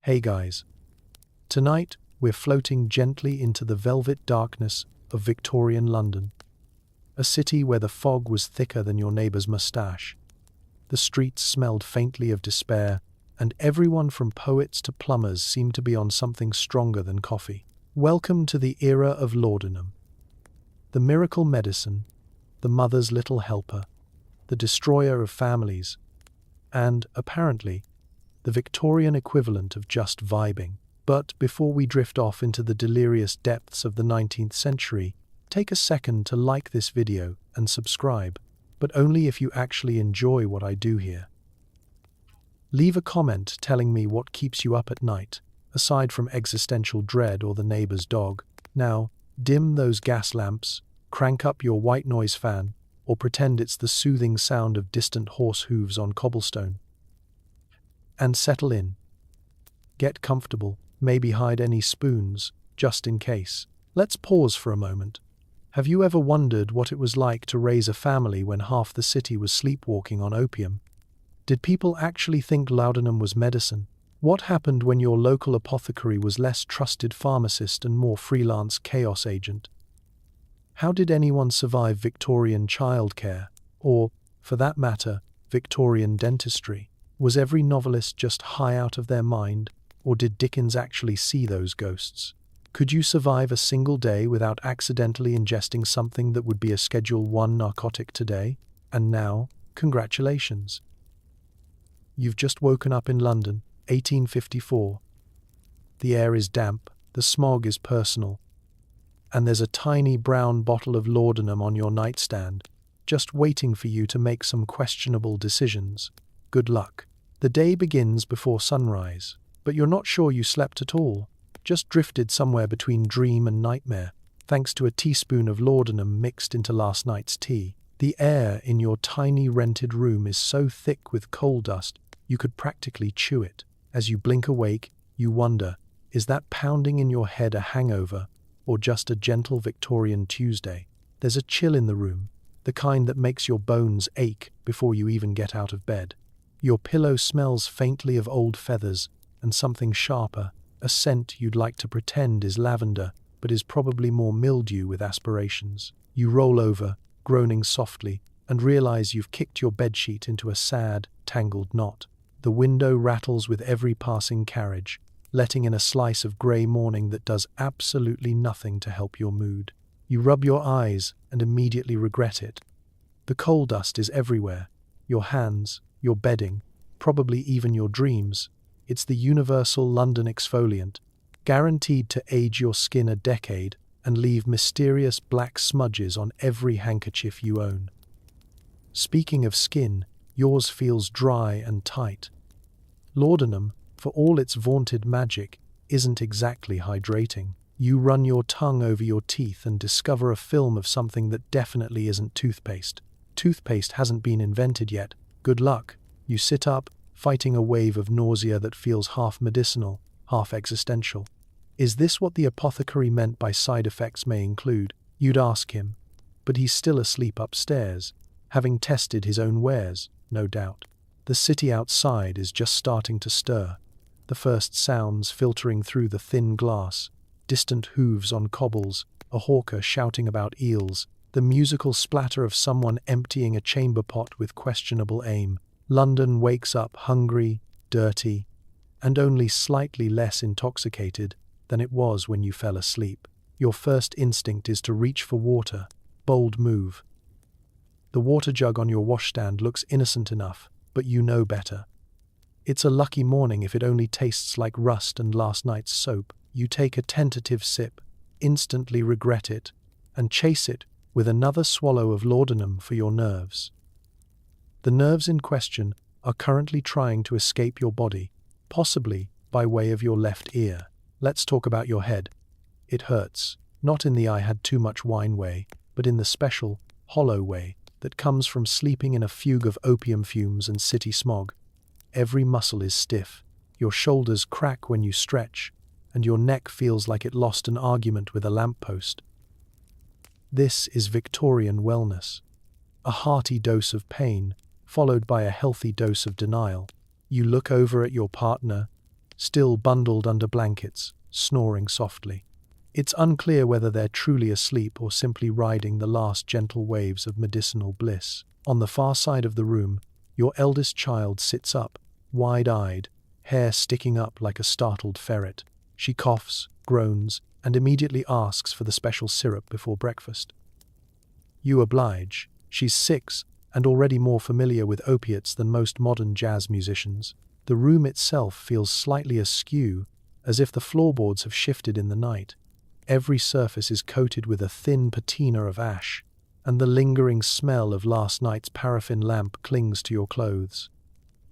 Hey guys. Tonight, we're floating gently into the velvet darkness of Victorian London. A city where the fog was thicker than your neighbor's mustache. The streets smelled faintly of despair, and everyone from poets to plumbers seemed to be on something stronger than coffee. Welcome to the era of Laudanum. The miracle medicine, the mother's little helper, the destroyer of families, and, apparently, the Victorian equivalent of just vibing. But before we drift off into the delirious depths of the 19th century, take a second to like this video and subscribe, but only if you actually enjoy what I do here. Leave a comment telling me what keeps you up at night, aside from existential dread or the neighbor's dog. Now, dim those gas lamps, crank up your white noise fan, or pretend it's the soothing sound of distant horse hooves on cobblestone. And settle in. Get comfortable, maybe hide any spoons, just in case. Let's pause for a moment. Have you ever wondered what it was like to raise a family when half the city was sleepwalking on opium? Did people actually think laudanum was medicine? What happened when your local apothecary was less trusted pharmacist and more freelance chaos agent? How did anyone survive Victorian childcare, or, for that matter, Victorian dentistry? Was every novelist just high out of their mind, or did Dickens actually see those ghosts? Could you survive a single day without accidentally ingesting something that would be a Schedule 1 narcotic today? And now, congratulations. You've just woken up in London, 1854. The air is damp, the smog is personal, and there's a tiny brown bottle of laudanum on your nightstand, just waiting for you to make some questionable decisions. Good luck. The day begins before sunrise, but you're not sure you slept at all, just drifted somewhere between dream and nightmare, thanks to a teaspoon of laudanum mixed into last night's tea. The air in your tiny rented room is so thick with coal dust, you could practically chew it. As you blink awake, you wonder, is that pounding in your head a hangover, or just a gentle Victorian Tuesday? There's a chill in the room, the kind that makes your bones ache before you even get out of bed. Your pillow smells faintly of old feathers and something sharper, a scent you'd like to pretend is lavender, but is probably more mildew with aspirations. You roll over, groaning softly, and realize you've kicked your bedsheet into a sad, tangled knot. The window rattles with every passing carriage, letting in a slice of grey morning that does absolutely nothing to help your mood. You rub your eyes and immediately regret it. The coal dust is everywhere. Your hands, your bedding, probably even your dreams. It's the universal London exfoliant, guaranteed to age your skin a decade and leave mysterious black smudges on every handkerchief you own. Speaking of skin, yours feels dry and tight. Laudanum, for all its vaunted magic, isn't exactly hydrating. You run your tongue over your teeth and discover a film of something that definitely isn't toothpaste. Toothpaste hasn't been invented yet. Good luck. You sit up, fighting a wave of nausea that feels half medicinal, half existential. Is this what the apothecary meant by side effects may include? You'd ask him. But he's still asleep upstairs, having tested his own wares, no doubt. The city outside is just starting to stir, the first sounds filtering through the thin glass, distant hooves on cobbles, a hawker shouting about eels, the musical splatter of someone emptying a chamber pot with questionable aim. London wakes up hungry, dirty, and only slightly less intoxicated than it was when you fell asleep. Your first instinct is to reach for water. Bold move. The water jug on your washstand looks innocent enough, but you know better. It's a lucky morning if it only tastes like rust and last night's soap. You take a tentative sip, instantly regret it, and chase it with another swallow of laudanum for your nerves. The nerves in question are currently trying to escape your body, possibly by way of your left ear. Let's talk about your head. It hurts, not in the "I had too much wine" way, but in the special, hollow way that comes from sleeping in a fugue of opium fumes and city smog. Every muscle is stiff, your shoulders crack when you stretch, and your neck feels like it lost an argument with a lamppost. This is Victorian wellness. A hearty dose of pain, followed by a healthy dose of denial. You look over at your partner, still bundled under blankets, snoring softly. It's unclear whether they're truly asleep or simply riding the last gentle waves of medicinal bliss. On the far side of the room, your eldest child sits up, wide-eyed, hair sticking up like a startled ferret. She coughs, groans, and immediately asks for the special syrup before breakfast. You oblige. She's 6 and already more familiar with opiates than most modern jazz musicians. The room itself feels slightly askew, as if the floorboards have shifted in the night. Every surface is coated with a thin patina of ash, and the lingering smell of last night's paraffin lamp clings to your clothes.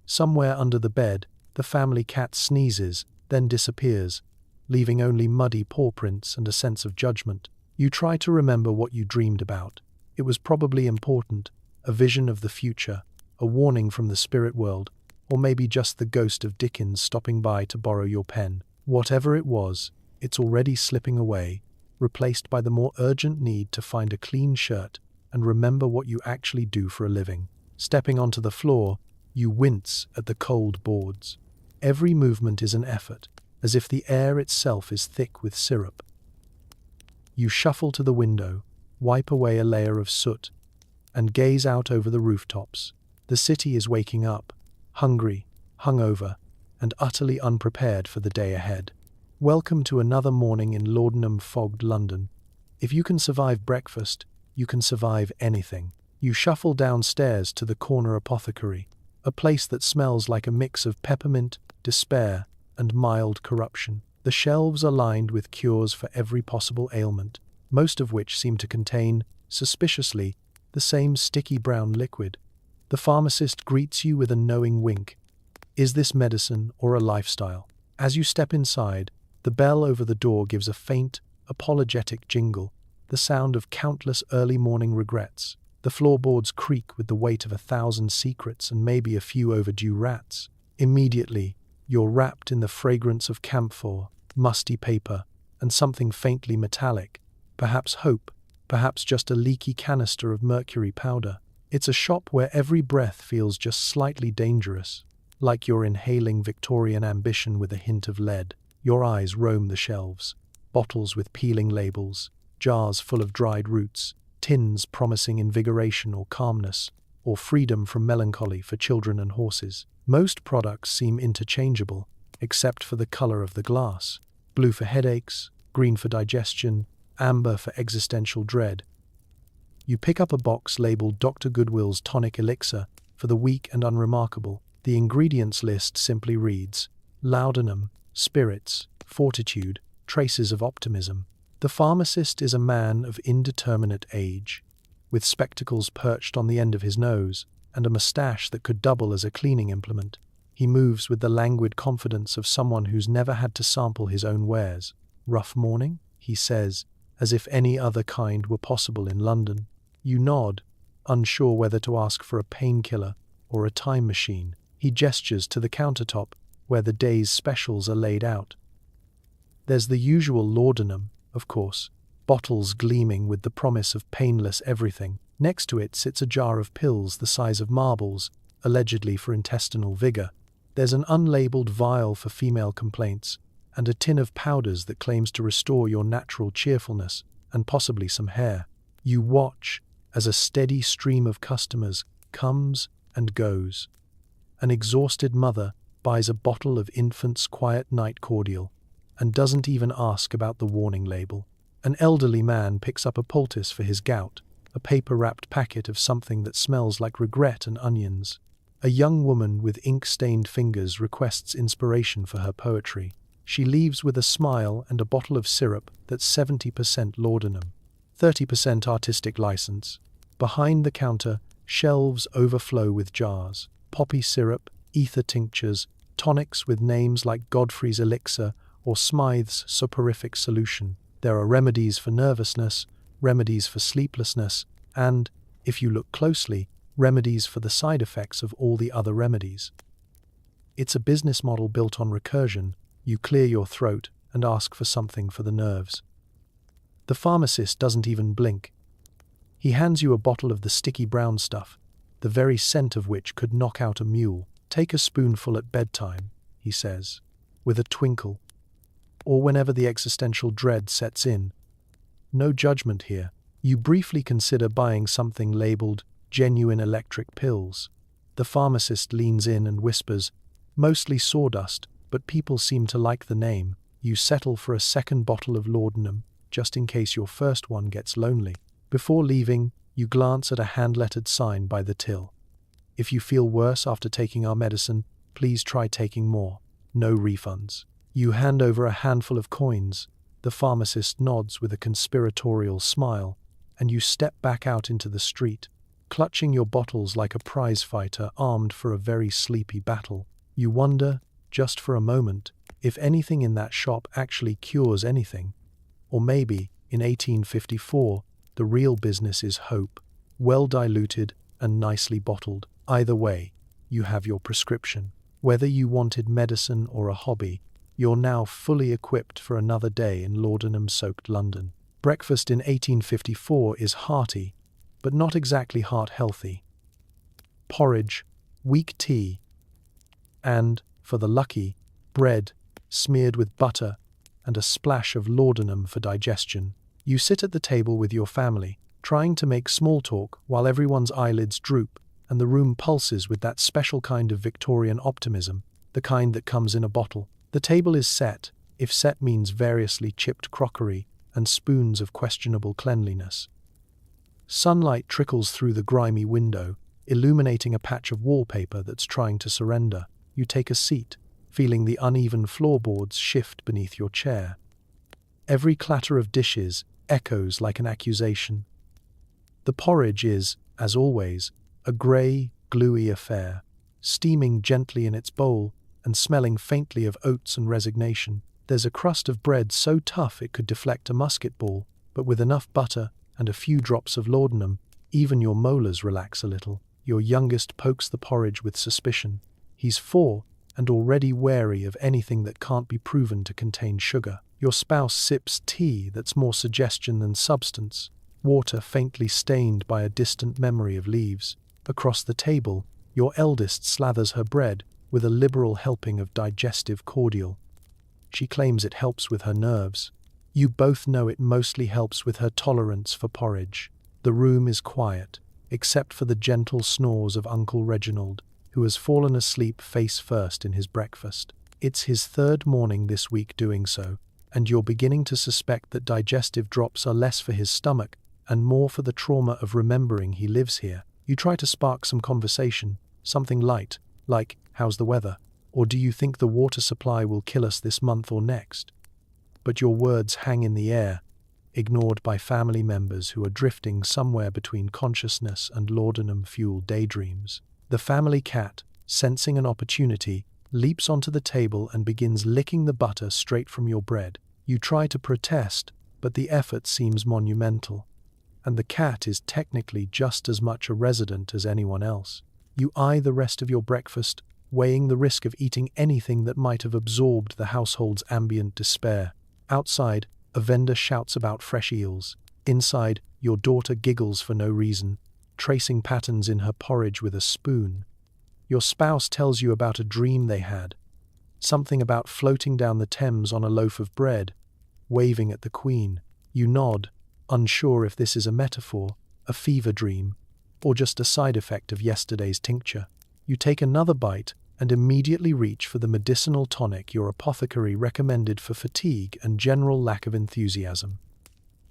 Somewhere under the bed, the family cat sneezes, then disappears, leaving only muddy paw prints and a sense of judgment. You try to remember what you dreamed about. It was probably important, a vision of the future, a warning from the spirit world, or maybe just the ghost of Dickens stopping by to borrow your pen. Whatever it was, it's already slipping away, replaced by the more urgent need to find a clean shirt and remember what you actually do for a living. Stepping onto the floor, you wince at the cold boards. Every movement is an effort, as if the air itself is thick with syrup. You shuffle to the window, wipe away a layer of soot, and gaze out over the rooftops. The city is waking up, hungry, hungover, and utterly unprepared for the day ahead. Welcome to another morning in Laudanum fogged London. If you can survive breakfast, you can survive anything. You shuffle downstairs to the corner apothecary, a place that smells like a mix of peppermint, despair, and mild corruption. The shelves are lined with cures for every possible ailment, most of which seem to contain, suspiciously, the same sticky brown liquid. The pharmacist greets you with a knowing wink. Is this medicine or a lifestyle? As you step inside, the bell over the door gives a faint, apologetic jingle, the sound of countless early morning regrets. The floorboards creak with the weight of 1,000 secrets and maybe a few overdue rats. Immediately, you're wrapped in the fragrance of camphor, musty paper, and something faintly metallic, perhaps hope, perhaps just a leaky canister of mercury powder. It's a shop where every breath feels just slightly dangerous, like you're inhaling Victorian ambition with a hint of lead. Your eyes roam the shelves, bottles with peeling labels, jars full of dried roots, tins promising invigoration or calmness, or freedom from melancholy for children and horses. Most products seem interchangeable, except for the color of the glass. Blue for headaches, green for digestion, amber for existential dread. You pick up a box labeled Dr. Goodwill's Tonic Elixir for the weak and unremarkable. The ingredients list simply reads, Laudanum, spirits, fortitude, traces of optimism. The pharmacist is a man of indeterminate age, with spectacles perched on the end of his nose and a moustache that could double as a cleaning implement. He moves with the languid confidence of someone who's never had to sample his own wares. Rough morning? He says, as if any other kind were possible in London. You nod, unsure whether to ask for a painkiller or a time machine. He gestures to the countertop, where the day's specials are laid out. There's the usual laudanum, of course, bottles gleaming with the promise of painless everything. Next to it sits a jar of pills the size of marbles, allegedly for intestinal vigor. There's an unlabeled vial for female complaints, and a tin of powders that claims to restore your natural cheerfulness, and possibly some hair. You watch as a steady stream of customers comes and goes. An exhausted mother buys a bottle of infant's quiet night cordial, and doesn't even ask about the warning label. An elderly man picks up a poultice for his gout, a paper-wrapped packet of something that smells like regret and onions. A young woman with ink-stained fingers requests inspiration for her poetry. She leaves with a smile and a bottle of syrup that's 70% laudanum, 30% artistic license. Behind the counter, shelves overflow with jars, poppy syrup, ether tinctures, tonics with names like Godfrey's Elixir or Smythe's Soporific Solution. There are remedies for nervousness, remedies for sleeplessness, and, if you look closely, remedies for the side effects of all the other remedies. It's a business model built on recursion. You clear your throat and ask for something for the nerves. The pharmacist doesn't even blink. He hands you a bottle of the sticky brown stuff, the very scent of which could knock out a mule. Take a spoonful at bedtime, he says. with a twinkle, or whenever the existential dread sets in. No judgment here. You briefly consider buying something labeled genuine electric pills. The pharmacist leans in and whispers, "Mostly sawdust, but people seem to like the name." You settle for a second bottle of laudanum, just in case your first one gets lonely. Before leaving, you glance at a hand-lettered sign by the till. "If you feel worse after taking our medicine, please try taking more. No refunds." You hand over a handful of coins. The pharmacist nods with a conspiratorial smile, and you step back out into the street, clutching your bottles like a prize fighter armed for a very sleepy battle. You wonder, just for a moment, if anything in that shop actually cures anything. Or maybe, in 1854, the real business is hope, well diluted and nicely bottled. Either way, you have your prescription. Whether you wanted medicine or a hobby, you're now fully equipped for another day in laudanum-soaked London. Breakfast in 1854 is hearty, but not exactly heart-healthy. Porridge, weak tea, and, for the lucky, bread smeared with butter and a splash of laudanum for digestion. You sit at the table with your family, trying to make small talk while everyone's eyelids droop and the room pulses with that special kind of Victorian optimism, the kind that comes in a bottle. The table is set, if set means variously chipped crockery and spoons of questionable cleanliness. Sunlight trickles through the grimy window, illuminating a patch of wallpaper that's trying to surrender. You take a seat, feeling the uneven floorboards shift beneath your chair. Every clatter of dishes echoes like an accusation. The porridge is, as always, a grey, gluey affair, steaming gently in its bowl and smelling faintly of oats and resignation. There's a crust of bread so tough it could deflect a musket ball, but with enough butter and a few drops of laudanum, even your molars relax a little. Your youngest pokes the porridge with suspicion. He's 4 and already wary of anything that can't be proven to contain sugar. Your spouse sips tea that's more suggestion than substance, water faintly stained by a distant memory of leaves. Across the table, your eldest slathers her bread with a liberal helping of digestive cordial. She claims it helps with her nerves. You both know it mostly helps with her tolerance for porridge. The room is quiet, except for the gentle snores of Uncle Reginald, who has fallen asleep face first in his breakfast. It's his 3rd morning this week doing so, and you're beginning to suspect that digestive drops are less for his stomach and more for the trauma of remembering he lives here. You try to spark some conversation, something light, like, "How's the weather?" Or "Do you think the water supply will kill us this month or next?" But your words hang in the air, ignored by family members who are drifting somewhere between consciousness and laudanum-fueled daydreams. The family cat, sensing an opportunity, leaps onto the table and begins licking the butter straight from your bread. You try to protest, but the effort seems monumental. And the cat is technically just as much a resident as anyone else. You eye the rest of your breakfast, weighing the risk of eating anything that might have absorbed the household's ambient despair. Outside, a vendor shouts about fresh eels. Inside, your daughter giggles for no reason, tracing patterns in her porridge with a spoon. Your spouse tells you about a dream they had, something about floating down the Thames on a loaf of bread, waving at the Queen. You nod, unsure if this is a metaphor, a fever dream, or just a side effect of yesterday's tincture. You take another bite and immediately reach for the medicinal tonic your apothecary recommended for fatigue and general lack of enthusiasm.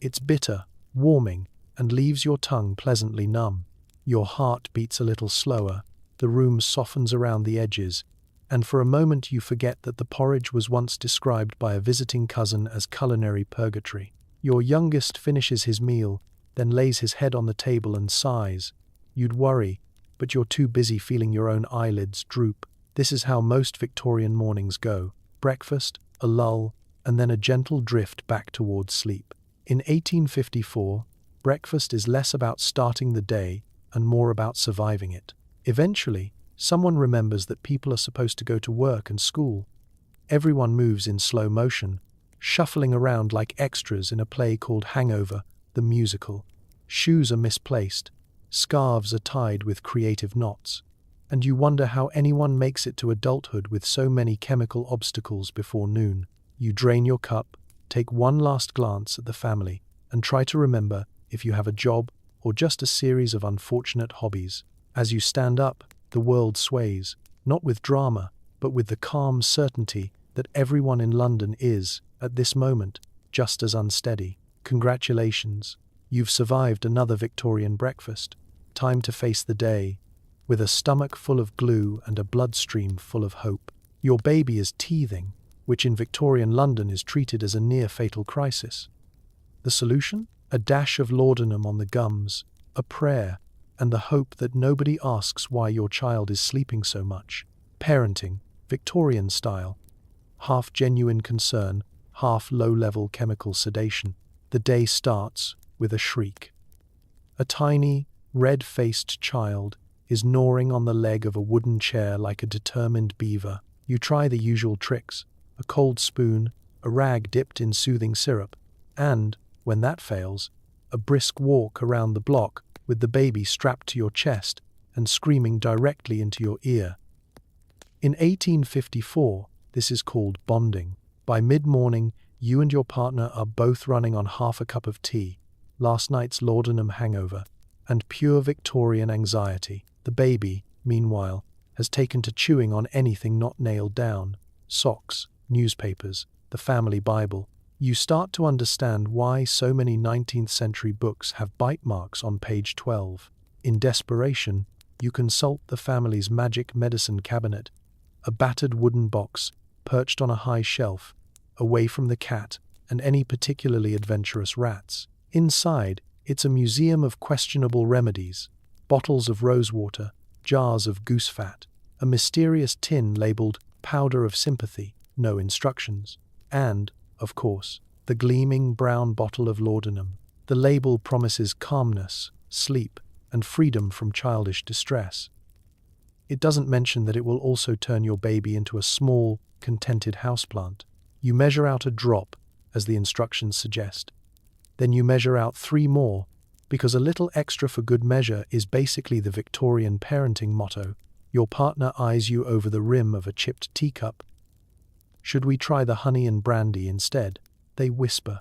It's bitter, warming, and leaves your tongue pleasantly numb. Your heart beats a little slower, the room softens around the edges, and for a moment you forget that the porridge was once described by a visiting cousin as culinary purgatory. Your youngest finishes his meal, then lays his head on the table and sighs. You'd worry, but you're too busy feeling your own eyelids droop. This is how most Victorian mornings go. Breakfast, a lull, and then a gentle drift back towards sleep. In 1854, breakfast is less about starting the day and more about surviving it. Eventually, someone remembers that people are supposed to go to work and school. Everyone moves in slow motion, shuffling around like extras in a play called Hangover, the musical. Shoes are misplaced. Scarves are tied with creative knots. and you wonder how anyone makes it to adulthood with so many chemical obstacles before noon. You drain your cup, take one last glance at the family, and try to remember if you have a job or just a series of unfortunate hobbies. As you stand up, the world sways, not with drama, but with the calm certainty that everyone in London is, at this moment, just as unsteady. Congratulations, you've survived another Victorian breakfast. Time to face the day, with a stomach full of glue and a bloodstream full of hope. Your baby is teething, which in Victorian London is treated as a near-fatal crisis. The solution? A dash of laudanum on the gums, a prayer, and the hope that nobody asks why your child is sleeping so much. Parenting, Victorian style. Half genuine concern, half low-level chemical sedation. The day starts with a shriek. A tiny, red-faced child is gnawing on the leg of a wooden chair like a determined beaver. You try the usual tricks, a cold spoon, a rag dipped in soothing syrup, and, when that fails, a brisk walk around the block with the baby strapped to your chest and screaming directly into your ear. In 1854, this is called bonding. By mid-morning, you and your partner are both running on half a cup of tea, last night's laudanum hangover, and pure Victorian anxiety. The baby, meanwhile, has taken to chewing on anything not nailed down: socks, newspapers, the family Bible. You start to understand why so many 19th century books have bite marks on page 12. In desperation, you consult the family's magic medicine cabinet, a battered wooden box perched on a high shelf, away from the cat and any particularly adventurous rats. Inside, it's a museum of questionable remedies: bottles of rosewater, jars of goose fat, a mysterious tin labeled powder of sympathy, no instructions, and, of course, the gleaming brown bottle of laudanum. The label promises calmness, sleep, and freedom from childish distress. It doesn't mention that it will also turn your baby into a small, contented houseplant. You measure out a drop, as the instructions suggest. Then you measure out 3 more, because a little extra for good measure is basically the Victorian parenting motto. Your partner eyes you over the rim of a chipped teacup. Should we try the honey and brandy instead? They whisper,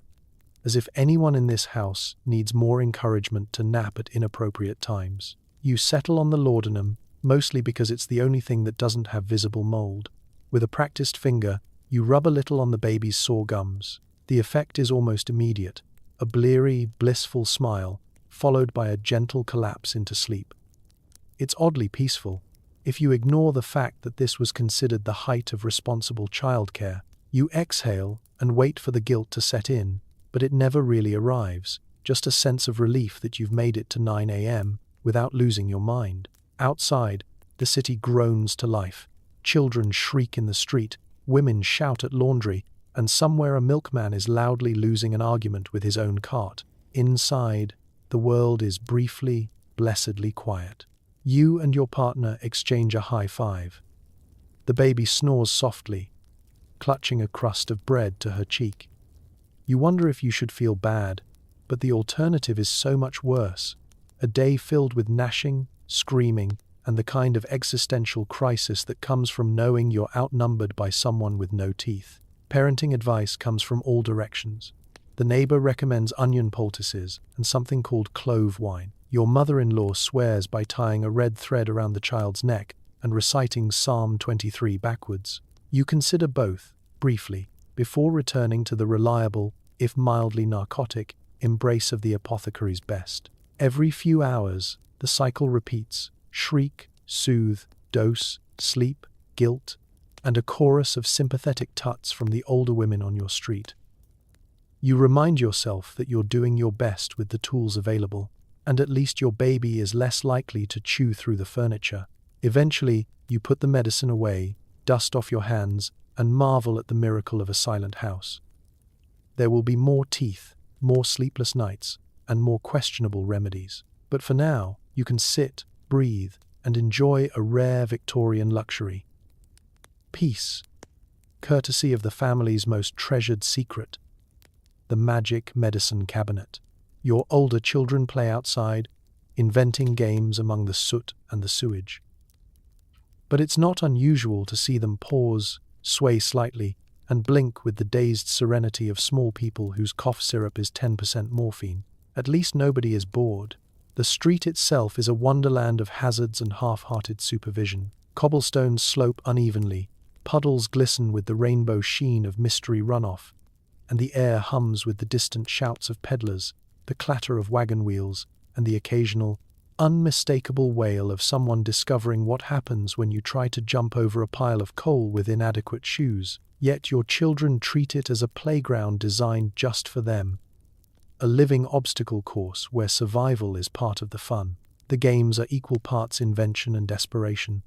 as if anyone in this house needs more encouragement to nap at inappropriate times. You settle on the laudanum, mostly because it's the only thing that doesn't have visible mold. With a practiced finger, you rub a little on the baby's sore gums. The effect is almost immediate: a bleary, blissful smile, followed by a gentle collapse into sleep. It's oddly peaceful. If you ignore the fact that this was considered the height of responsible childcare, you exhale and wait for the guilt to set in, but it never really arrives, just a sense of relief that you've made it to 9 a.m. without losing your mind. Outside, the city groans to life. Children shriek in the street, women shout at laundry, and somewhere a milkman is loudly losing an argument with his own cart. Inside, the world is briefly, blessedly quiet. You and your partner exchange a high five. The baby snores softly, clutching a crust of bread to her cheek. You wonder if you should feel bad, but the alternative is so much worse. A day filled with gnashing, screaming, and the kind of existential crisis that comes from knowing you're outnumbered by someone with no teeth. Parenting advice comes from all directions. The neighbor recommends onion poultices and something called clove wine. Your mother-in-law swears by tying a red thread around the child's neck and reciting Psalm 23 backwards. You consider both, briefly, before returning to the reliable, if mildly narcotic, embrace of the apothecary's best. Every few hours, the cycle repeats: shriek, soothe, dose, sleep, guilt, and a chorus of sympathetic tuts from the older women on your street. You remind yourself that you're doing your best with the tools available, and at least your baby is less likely to chew through the furniture. Eventually, you put the medicine away, dust off your hands, and marvel at the miracle of a silent house. There will be more teeth, more sleepless nights, and more questionable remedies. But for now, you can sit, breathe, and enjoy a rare Victorian luxury: peace, courtesy of the family's most treasured secret, the magic medicine cabinet. Your older children play outside, inventing games among the soot and the sewage. But it's not unusual to see them pause, sway slightly, and blink with the dazed serenity of small people whose cough syrup is 10% morphine. At least nobody is bored. The street itself is a wonderland of hazards and half-hearted supervision. Cobblestones slope unevenly, puddles glisten with the rainbow sheen of mystery runoff, and the air hums with the distant shouts of peddlers, the clatter of wagon wheels, and the occasional, unmistakable wail of someone discovering what happens when you try to jump over a pile of coal with inadequate shoes. Yet your children treat it as a playground designed just for them, a living obstacle course where survival is part of the fun. The games are equal parts invention and desperation.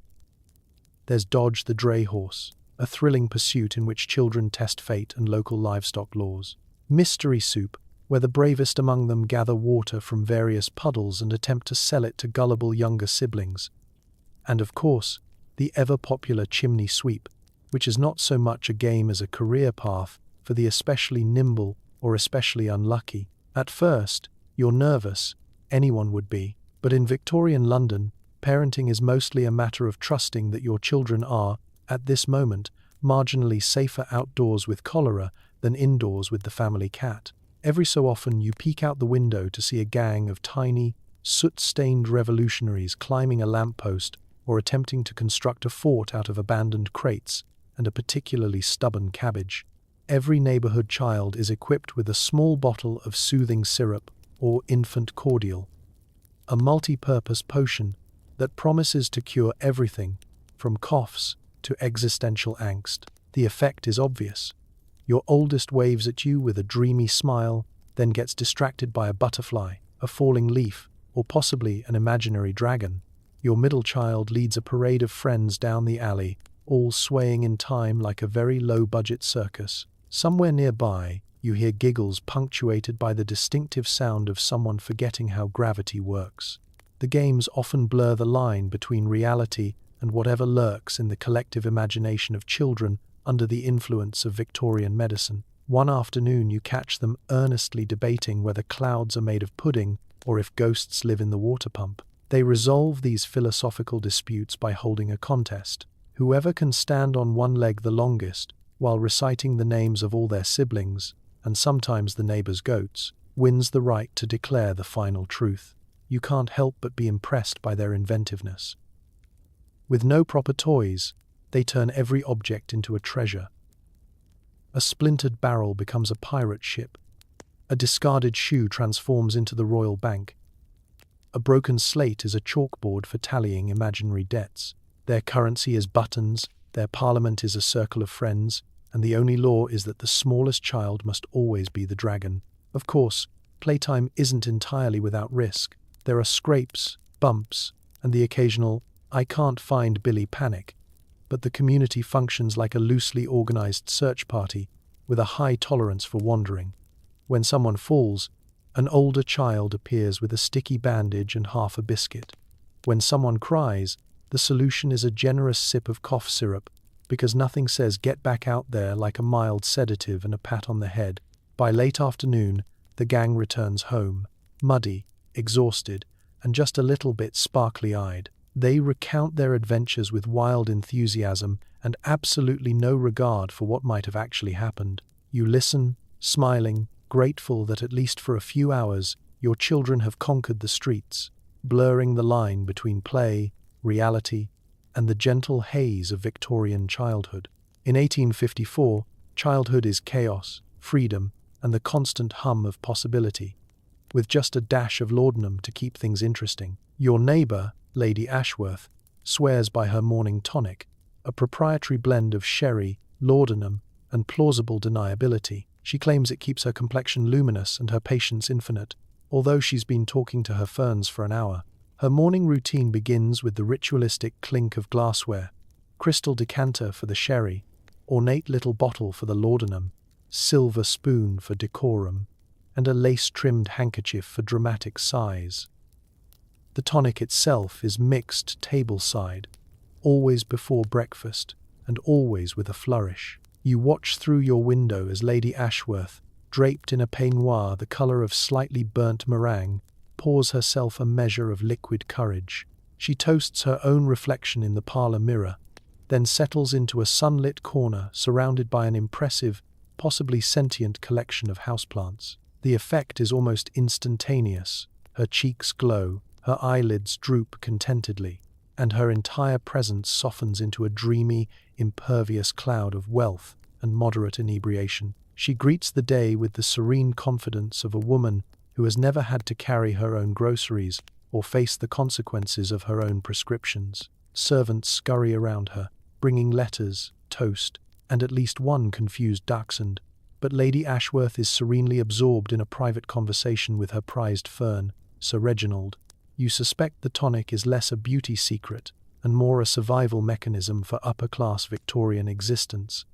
There's Dodge the Dray Horse, a thrilling pursuit in which children test fate and local livestock laws. Mystery Soup, where the bravest among them gather water from various puddles and attempt to sell it to gullible younger siblings. And of course, the ever-popular Chimney Sweep, which is not so much a game as a career path for the especially nimble or especially unlucky. At first, you're nervous, anyone would be, but in Victorian London, parenting is mostly a matter of trusting that your children are, at this moment, marginally safer outdoors with cholera than indoors with the family cat. Every so often you peek out the window to see a gang of tiny, soot-stained revolutionaries climbing a lamppost or attempting to construct a fort out of abandoned crates and a particularly stubborn cabbage. Every neighborhood child is equipped with a small bottle of soothing syrup or infant cordial, a multi-purpose potion that promises to cure everything from coughs to existential angst. The effect is obvious. Your oldest waves at you with a dreamy smile, then gets distracted by a butterfly, a falling leaf, or possibly an imaginary dragon. Your middle child leads a parade of friends down the alley, all swaying in time like a very low-budget circus. Somewhere nearby, you hear giggles punctuated by the distinctive sound of someone forgetting how gravity works. The games often blur the line between reality and whatever lurks in the collective imagination of children under the influence of Victorian medicine. One afternoon you catch them earnestly debating whether clouds are made of pudding or if ghosts live in the water pump. They resolve these philosophical disputes by holding a contest. Whoever can stand on one leg the longest, while reciting the names of all their siblings, and sometimes the neighbor's goats, wins the right to declare the final truth. You can't help but be impressed by their inventiveness. With no proper toys, they turn every object into a treasure. A splintered barrel becomes a pirate ship. A discarded shoe transforms into the royal bank. A broken slate is a chalkboard for tallying imaginary debts. Their currency is buttons, their parliament is a circle of friends, and the only law is that the smallest child must always be the dragon. Of course, playtime isn't entirely without risk. There are scrapes, bumps, and the occasional, "I can't find Billy" panic. But the community functions like a loosely organized search party, with a high tolerance for wandering. When someone falls, an older child appears with a sticky bandage and half a biscuit. When someone cries, the solution is a generous sip of cough syrup, because nothing says get back out there like a mild sedative and a pat on the head. By late afternoon, the gang returns home, muddy, exhausted, and just a little bit sparkly-eyed. They recount their adventures with wild enthusiasm and absolutely no regard for what might have actually happened. You listen, smiling, grateful that at least for a few hours your children have conquered the streets, blurring the line between play, reality, and the gentle haze of Victorian childhood. In 1854, childhood is chaos, freedom, and the constant hum of possibility, with just a dash of laudanum to keep things interesting. Your neighbor, Lady Ashworth, swears by her morning tonic, a proprietary blend of sherry, laudanum, and plausible deniability. She claims it keeps her complexion luminous and her patience infinite, although she's been talking to her ferns for an hour. Her morning routine begins with the ritualistic clink of glassware, crystal decanter for the sherry, ornate little bottle for the laudanum, silver spoon for decorum, and a lace-trimmed handkerchief for dramatic size. The tonic itself is mixed tableside, always before breakfast, and always with a flourish. You watch through your window as Lady Ashworth, draped in a peignoir the colour of slightly burnt meringue, pours herself a measure of liquid courage. She toasts her own reflection in the parlor mirror, then settles into a sunlit corner surrounded by an impressive, possibly sentient collection of houseplants. The effect is almost instantaneous. Her cheeks glow, her eyelids droop contentedly, and her entire presence softens into a dreamy, impervious cloud of wealth and moderate inebriation. She greets the day with the serene confidence of a woman who has never had to carry her own groceries or face the consequences of her own prescriptions. Servants scurry around her, bringing letters, toast, and at least one confused dachshund, but Lady Ashworth is serenely absorbed in a private conversation with her prized fern, Sir Reginald. You suspect the tonic is less a beauty secret and more a survival mechanism for upper-class Victorian existence,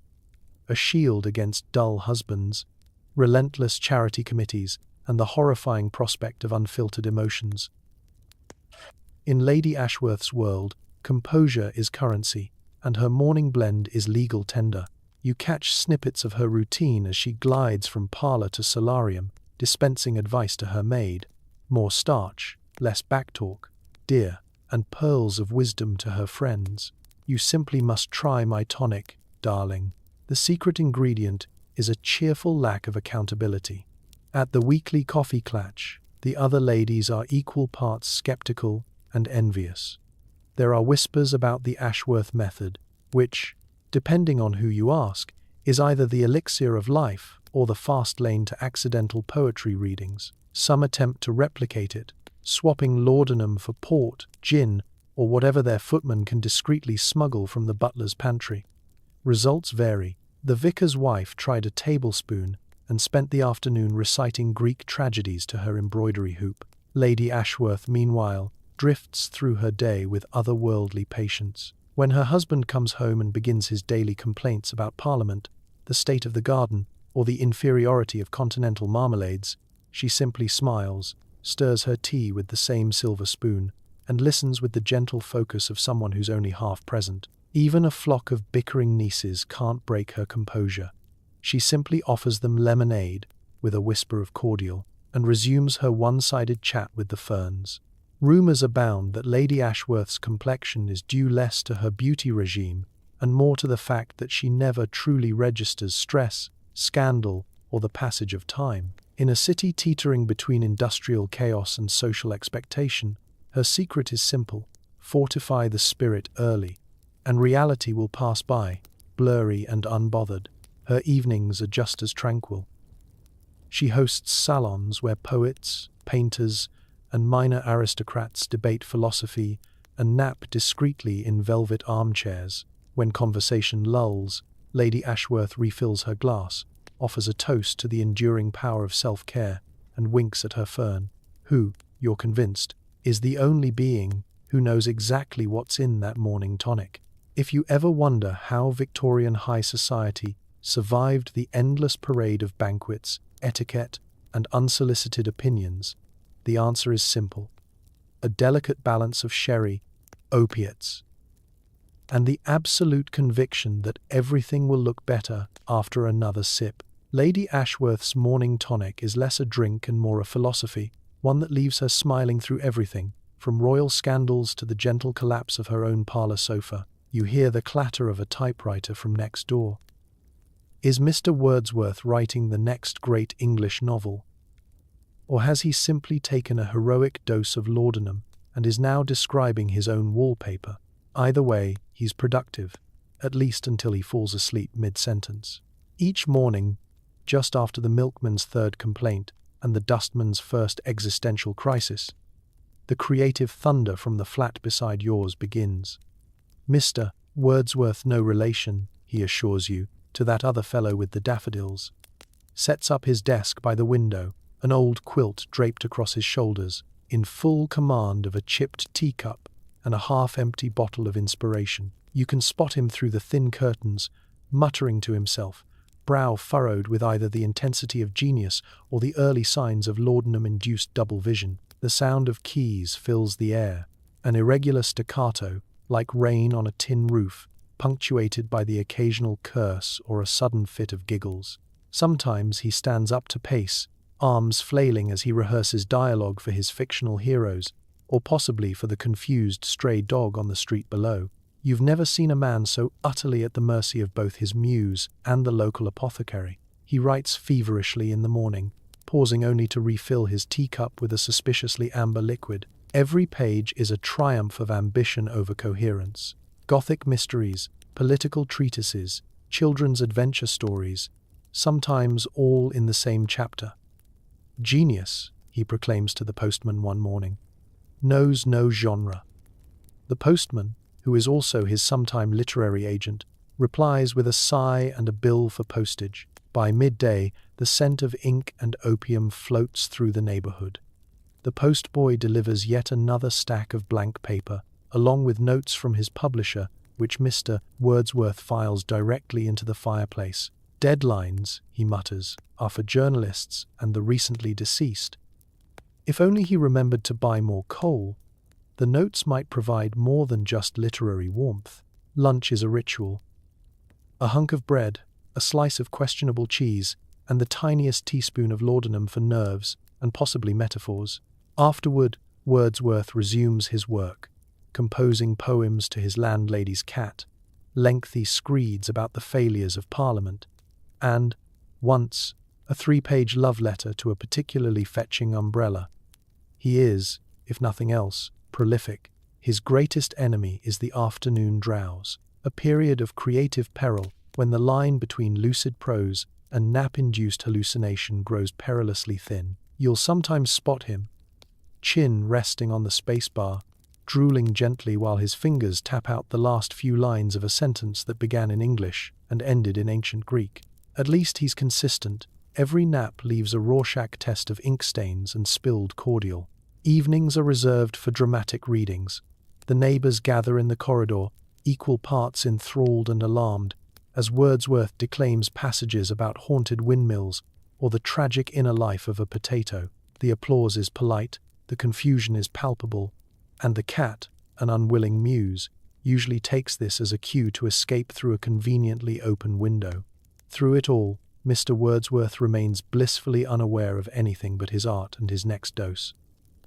a shield against dull husbands, relentless charity committees, and the horrifying prospect of unfiltered emotions. In Lady Ashworth's world, composure is currency, and her morning blend is legal tender. You catch snippets of her routine as she glides from parlor to solarium, dispensing advice to her maid. More starch, less backtalk, dear, and pearls of wisdom to her friends. You simply must try my tonic, darling. The secret ingredient is a cheerful lack of accountability. At the weekly coffee clatch, the other ladies are equal parts skeptical and envious. There are whispers about the Ashworth method, which, depending on who you ask, is either the elixir of life or the fast lane to accidental poetry readings. Some attempt to replicate it, swapping laudanum for port, gin, or whatever their footman can discreetly smuggle from the butler's pantry. Results vary. The vicar's wife tried a tablespoon and spent the afternoon reciting Greek tragedies to her embroidery hoop. Lady Ashworth, meanwhile, drifts through her day with otherworldly patience. When her husband comes home and begins his daily complaints about Parliament, the state of the garden, or the inferiority of continental marmalades, she simply smiles, stirs her tea with the same silver spoon, and listens with the gentle focus of someone who's only half present. Even a flock of bickering nieces can't break her composure. She simply offers them lemonade, with a whisper of cordial, and resumes her one-sided chat with the ferns. Rumours abound that Lady Ashworth's complexion is due less to her beauty regime and more to the fact that she never truly registers stress, scandal, or the passage of time. In a city teetering between industrial chaos and social expectation, her secret is simple: fortify the spirit early, and reality will pass by, blurry and unbothered. Her evenings are just as tranquil. She hosts salons where poets, painters, and minor aristocrats debate philosophy and nap discreetly in velvet armchairs. When conversation lulls, Lady Ashworth refills her glass, offers a toast to the enduring power of self-care, and winks at her fern, who, you're convinced, is the only being who knows exactly what's in that morning tonic. If you ever wonder how Victorian high society survived the endless parade of banquets, etiquette, and unsolicited opinions, the answer is simple: a delicate balance of sherry, opiates, and the absolute conviction that everything will look better after another sip. Lady Ashworth's morning tonic is less a drink and more a philosophy, one that leaves her smiling through everything, from royal scandals to the gentle collapse of her own parlor sofa. You hear the clatter of a typewriter from next door. Is Mr. Wordsworth writing the next great English novel? Or has he simply taken a heroic dose of laudanum and is now describing his own wallpaper? Either way, he's productive, at least until he falls asleep mid-sentence. Each morning, just after the milkman's third complaint and the dustman's first existential crisis, the creative thunder from the flat beside yours begins. Mr. Wordsworth, no relation, he assures you, to that other fellow with the daffodils, sets up his desk by the window, an old quilt draped across his shoulders, in full command of a chipped teacup and a half-empty bottle of inspiration. You can spot him through the thin curtains, muttering to himself, brow furrowed with either the intensity of genius or the early signs of laudanum-induced double vision. The sound of keys fills the air, an irregular staccato, like rain on a tin roof, punctuated by the occasional curse or a sudden fit of giggles. Sometimes he stands up to pace, arms flailing as he rehearses dialogue for his fictional heroes, or possibly for the confused stray dog on the street below. You've never seen a man so utterly at the mercy of both his muse and the local apothecary. He writes feverishly in the morning, pausing only to refill his teacup with a suspiciously amber liquid. Every page is a triumph of ambition over coherence. Gothic mysteries, political treatises, children's adventure stories, sometimes all in the same chapter. Genius, he proclaims to the postman one morning, knows no genre. The postman, who is also his sometime literary agent, replies with a sigh and a bill for postage. By midday, the scent of ink and opium floats through the neighborhood. The postboy delivers yet another stack of blank paper, along with notes from his publisher, which Mr. Wordsworth files directly into the fireplace. Deadlines, he mutters, are for journalists and the recently deceased. If only he remembered to buy more coal, the notes might provide more than just literary warmth. Lunch is a ritual. A hunk of bread, a slice of questionable cheese, and the tiniest teaspoon of laudanum for nerves and possibly metaphors. Afterward, Wordsworth resumes his work, composing poems to his landlady's cat, lengthy screeds about the failures of Parliament, and, once, a 3-page love letter to a particularly fetching umbrella. He is, if nothing else, prolific. His greatest enemy is the afternoon drowse, a period of creative peril when the line between lucid prose and nap-induced hallucination grows perilously thin. You'll sometimes spot him, chin resting on the spacebar, drooling gently while his fingers tap out the last few lines of a sentence that began in English and ended in ancient Greek. At least he's consistent. Every nap leaves a Rorschach test of ink stains and spilled cordial. Evenings are reserved for dramatic readings. The neighbors gather in the corridor, equal parts enthralled and alarmed, as Wordsworth declaims passages about haunted windmills or the tragic inner life of a potato. The applause is polite, the confusion is palpable, and the cat, an unwilling muse, usually takes this as a cue to escape through a conveniently open window. Through it all, Mr. Wordsworth remains blissfully unaware of anything but his art and his next dose.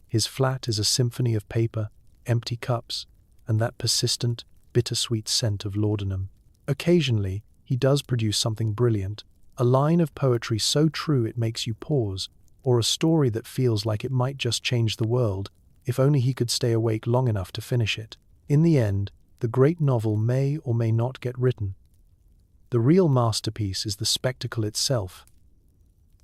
His flat is a symphony of paper, empty cups, and that persistent, bittersweet scent of laudanum. Occasionally, he does produce something brilliant, a line of poetry so true it makes you pause, or a story that feels like it might just change the world, if only he could stay awake long enough to finish it. In the end, the great novel may or may not get written. The real masterpiece is the spectacle itself.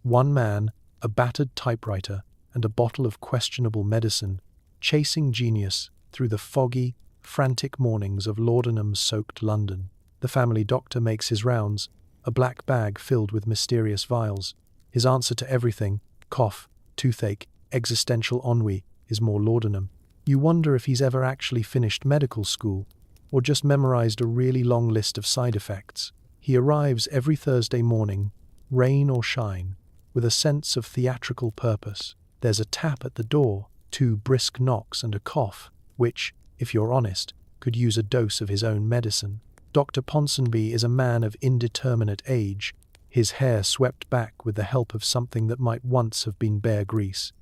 One man, a battered typewriter, and a bottle of questionable medicine, chasing genius through the foggy, frantic mornings of laudanum-soaked London. The family doctor makes his rounds, a black bag filled with mysterious vials. His answer to everything, cough, toothache, existential ennui, is more laudanum. You wonder if he's ever actually finished medical school, or just memorized a really long list of side effects. He arrives every Thursday morning, rain or shine, with a sense of theatrical purpose. There's a tap at the door, 2 brisk knocks and a cough, which, if you're honest, could use a dose of his own medicine. Dr. Ponsonby is a man of indeterminate age, his hair swept back with the help of something that might once have been bear grease,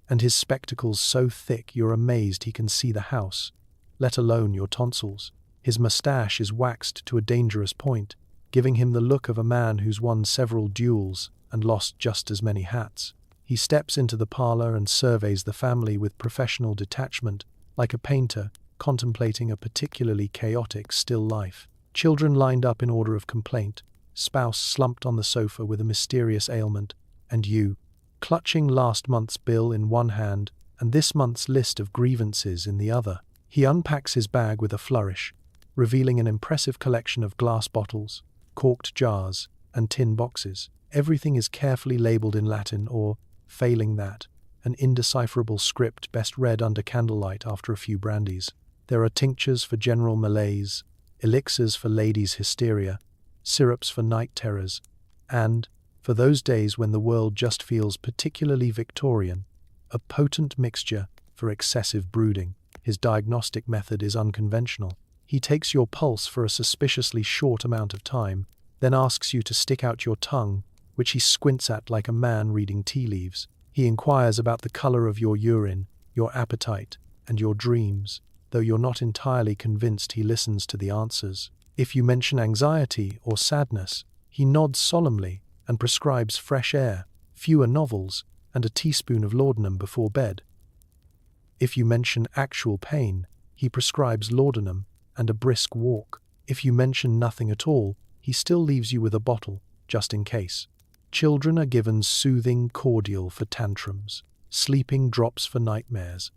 and his spectacles so thick you're amazed he can see the house, let alone your tonsils. His moustache is waxed to a dangerous point, giving him the look of a man who's won several duels and lost just as many hats. He steps into the parlor and surveys the family with professional detachment, like a painter contemplating a particularly chaotic still life. Children lined up in order of complaint, spouse slumped on the sofa with a mysterious ailment, and you, clutching last month's bill in one hand and this month's list of grievances in the other. He unpacks his bag with a flourish, revealing an impressive collection of glass bottles, corked jars, and tin boxes. Everything is carefully labeled in Latin or, failing that, an indecipherable script best read under candlelight after a few brandies. There are tinctures for general malaise, elixirs for ladies' hysteria, syrups for night terrors, and, for those days when the world just feels particularly Victorian, a potent mixture for excessive brooding. His diagnostic method is unconventional. He takes your pulse for a suspiciously short amount of time, then asks you to stick out your tongue, which he squints at like a man reading tea leaves. He inquires about the color of your urine, your appetite, and your dreams, though you're not entirely convinced he listens to the answers. If you mention anxiety or sadness, he nods solemnly and prescribes fresh air, fewer novels, and a teaspoon of laudanum before bed. If you mention actual pain, he prescribes laudanum and a brisk walk. If you mention nothing at all, he still leaves you with a bottle, just in case. Children are given soothing cordial for tantrums, sleeping drops for nightmares,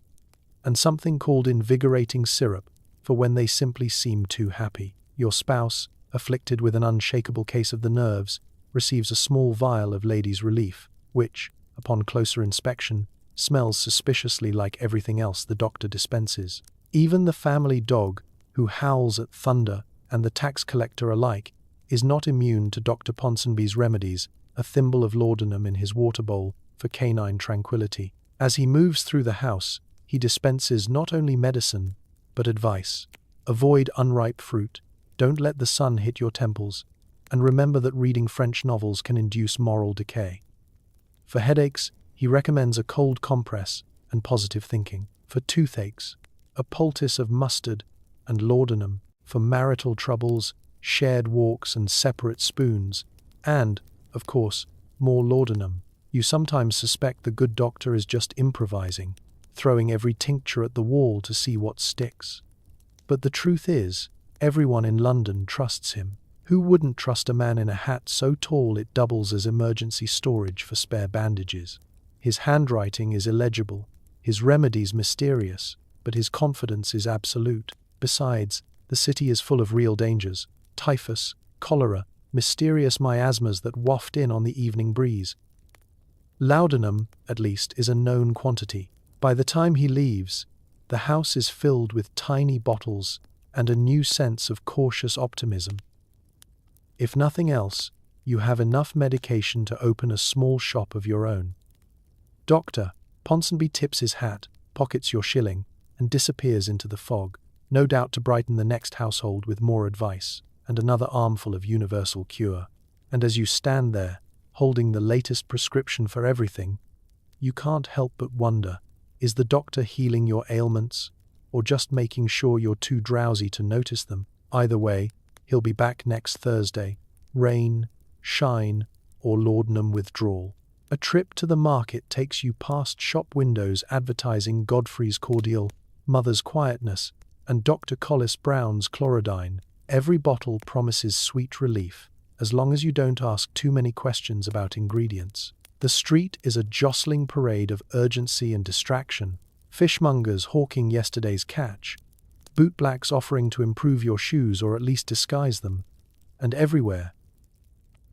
and something called invigorating syrup for when they simply seem too happy. Your spouse, afflicted with an unshakable case of the nerves, receives a small vial of ladies' relief, which, upon closer inspection, smells suspiciously like everything else the doctor dispenses. Even the family dog, who howls at thunder and the tax collector alike, is not immune to Dr. Ponsonby's remedies, a thimble of laudanum in his water bowl for canine tranquility. As he moves through the house, he dispenses not only medicine, but advice. Avoid unripe fruit, don't let the sun hit your temples, and remember that reading French novels can induce moral decay. For headaches, he recommends a cold compress and positive thinking. For toothaches, a poultice of mustard and laudanum. For marital troubles, shared walks and separate spoons, and, of course, more laudanum. You sometimes suspect the good doctor is just improvising, throwing every tincture at the wall to see what sticks. But the truth is, everyone in London trusts him. Who wouldn't trust a man in a hat so tall it doubles as emergency storage for spare bandages? His handwriting is illegible, his remedies mysterious, but his confidence is absolute. Besides, the city is full of real dangers: typhus, cholera, mysterious miasmas that waft in on the evening breeze. Laudanum, at least, is a known quantity. By the time he leaves, the house is filled with tiny bottles and a new sense of cautious optimism. If nothing else, you have enough medication to open a small shop of your own. Dr. Ponsonby tips his hat, pockets your shilling, and disappears into the fog, no doubt to brighten the next household with more advice and another armful of universal cure. And as you stand there, holding the latest prescription for everything, you can't help but wonder, is the doctor healing your ailments, or just making sure you're too drowsy to notice them? Either way, he'll be back next Thursday, rain, shine, or laudanum withdrawal. A trip to the market takes you past shop windows advertising Godfrey's Cordial, Mother's Quietness, and Dr. Collis Brown's Chlorodyne. Every bottle promises sweet relief, as long as you don't ask too many questions about ingredients. The street is a jostling parade of urgency and distraction. Fishmongers hawking yesterday's catch, bootblacks offering to improve your shoes or at least disguise them, and everywhere,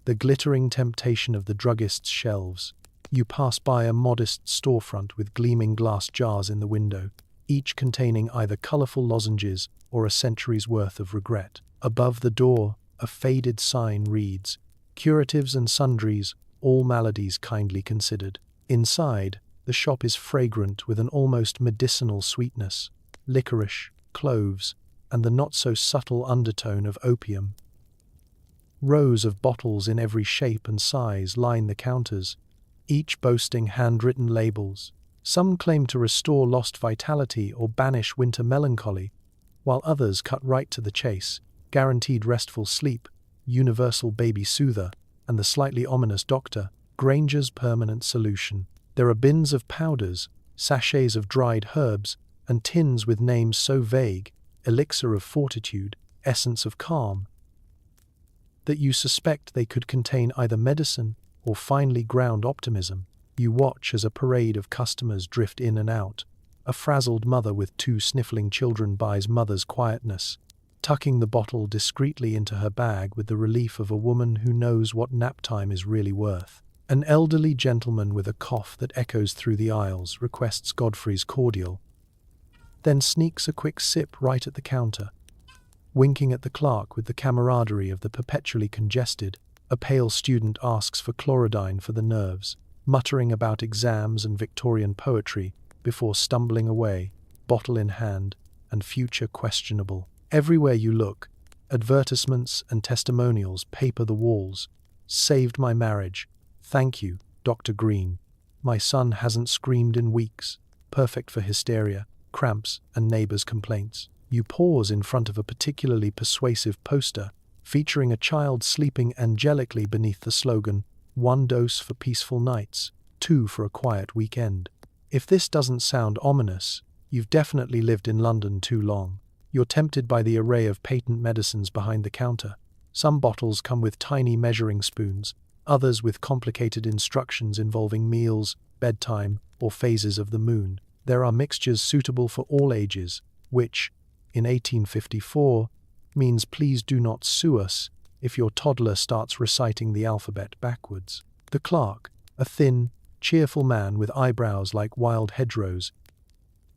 the glittering temptation of the druggist's shelves. You pass by a modest storefront with gleaming glass jars in the window, each containing either colorful lozenges or a century's worth of regret. Above the door, a faded sign reads, "Curatives and sundries, all maladies kindly considered." Inside, the shop is fragrant with an almost medicinal sweetness: licorice, cloves, and the not-so-subtle undertone of opium. Rows of bottles in every shape and size line the counters, each boasting handwritten labels. Some claim to restore lost vitality or banish winter melancholy, while others cut right to the chase: guaranteed restful sleep, universal baby soother, and the slightly ominous Dr. Granger's permanent solution. There are bins of powders, sachets of dried herbs, and tins with names so vague, elixir of fortitude, essence of calm, that you suspect they could contain either medicine or finely ground optimism. You watch as a parade of customers drift in and out. A frazzled mother with 2 sniffling children buys Mother's Quietness, tucking the bottle discreetly into her bag with the relief of a woman who knows what nap time is really worth. An elderly gentleman with a cough that echoes through the aisles requests Godfrey's Cordial, then sneaks a quick sip right at the counter, winking at the clerk with the camaraderie of the perpetually congested. A pale student asks for Chlorodyne for the nerves, muttering about exams and Victorian poetry before stumbling away, bottle in hand, and future questionable. Everywhere you look, advertisements and testimonials paper the walls. "Saved my marriage. Thank you, Dr. Green. My son hasn't screamed in weeks. Perfect for hysteria. cramps, and neighbors' complaints. You pause in front of a particularly persuasive poster featuring a child sleeping angelically beneath the slogan, "One dose for peaceful nights, two for a quiet weekend." If this doesn't sound ominous, you've definitely lived in London too long. You're tempted by the array of patent medicines behind the counter. Some bottles come with tiny measuring spoons, others with complicated instructions involving meals, bedtime, or phases of the moon. There are mixtures suitable for all ages, which, in 1854, means please do not sue us if your toddler starts reciting the alphabet backwards. The clerk, a thin, cheerful man with eyebrows like wild hedgerows,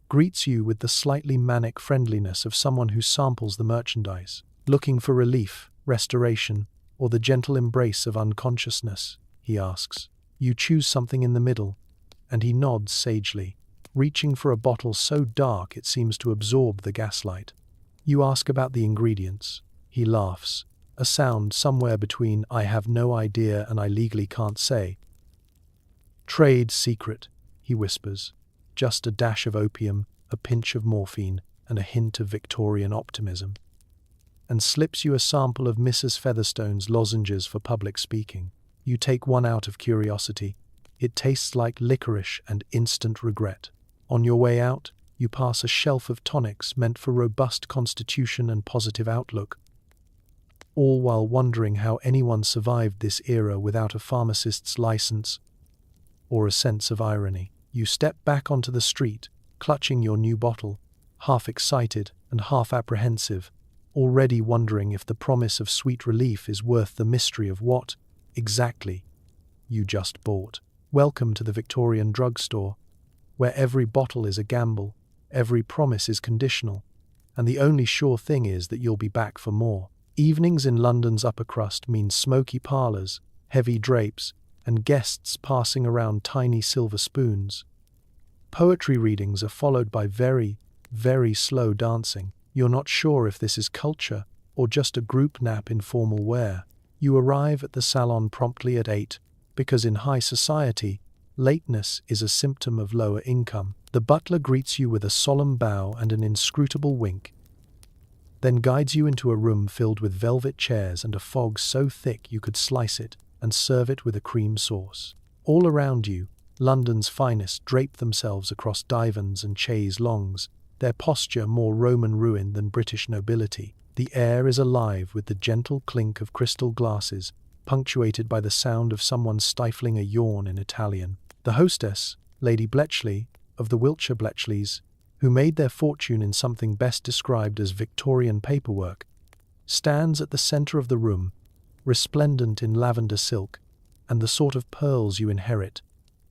greets you with the slightly manic friendliness of someone who samples the merchandise, looking for relief, restoration, or the gentle embrace of unconsciousness. He asks. You choose something in the middle, and he nods sagely, reaching for a bottle so dark it seems to absorb the gaslight. You ask about the ingredients. He laughs, a sound somewhere between "I have no idea" and "I legally can't say." "Trade secret," he whispers. "Just a dash of opium, a pinch of morphine, and a hint of Victorian optimism." And slips you a sample of Mrs. Featherstone's lozenges for public speaking. You take one out of curiosity. It tastes like licorice and instant regret. On your way out, you pass a shelf of tonics meant for robust constitution and positive outlook, all while wondering how anyone survived this era without a pharmacist's license or a sense of irony. You step back onto the street, clutching your new bottle, half excited and half apprehensive, already wondering if the promise of sweet relief is worth the mystery of what, exactly, you just bought. Welcome to the Victorian drugstore, where every bottle is a gamble, every promise is conditional, and the only sure thing is that you'll be back for more. Evenings in London's upper crust mean smoky parlours, heavy drapes, and guests passing around tiny silver spoons. Poetry readings are followed by very, very slow dancing. You're not sure if this is culture or just a group nap in formal wear. You arrive at the salon promptly at 8, because in high society, lateness is a symptom of lower income. The butler greets you with a solemn bow and an inscrutable wink, then guides you into a room filled with velvet chairs and a fog so thick you could slice it and serve it with a cream sauce. All around you, London's finest drape themselves across divans and chaise longues, their posture more Roman ruin than British nobility. The air is alive with the gentle clink of crystal glasses, punctuated by the sound of someone stifling a yawn in Italian. The hostess, Lady Bletchley, of the Wiltshire Bletchleys, who made their fortune in something best described as Victorian paperwork, stands at the centre of the room, resplendent in lavender silk and the sort of pearls you inherit,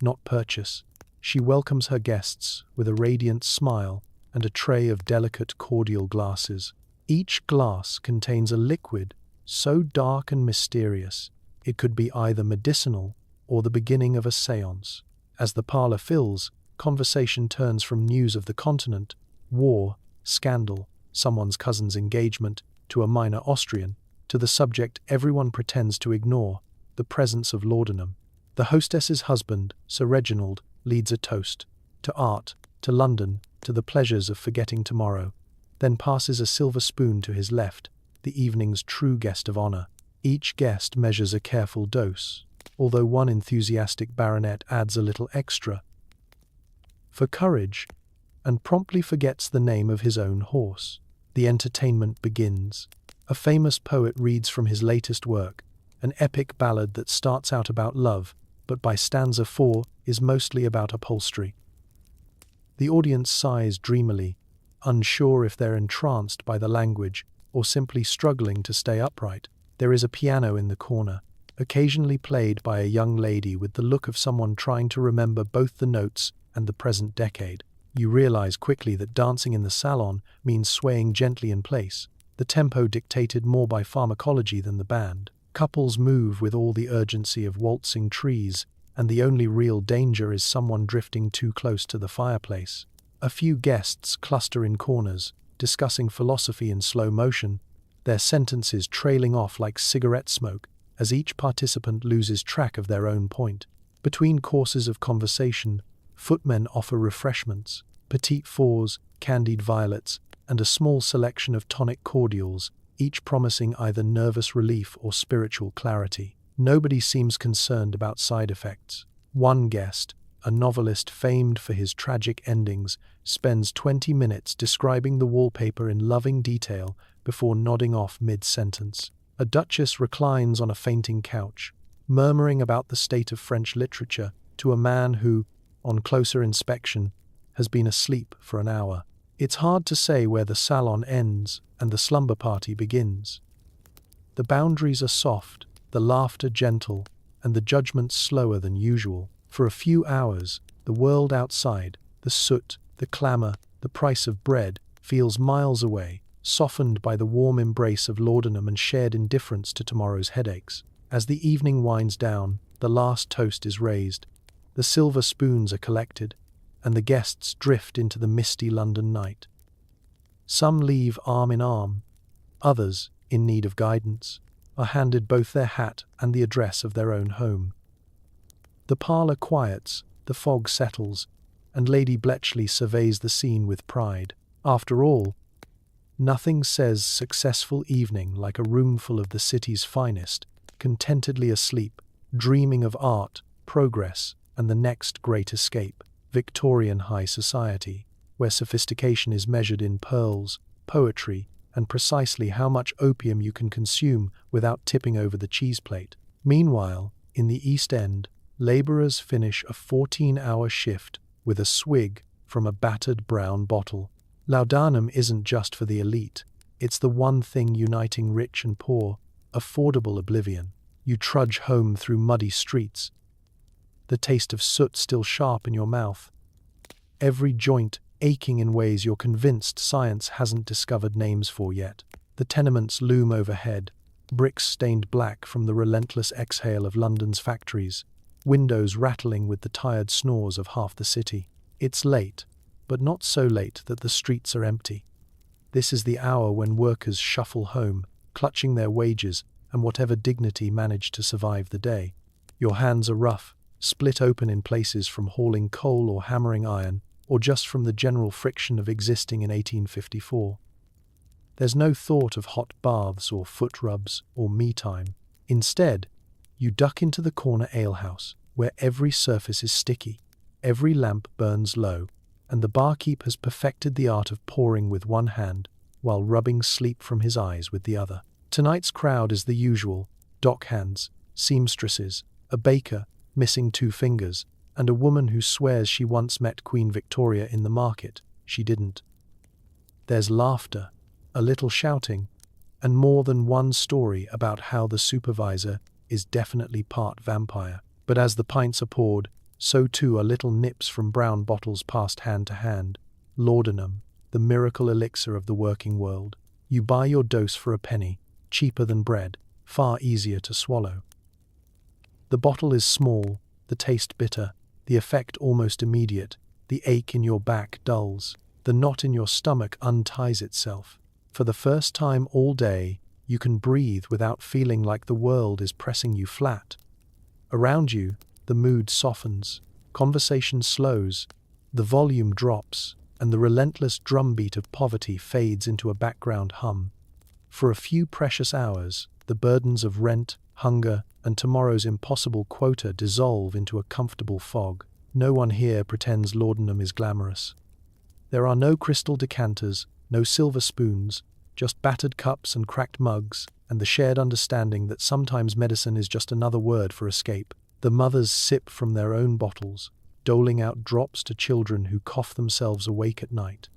not purchase. She welcomes her guests with a radiant smile and a tray of delicate cordial glasses. Each glass contains a liquid so dark and mysterious it could be either medicinal or the beginning of a séance. As the parlour fills, conversation turns from news of the continent, war, scandal, someone's cousin's engagement, to a minor Austrian, to the subject everyone pretends to ignore, the presence of laudanum. The hostess's husband, Sir Reginald, leads a toast to art, to London, to the pleasures of forgetting tomorrow, then passes a silver spoon to his left, the evening's true guest of honour. Each guest measures a careful dose, although one enthusiastic baronet adds a little extra for courage, and promptly forgets the name of his own horse. The entertainment begins. A famous poet reads from his latest work, an epic ballad that starts out about love, but by stanza 4 is mostly about upholstery. The audience sighs dreamily, unsure if they're entranced by the language or simply struggling to stay upright. There is a piano in the corner, occasionally played by a young lady with the look of someone trying to remember both the notes and the present decade. You realize quickly that dancing in the salon means swaying gently in place, the tempo dictated more by pharmacology than the band. Couples move with all the urgency of waltzing trees, and the only real danger is someone drifting too close to the fireplace. A few guests cluster in corners, discussing philosophy in slow motion, their sentences trailing off like cigarette smoke as each participant loses track of their own point. Between courses of conversation, footmen offer refreshments, petite fours, candied violets, and a small selection of tonic cordials, each promising either nervous relief or spiritual clarity. Nobody seems concerned about side effects. One guest, a novelist famed for his tragic endings, spends 20 minutes describing the wallpaper in loving detail before nodding off mid-sentence. A duchess reclines on a fainting couch, murmuring about the state of French literature to a man who, on closer inspection, has been asleep for an hour. It's hard to say where the salon ends and the slumber party begins. The boundaries are soft, the laughter gentle, and the judgment slower than usual. For a few hours, the world outside, the soot, the clamour, the price of bread, feels miles away, softened by the warm embrace of laudanum and shared indifference to tomorrow's headaches. As the evening winds down, the last toast is raised, the silver spoons are collected, and the guests drift into the misty London night. Some leave arm in arm, others, in need of guidance, are handed both their hat and the address of their own home. The parlour quiets, the fog settles, and Lady Bletchley surveys the scene with pride. After all, nothing says successful evening like a roomful of the city's finest, contentedly asleep, dreaming of art, progress, and the next great escape. Victorian high society, where sophistication is measured in pearls, poetry, and precisely how much opium you can consume without tipping over the cheese plate. Meanwhile, in the East End, labourers finish a 14-hour shift with a swig from a battered brown bottle. Laudanum isn't just for the elite. It's the one thing uniting rich and poor, affordable oblivion. You trudge home through muddy streets, the taste of soot still sharp in your mouth, every joint aching in ways you're convinced science hasn't discovered names for yet. The tenements loom overhead, bricks stained black from the relentless exhale of London's factories, windows rattling with the tired snores of half the city. It's late, but not so late that the streets are empty. This is the hour when workers shuffle home, clutching their wages and whatever dignity managed to survive the day. Your hands are rough, split open in places from hauling coal or hammering iron, or just from the general friction of existing in 1854. There's no thought of hot baths or foot rubs or me time. Instead, you duck into the corner alehouse, where every surface is sticky, every lamp burns low, and the barkeep has perfected the art of pouring with one hand while rubbing sleep from his eyes with the other. Tonight's crowd is the usual: dockhands, seamstresses, a baker missing 2 fingers, and a woman who swears she once met Queen Victoria in the market. She didn't. There's laughter, a little shouting, and more than one story about how the supervisor is definitely part vampire. But as the pints are poured, so too are little nips from brown bottles passed hand to hand. Laudanum, the miracle elixir of the working world. You buy your dose for a penny, cheaper than bread, far easier to swallow. The bottle is small, the taste bitter, the effect almost immediate, the ache in your back dulls, the knot in your stomach unties itself. For the first time all day, you can breathe without feeling like the world is pressing you flat. Around you, the mood softens, conversation slows, the volume drops, and the relentless drumbeat of poverty fades into a background hum. For a few precious hours, the burdens of rent, hunger, and tomorrow's impossible quota dissolve into a comfortable fog. No one here pretends laudanum is glamorous. There are no crystal decanters, no silver spoons, just battered cups and cracked mugs, and the shared understanding that sometimes medicine is just another word for escape. The mothers sip from their own bottles, doling out drops to children who cough themselves awake at night.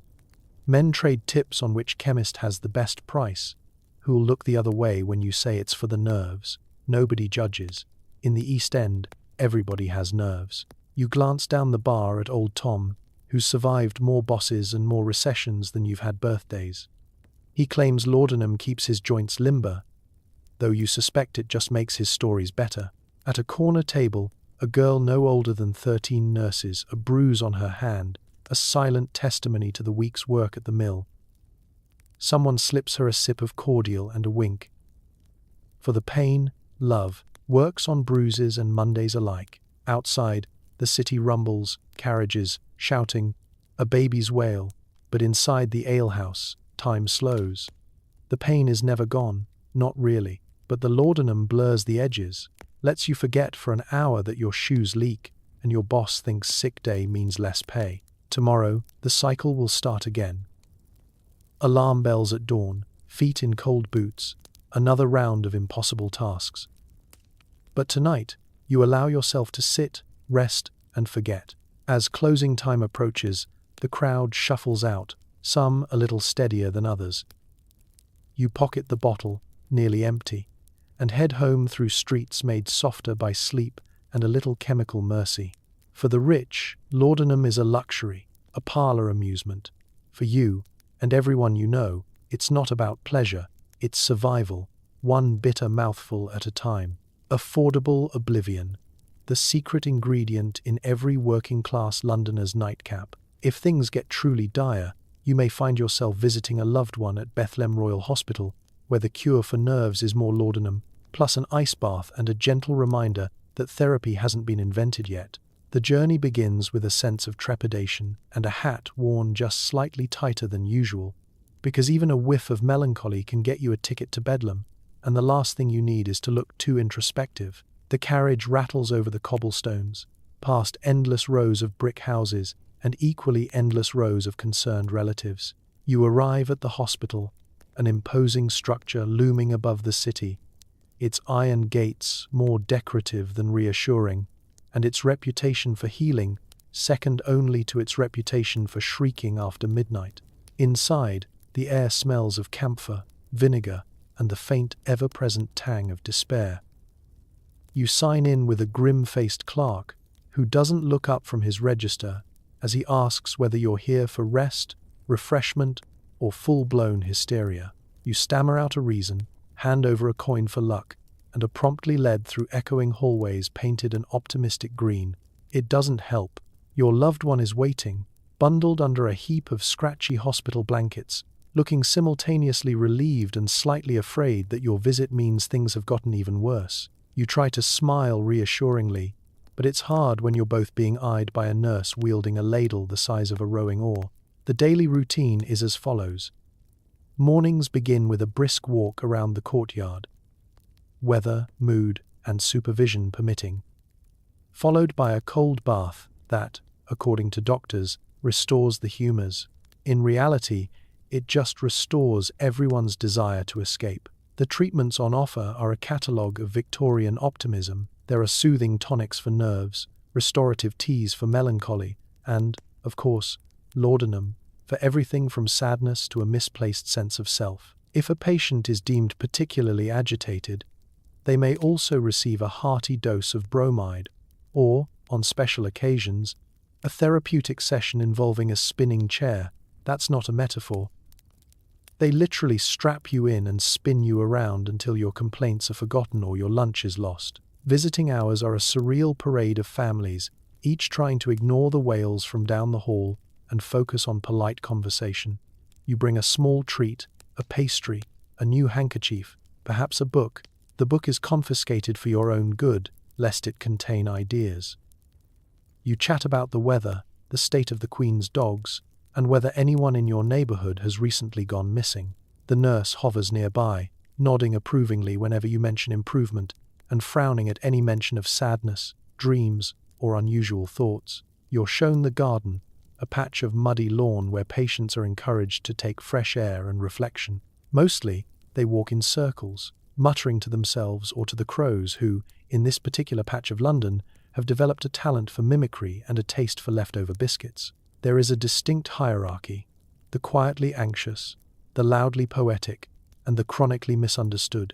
Men trade tips on which chemist has the best price, who'll look the other way when you say it's for the nerves. Nobody judges. In the East End, everybody has nerves. You glance down the bar at old Tom, who's survived more bosses and more recessions than you've had birthdays. He claims laudanum keeps his joints limber, though you suspect it just makes his stories better. At a corner table, a girl no older than 13 nurses, a bruise on her hand, a silent testimony to the week's work at the mill. Someone slips her a sip of cordial and a wink. For the pain, love, works on bruises and Mondays alike. Outside, the city rumbles, carriages, shouting, a baby's wail, But inside the alehouse, time slows. The pain is never gone, not really, but the laudanum blurs the edges, lets you forget for an hour that your shoes leak, and your boss thinks sick day means less pay. Tomorrow, the cycle will start again. Alarm bells at dawn, feet in cold boots, another round of impossible tasks. But tonight, you allow yourself to sit, rest, and forget. As closing time approaches, the crowd shuffles out, some a little steadier than others. You pocket the bottle, nearly empty, and head home through streets made softer by sleep and a little chemical mercy. For the rich, laudanum is a luxury, a parlor amusement. For you, and everyone you know, it's not about pleasure, it's survival, one bitter mouthful at a time. Affordable oblivion, the secret ingredient in every working-class Londoner's nightcap. If things get truly dire, you may find yourself visiting a loved one at Bethlehem Royal Hospital, where the cure for nerves is more laudanum, plus an ice bath and a gentle reminder that therapy hasn't been invented yet. The journey begins with a sense of trepidation and a hat worn just slightly tighter than usual, because even a whiff of melancholy can get you a ticket to Bedlam, and the last thing you need is to look too introspective. The carriage rattles over the cobblestones, past endless rows of brick houses and equally endless rows of concerned relatives. You arrive at the hospital, an imposing structure looming above the city, its iron gates more decorative than reassuring, and its reputation for healing second only to its reputation for shrieking after midnight. Inside, the air smells of camphor, vinegar, and the faint, ever-present tang of despair. You sign in with a grim-faced clerk who doesn't look up from his register as he asks whether you're here for rest, refreshment, or full-blown hysteria. You stammer out a reason, hand over a coin for luck, and are promptly led through echoing hallways painted an optimistic green. It doesn't help. Your loved one is waiting, bundled under a heap of scratchy hospital blankets, looking simultaneously relieved and slightly afraid that your visit means things have gotten even worse. You try to smile reassuringly, but it's hard when you're both being eyed by a nurse wielding a ladle the size of a rowing oar. The daily routine is as follows. Mornings begin with a brisk walk around the courtyard, weather, mood, and supervision permitting, followed by a cold bath that, according to doctors, restores the humours. In reality, it just restores everyone's desire to escape. The treatments on offer are a catalogue of Victorian optimism. There are soothing tonics for nerves, restorative teas for melancholy, and, of course, laudanum for everything from sadness to a misplaced sense of self. If a patient is deemed particularly agitated, they may also receive a hearty dose of bromide, or, on special occasions, a therapeutic session involving a spinning chair. That's not a metaphor. They literally strap you in and spin you around until your complaints are forgotten or your lunch is lost. Visiting hours are a surreal parade of families, each trying to ignore the wails from down the hall and focus on polite conversation. You bring a small treat, a pastry, a new handkerchief, perhaps a book. The book is confiscated for your own good, lest it contain ideas. You chat about the weather, the state of the Queen's dogs, and whether anyone in your neighborhood has recently gone missing. The nurse hovers nearby, nodding approvingly whenever you mention improvement, and frowning at any mention of sadness, dreams, or unusual thoughts. You're shown the garden, a patch of muddy lawn where patients are encouraged to take fresh air and reflection. Mostly, they walk in circles, muttering to themselves or to the crows who, in this particular patch of London, have developed a talent for mimicry and a taste for leftover biscuits. There is a distinct hierarchy: the quietly anxious, the loudly poetic, and the chronically misunderstood.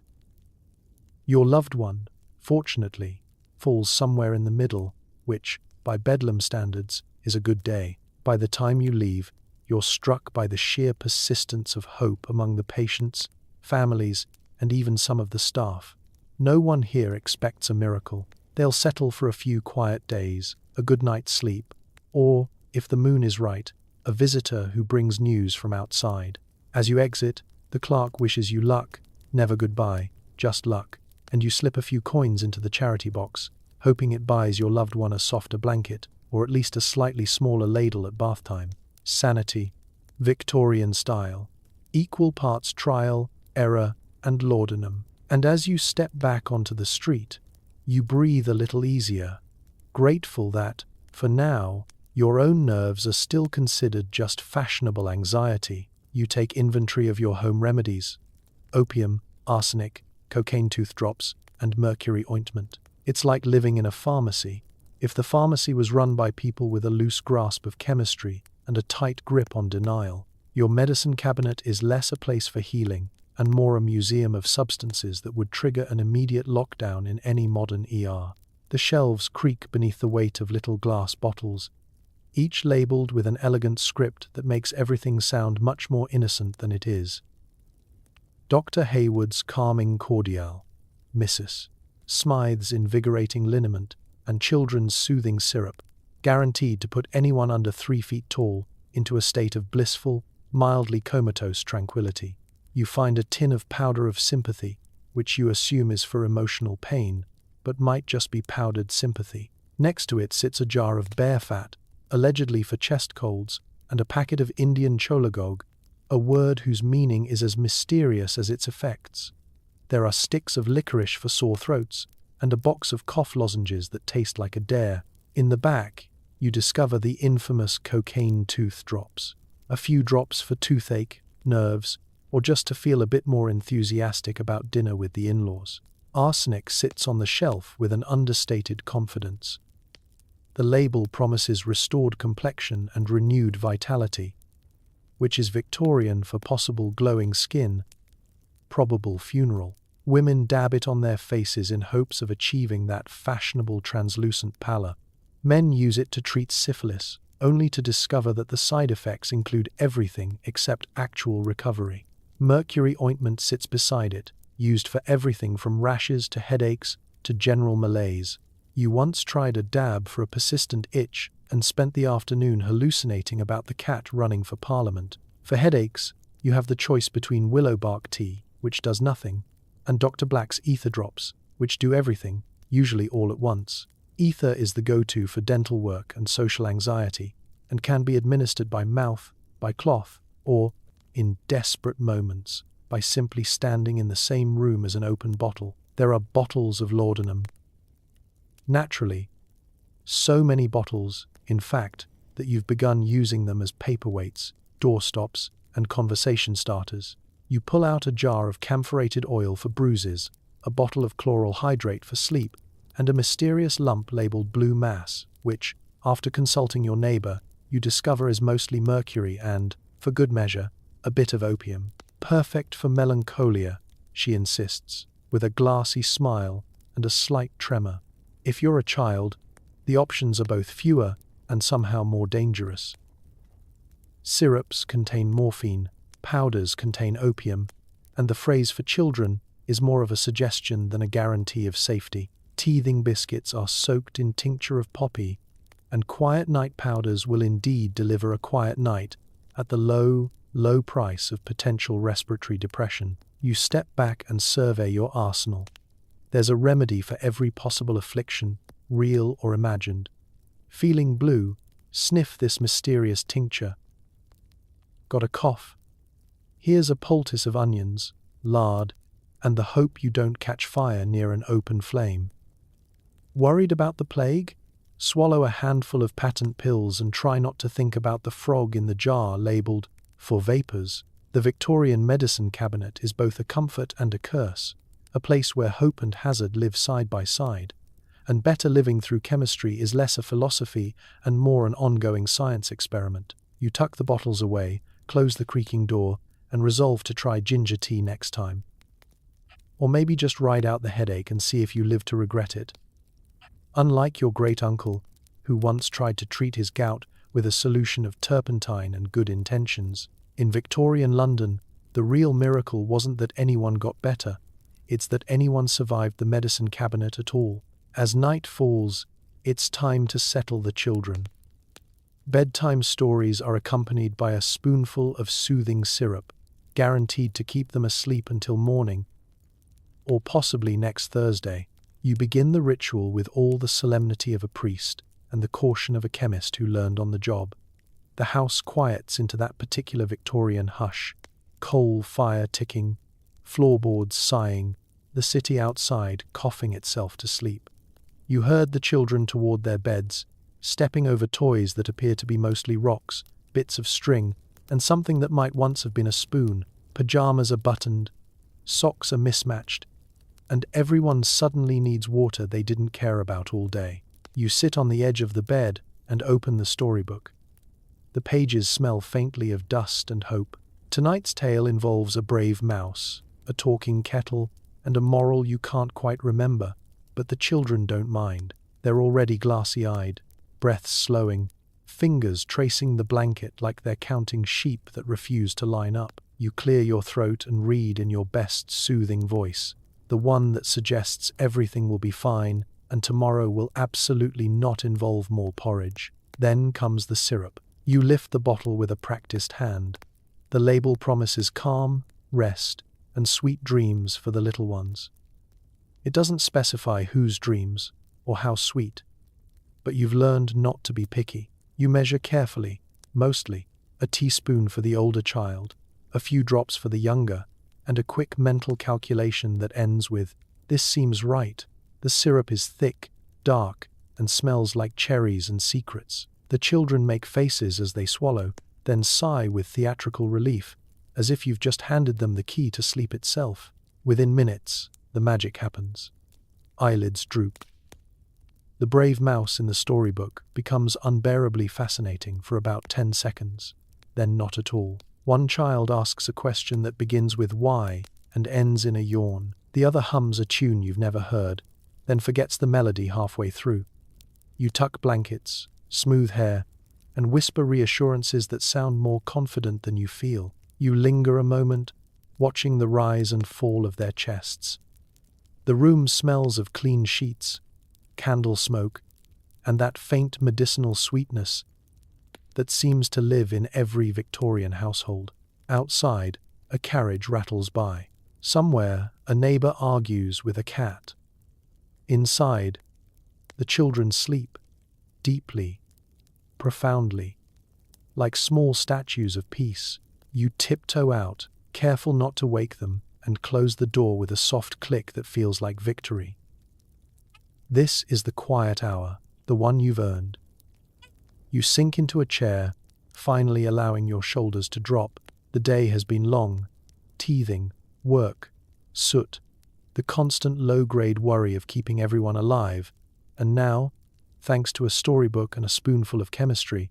Your loved one, fortunately, falls somewhere in the middle, which, by Bedlam standards, is a good day. By the time you leave, you're struck by the sheer persistence of hope among the patients, families, and even some of the staff. No one here expects a miracle. They'll settle for a few quiet days, a good night's sleep, or, if the moon is right, a visitor who brings news from outside. As you exit, the clerk wishes you luck, never goodbye, just luck, and you slip a few coins into the charity box, hoping it buys your loved one a softer blanket, or at least a slightly smaller ladle at bath time. Sanity, Victorian style. Equal parts trial, error, and laudanum. And as you step back onto the street, you breathe a little easier, grateful that, for now, your own nerves are still considered just fashionable anxiety. You take inventory of your home remedies: opium, arsenic, cocaine tooth drops, and mercury ointment. It's like living in a pharmacy. If the pharmacy was run by people with a loose grasp of chemistry and a tight grip on denial, your medicine cabinet is less a place for healing and more a museum of substances that would trigger an immediate lockdown in any modern ER. The shelves creak beneath the weight of little glass bottles, each labeled with an elegant script that makes everything sound much more innocent than it is. Dr. Hayward's calming cordial, Mrs. Smythe's invigorating liniment, and children's soothing syrup, guaranteed to put anyone under 3 feet tall into a state of blissful, mildly comatose tranquility. You find a tin of powder of sympathy, which you assume is for emotional pain, but might just be powdered sympathy. Next to it sits a jar of bear fat, allegedly for chest colds, and a packet of Indian cholagog, a word whose meaning is as mysterious as its effects. There are sticks of licorice for sore throats, and a box of cough lozenges that taste like a dare. In the back, you discover the infamous cocaine tooth drops. A few drops for toothache, nerves, or just to feel a bit more enthusiastic about dinner with the in-laws. Arsenic sits on the shelf with an understated confidence. The label promises restored complexion and renewed vitality, which is Victorian for possible glowing skin, probable funeral. Women dab it on their faces in hopes of achieving that fashionable translucent pallor. Men use it to treat syphilis, only to discover that the side effects include everything except actual recovery. Mercury ointment sits beside it, used for everything from rashes to headaches to general malaise. You once tried a dab for a persistent itch and spent the afternoon hallucinating about the cat running for Parliament. For headaches, you have the choice between willow bark tea, which does nothing, and Dr. Black's ether drops, which do everything, usually all at once. Ether is the go-to for dental work and social anxiety, and can be administered by mouth, by cloth, or, in desperate moments, by simply standing in the same room as an open bottle. There are bottles of laudanum. Naturally, so many bottles, in fact, that you've begun using them as paperweights, doorstops, and conversation starters. You pull out a jar of camphorated oil for bruises, a bottle of chloral hydrate for sleep, and a mysterious lump labeled blue mass, which, after consulting your neighbor, you discover is mostly mercury and, for good measure, a bit of opium. Perfect for melancholia, she insists, with a glassy smile and a slight tremor. If you're a child, the options are both fewer and somehow more dangerous. Syrups contain morphine, powders contain opium, and the phrase for children is more of a suggestion than a guarantee of safety. Teething biscuits are soaked in tincture of poppy, and quiet night powders will indeed deliver a quiet night at the low price of potential respiratory depression. You step back and survey your arsenal. There's a remedy for every possible affliction, real or imagined. Feeling blue? Sniff this mysterious tincture. Got a cough? Here's a poultice of onions, lard, and the hope you don't catch fire near an open flame. Worried about the plague? Swallow a handful of patent pills and try not to think about the frog in the jar labeled for vapors. The Victorian medicine cabinet is both a comfort and a curse, a place where hope and hazard live side by side, and better living through chemistry is less a philosophy and more an ongoing science experiment. You tuck the bottles away, close the creaking door, and resolve to try ginger tea next time. Or maybe just ride out the headache and see if you live to regret it. Unlike your great-uncle, who once tried to treat his gout with a solution of turpentine and good intentions, in Victorian London, the real miracle wasn't that anyone got better, it's that anyone survived the medicine cabinet at all. As night falls, it's time to settle the children. Bedtime stories are accompanied by a spoonful of soothing syrup, guaranteed to keep them asleep until morning, or possibly next Thursday. You begin the ritual with all the solemnity of a priest and the caution of a chemist who learned on the job. The house quiets into that particular Victorian hush. Coal fire ticking, floorboards sighing, the city outside coughing itself to sleep. You herd the children toward their beds, stepping over toys that appear to be mostly rocks, bits of string, and something that might once have been a spoon. Pajamas are buttoned, socks are mismatched, and everyone suddenly needs water they didn't care about all day. You sit on the edge of the bed and open the storybook. The pages smell faintly of dust and hope. Tonight's tale involves a brave mouse, a talking kettle, and a moral you can't quite remember, but the children don't mind. They're already glassy-eyed, breaths slowing, fingers tracing the blanket like they're counting sheep that refuse to line up. You clear your throat and read in your best soothing voice, the one that suggests everything will be fine and tomorrow will absolutely not involve more porridge. Then comes the syrup. You lift the bottle with a practiced hand. The label promises calm, rest, and sweet dreams for the little ones. It doesn't specify whose dreams or how sweet, but you've learned not to be picky. You measure carefully, mostly a teaspoon for the older child, a few drops for the younger, and a quick mental calculation that ends with, "This seems right." The syrup is thick, dark, and smells like cherries and secrets. The children make faces as they swallow, then sigh with theatrical relief, as if you've just handed them the key to sleep itself. Within minutes, the magic happens. Eyelids droop. The brave mouse in the storybook becomes unbearably fascinating for about 10 seconds, then not at all. One child asks a question that begins with why and ends in a yawn. The other hums a tune you've never heard, then forgets the melody halfway through. You tuck blankets, smooth hair, and whisper reassurances that sound more confident than you feel. You linger a moment, watching the rise and fall of their chests. The room smells of clean sheets, candle smoke, and that faint medicinal sweetness that seems to live in every Victorian household. Outside, a carriage rattles by. Somewhere, a neighbor argues with a cat. Inside, the children sleep, deeply, profoundly, like small statues of peace. You tiptoe out, careful not to wake them, and close the door with a soft click that feels like victory. This is the quiet hour, the one you've earned. You sink into a chair, finally allowing your shoulders to drop. The day has been long, teething, work, soot, the constant low-grade worry of keeping everyone alive, and now, thanks to a storybook and a spoonful of chemistry,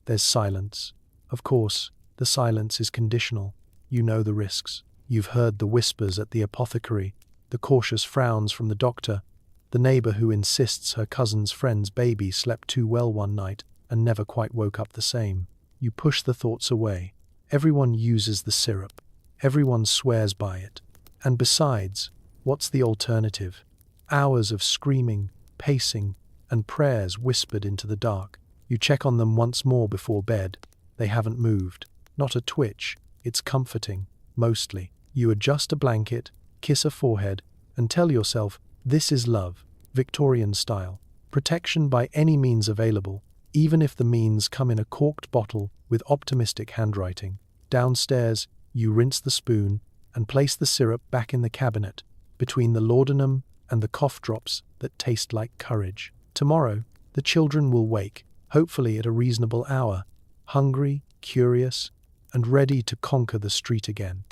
there's silence. Of course, the silence is conditional. You know the risks. You've heard the whispers at the apothecary, the cautious frowns from the doctor, the neighbor who insists her cousin's friend's baby slept too well one night and never quite woke up the same. You push the thoughts away. Everyone uses the syrup. Everyone swears by it. And besides, what's the alternative? Hours of screaming, pacing, and prayers whispered into the dark. You check on them once more before bed. They haven't moved. Not a twitch. It's comforting, mostly. You adjust a blanket, kiss a forehead, and tell yourself, this is love, Victorian style. Protection by any means available, even if the means come in a corked bottle with optimistic handwriting. Downstairs, you rinse the spoon and place the syrup back in the cabinet, between the laudanum and the cough drops that taste like courage. Tomorrow, the children will wake, hopefully at a reasonable hour, hungry, curious, and ready to conquer the street again.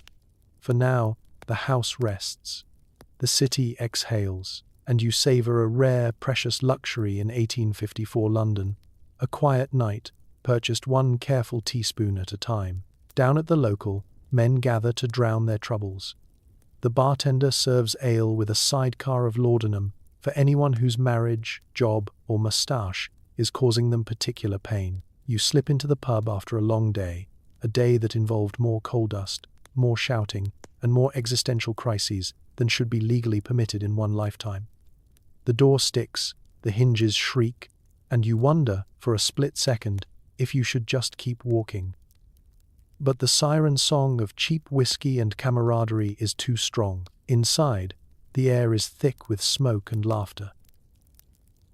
For now, the house rests. The city exhales, and you savor a rare, precious luxury in 1854 London. A quiet night, purchased one careful teaspoon at a time. Down at the local, men gather to drown their troubles. The bartender serves ale with a sidecar of laudanum for anyone whose marriage, job, or moustache is causing them particular pain. You slip into the pub after a long day, a day that involved more coal dust, more shouting, and more existential crises than should be legally permitted in one lifetime. The door sticks, the hinges shriek, and you wonder, for a split second, if you should just keep walking. But the siren song of cheap whiskey and camaraderie is too strong. Inside, the air is thick with smoke and laughter.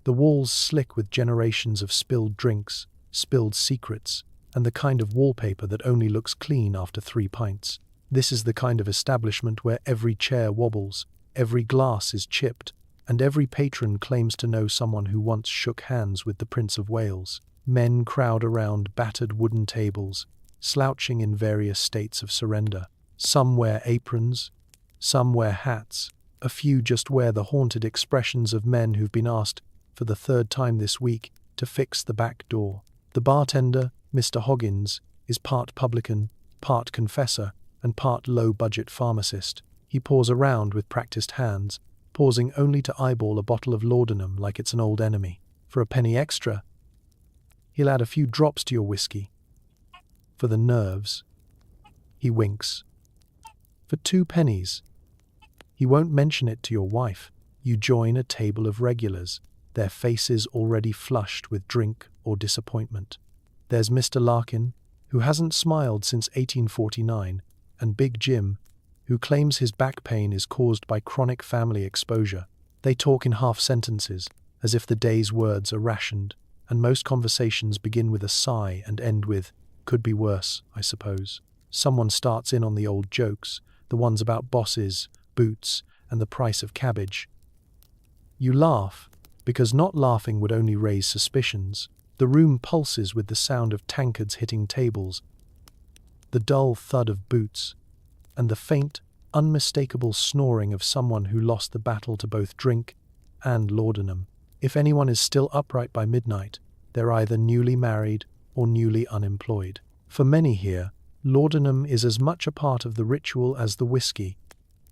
The walls slick with generations of spilled drinks, spilled secrets, and the kind of wallpaper that only looks clean after 3 pints. This is the kind of establishment where every chair wobbles, every glass is chipped, and every patron claims to know someone who once shook hands with the Prince of Wales. Men crowd around battered wooden tables, slouching in various states of surrender. Some wear aprons, some wear hats, a few just wear the haunted expressions of men who've been asked, for the 3rd time this week, to fix the back door. The bartender, Mr. Hoggins, is part publican, part confessor, and part low-budget pharmacist. He pours around with practiced hands, pausing only to eyeball a bottle of laudanum like it's an old enemy. For a penny extra, he'll add a few drops to your whiskey. For the nerves, he winks. For 2 pennies, he won't mention it to your wife. You join a table of regulars, their faces already flushed with drink or disappointment. There's Mr. Larkin, who hasn't smiled since 1849, and Big Jim, who claims his back pain is caused by chronic family exposure. They talk in half sentences, as if the day's words are rationed, and most conversations begin with a sigh and end with, "Could be worse, I suppose." Someone starts in on the old jokes, the ones about bosses, boots, and the price of cabbage. You laugh, because not laughing would only raise suspicions. The room pulses with the sound of tankards hitting tables, the dull thud of boots, and the faint, unmistakable snoring of someone who lost the battle to both drink and laudanum. If anyone is still upright by midnight, they're either newly married or newly unemployed. For many here, laudanum is as much a part of the ritual as the whiskey.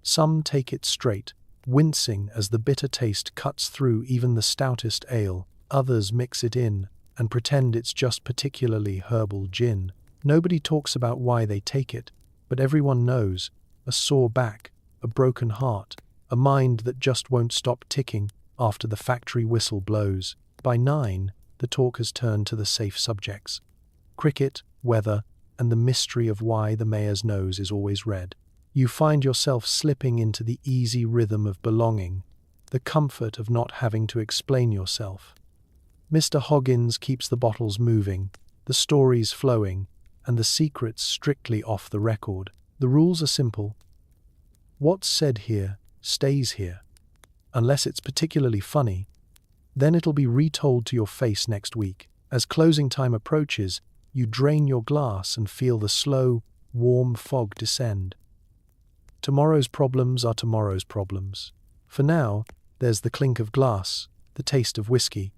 Some take it straight, wincing as the bitter taste cuts through even the stoutest ale. Others mix it in and pretend it's just particularly herbal gin. Nobody talks about why they take it, but everyone knows: a sore back, a broken heart, a mind that just won't stop ticking after the factory whistle blows. By 9, the talk has turned to the safe subjects: cricket, weather, and the mystery of why the mayor's nose is always red. You find yourself slipping into the easy rhythm of belonging, the comfort of not having to explain yourself. Mr. Hoggins keeps the bottles moving, the stories flowing, and the secrets strictly off the record. The rules are simple. What's said here stays here. Unless it's particularly funny, then it'll be retold to your face next week. As closing time approaches, you drain your glass and feel the slow, warm fog descend. Tomorrow's problems are tomorrow's problems. For now, there's the clink of glass, the taste of whiskey,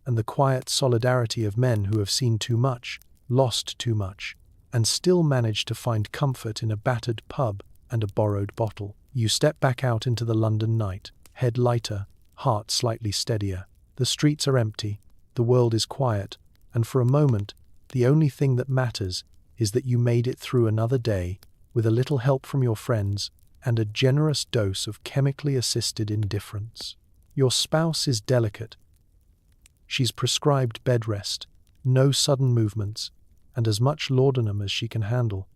and the quiet solidarity of men who have seen too much, lost too much, and still managed to find comfort in a battered pub and a borrowed bottle. You step back out into the London night, head lighter, heart slightly steadier. The streets are empty, the world is quiet, and for a moment, the only thing that matters is that you made it through another day with a little help from your friends and a generous dose of chemically assisted indifference. Your spouse is delicate. She's prescribed bed rest, no sudden movements, and as much laudanum as she can handle.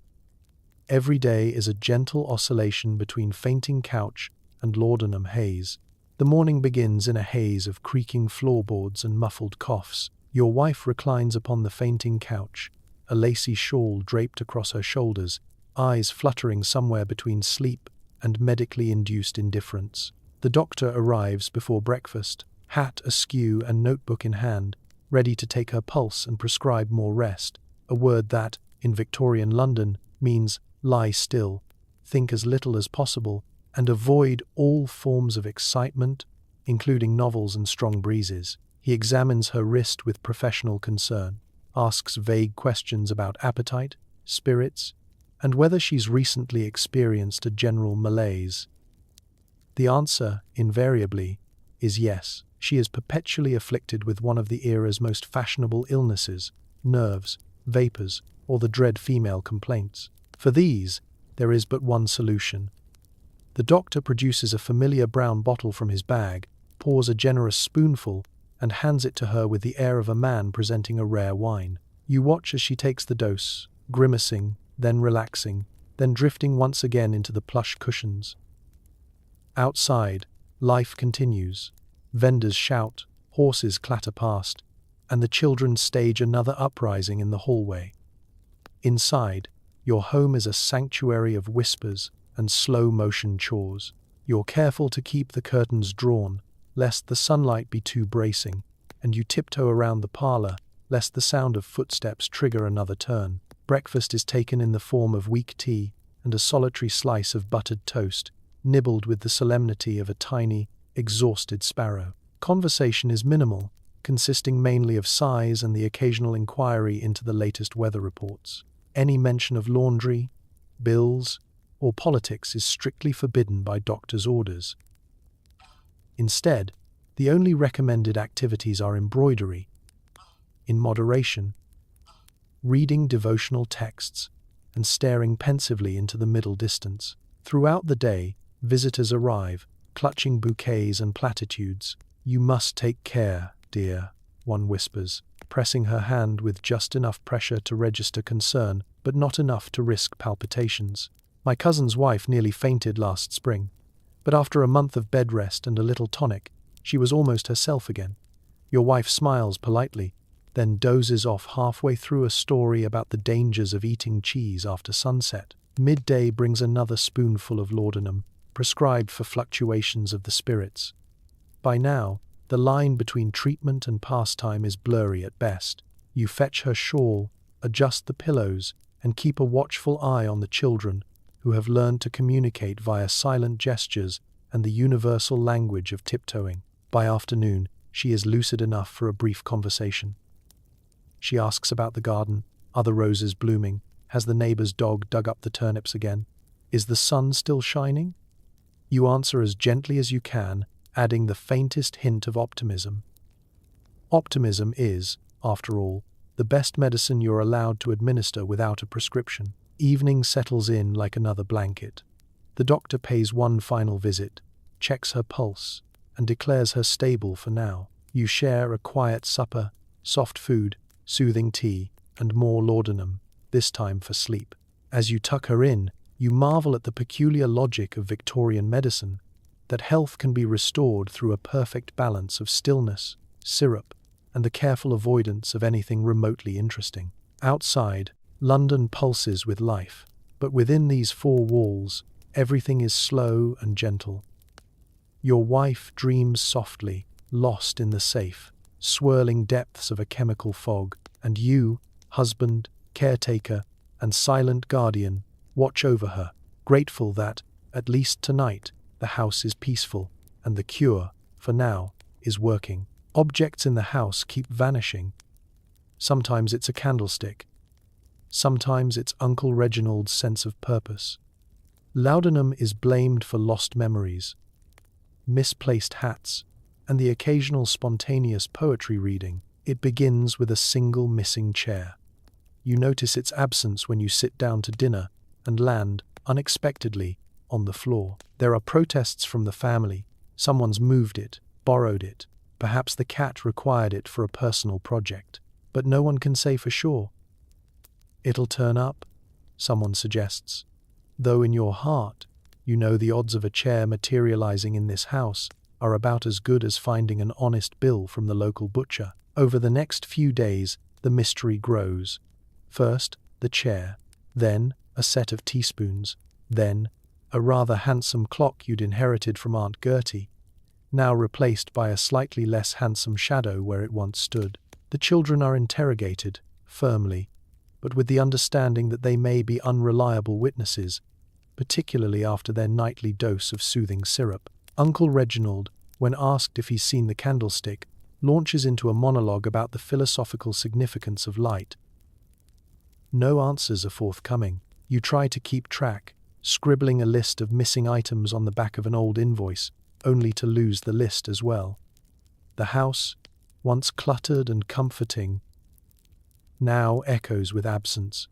Every day is a gentle oscillation between fainting couch and laudanum haze. The morning begins in a haze of creaking floorboards and muffled coughs. Your wife reclines upon the fainting couch, a lacy shawl draped across her shoulders, eyes fluttering somewhere between sleep and medically induced indifference. The doctor arrives before breakfast, hat askew and notebook in hand, ready to take her pulse and prescribe more rest, a word that, in Victorian London, means lie still, think as little as possible, and avoid all forms of excitement, including novels and strong breezes. He examines her wrist with professional concern, asks vague questions about appetite, spirits, and whether she's recently experienced a general malaise. The answer, invariably, is yes. She is perpetually afflicted with one of the era's most fashionable illnesses, nerves, vapors, or the dread female complaints. For these, there is but one solution. The doctor produces a familiar brown bottle from his bag, pours a generous spoonful, and hands it to her with the air of a man presenting a rare wine. You watch as she takes the dose, grimacing, then relaxing, then drifting once again into the plush cushions. Outside, life continues. Vendors shout, horses clatter past, and the children stage another uprising in the hallway. Inside, your home is a sanctuary of whispers and slow-motion chores. You're careful to keep the curtains drawn, lest the sunlight be too bracing, and you tiptoe around the parlor, lest the sound of footsteps trigger another turn. Breakfast is taken in the form of weak tea and a solitary slice of buttered toast, nibbled with the solemnity of a tiny, exhausted sparrow. Conversation is minimal, consisting mainly of sighs and the occasional inquiry into the latest weather reports. Any mention of laundry, bills, or politics is strictly forbidden by doctor's orders. Instead, the only recommended activities are embroidery, in moderation, reading devotional texts, and staring pensively into the middle distance. Throughout the day, visitors arrive, clutching bouquets and platitudes. "You must take care, dear," one whispers, pressing her hand with just enough pressure to register concern, but not enough to risk palpitations. "My cousin's wife nearly fainted last spring, but after a month of bed rest and a little tonic, she was almost herself again." Your wife smiles politely, then dozes off halfway through a story about the dangers of eating cheese after sunset. Midday brings another spoonful of laudanum, prescribed for fluctuations of the spirits. By now, the line between treatment and pastime is blurry at best. You fetch her shawl, adjust the pillows, and keep a watchful eye on the children, who have learned to communicate via silent gestures and the universal language of tiptoeing. By afternoon, she is lucid enough for a brief conversation. She asks about the garden, are the roses blooming, has the neighbor's dog dug up the turnips again, is the sun still shining? You answer as gently as you can, adding the faintest hint of optimism. Optimism is, after all, the best medicine you're allowed to administer without a prescription. Evening settles in like another blanket. The doctor pays one final visit, checks her pulse, and declares her stable for now. You share a quiet supper, soft food, soothing tea, and more laudanum, this time for sleep. As you tuck her in, you marvel at the peculiar logic of Victorian medicine, that health can be restored through a perfect balance of stillness, syrup, and the careful avoidance of anything remotely interesting. Outside, London pulses with life, but within these four walls, everything is slow and gentle. Your wife dreams softly, lost in the safe, swirling depths of a chemical fog, and you, husband, caretaker, and silent guardian, watch over her, grateful that, at least tonight, the house is peaceful, and the cure, for now, is working. Objects in the house keep vanishing. Sometimes it's a candlestick. Sometimes it's Uncle Reginald's sense of purpose. Laudanum is blamed for lost memories, misplaced hats, and the occasional spontaneous poetry reading. It begins with a single missing chair. You notice its absence when you sit down to dinner and land, unexpectedly, on the floor. There are protests from the family. Someone's moved it, borrowed it. Perhaps the cat required it for a personal project. But no one can say for sure. "It'll turn up," someone suggests. Though in your heart, you know the odds of a chair materializing in this house are about as good as finding an honest bill from the local butcher. Over the next few days, the mystery grows. First, the chair, then a set of teaspoons, then a rather handsome clock you'd inherited from Aunt Gertie, now replaced by a slightly less handsome shadow where it once stood. The children are interrogated, firmly, but with the understanding that they may be unreliable witnesses, particularly after their nightly dose of soothing syrup. Uncle Reginald, when asked if he's seen the candlestick, launches into a monologue about the philosophical significance of light. No answers are forthcoming. You try to keep track, scribbling a list of missing items on the back of an old invoice, only to lose the list as well. The house, once cluttered and comforting, now echoes with absence.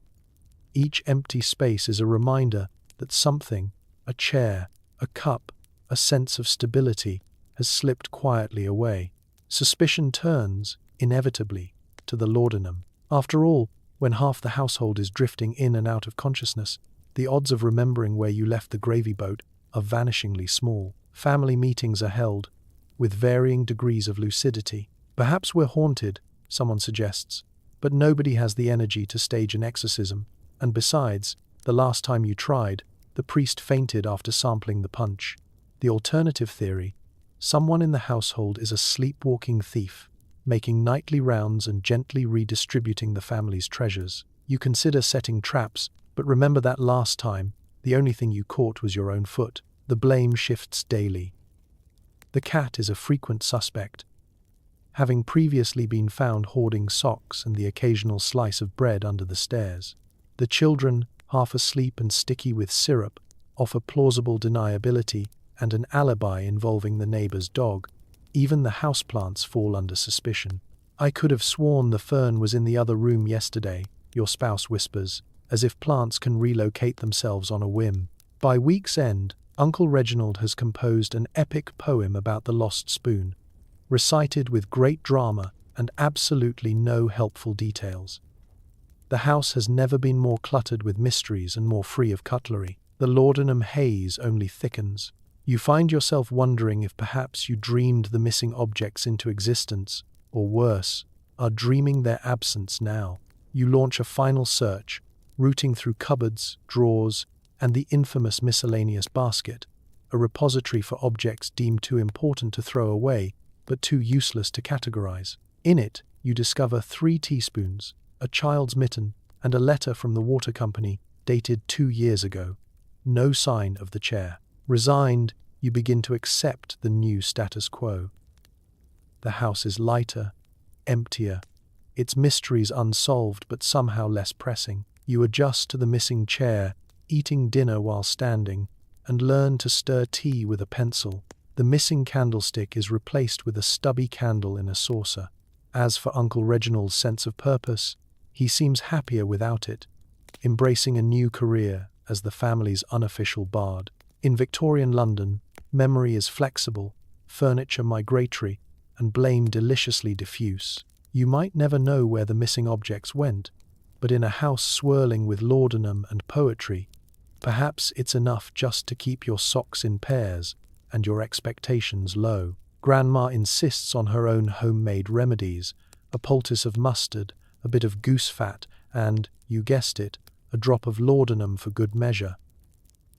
Each empty space is a reminder that something, a chair, a cup, a sense of stability, has slipped quietly away. Suspicion turns, inevitably, to the laudanum. After all, when half the household is drifting in and out of consciousness, the odds of remembering where you left the gravy boat are vanishingly small. Family meetings are held, with varying degrees of lucidity. Perhaps we're haunted, someone suggests. But nobody has the energy to stage an exorcism, and besides, the last time you tried, the priest fainted after sampling the punch. The alternative theory: someone in the household is a sleepwalking thief, making nightly rounds and gently redistributing the family's treasures. You consider setting traps, but remember that last time, the only thing you caught was your own foot. The blame shifts daily. The cat is a frequent suspect, having previously been found hoarding socks and the occasional slice of bread under the stairs. The children, half asleep and sticky with syrup, offer plausible deniability and an alibi involving the neighbor's dog. Even the houseplants fall under suspicion. "I could have sworn the fern was in the other room yesterday," your spouse whispers, as if plants can relocate themselves on a whim. By week's end, Uncle Reginald has composed an epic poem about the lost spoon, recited with great drama and absolutely no helpful details. The house has never been more cluttered with mysteries and more free of cutlery. The laudanum haze only thickens. You find yourself wondering if perhaps you dreamed the missing objects into existence, or worse, are dreaming their absence now. You launch a final search, rooting through cupboards, drawers, and the infamous miscellaneous basket, a repository for objects deemed too important to throw away, but too useless to categorize. In it, you discover 3 teaspoons, a child's mitten, and a letter from the water company dated 2 years ago. No sign of the chair. Resigned, you begin to accept the new status quo. The house is lighter, emptier, its mysteries unsolved but somehow less pressing. You adjust to the missing chair, eating dinner while standing, and learn to stir tea with a pencil. The missing candlestick is replaced with a stubby candle in a saucer. As for Uncle Reginald's sense of purpose, he seems happier without it, embracing a new career as the family's unofficial bard. In Victorian London, memory is flexible, furniture migratory, and blame deliciously diffuse. You might never know where the missing objects went, but in a house swirling with laudanum and poetry, perhaps it's enough just to keep your socks in pairs and your expectations low. Grandma insists on her own homemade remedies: a poultice of mustard, a bit of goose fat, and, you guessed it, a drop of laudanum for good measure.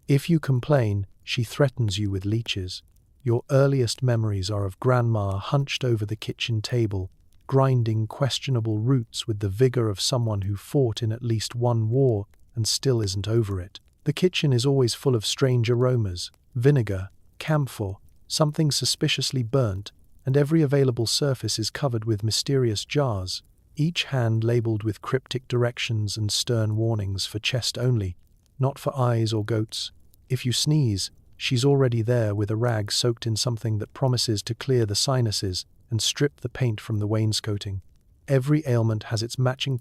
If you complain, she threatens you with leeches. Your earliest memories are of Grandma hunched over the kitchen table, grinding questionable roots with the vigor of someone who fought in at least one war and still isn't over it. The kitchen is always full of strange aromas: vinegar, camphor, something suspiciously burnt, and every available surface is covered with mysterious jars, each hand labeled with cryptic directions and stern warnings for chest only, not for eyes or goats. If you sneeze, she's already there with a rag soaked in something that promises to clear the sinuses and strip the paint from the wainscoting. Every ailment has its matching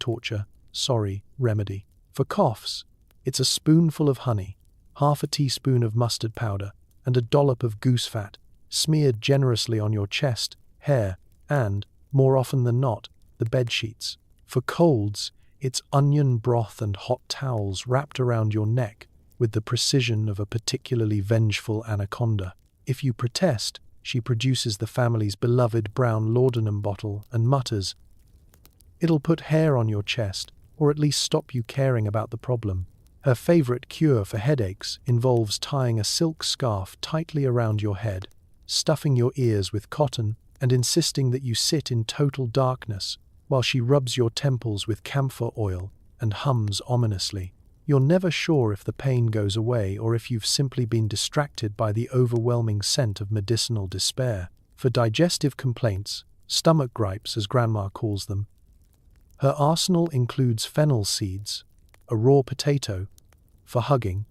remedy. For coughs, it's a spoonful of honey, half a teaspoon of mustard powder, and a dollop of goose fat, smeared generously on your chest, hair, and, more often than not, the bedsheets. For colds, it's onion broth and hot towels wrapped around your neck with the precision of a particularly vengeful anaconda. If you protest, she produces the family's beloved brown laudanum bottle and mutters, "It'll put hair on your chest, or at least stop you caring about the problem." Her favorite cure for headaches involves tying a silk scarf tightly around your head, stuffing your ears with cotton, and insisting that you sit in total darkness while she rubs your temples with camphor oil and hums ominously. You're never sure if the pain goes away or if you've simply been distracted by the overwhelming scent of medicinal despair. For digestive complaints, stomach gripes as Grandma calls them, her arsenal includes fennel seeds, a raw potato, for hugging,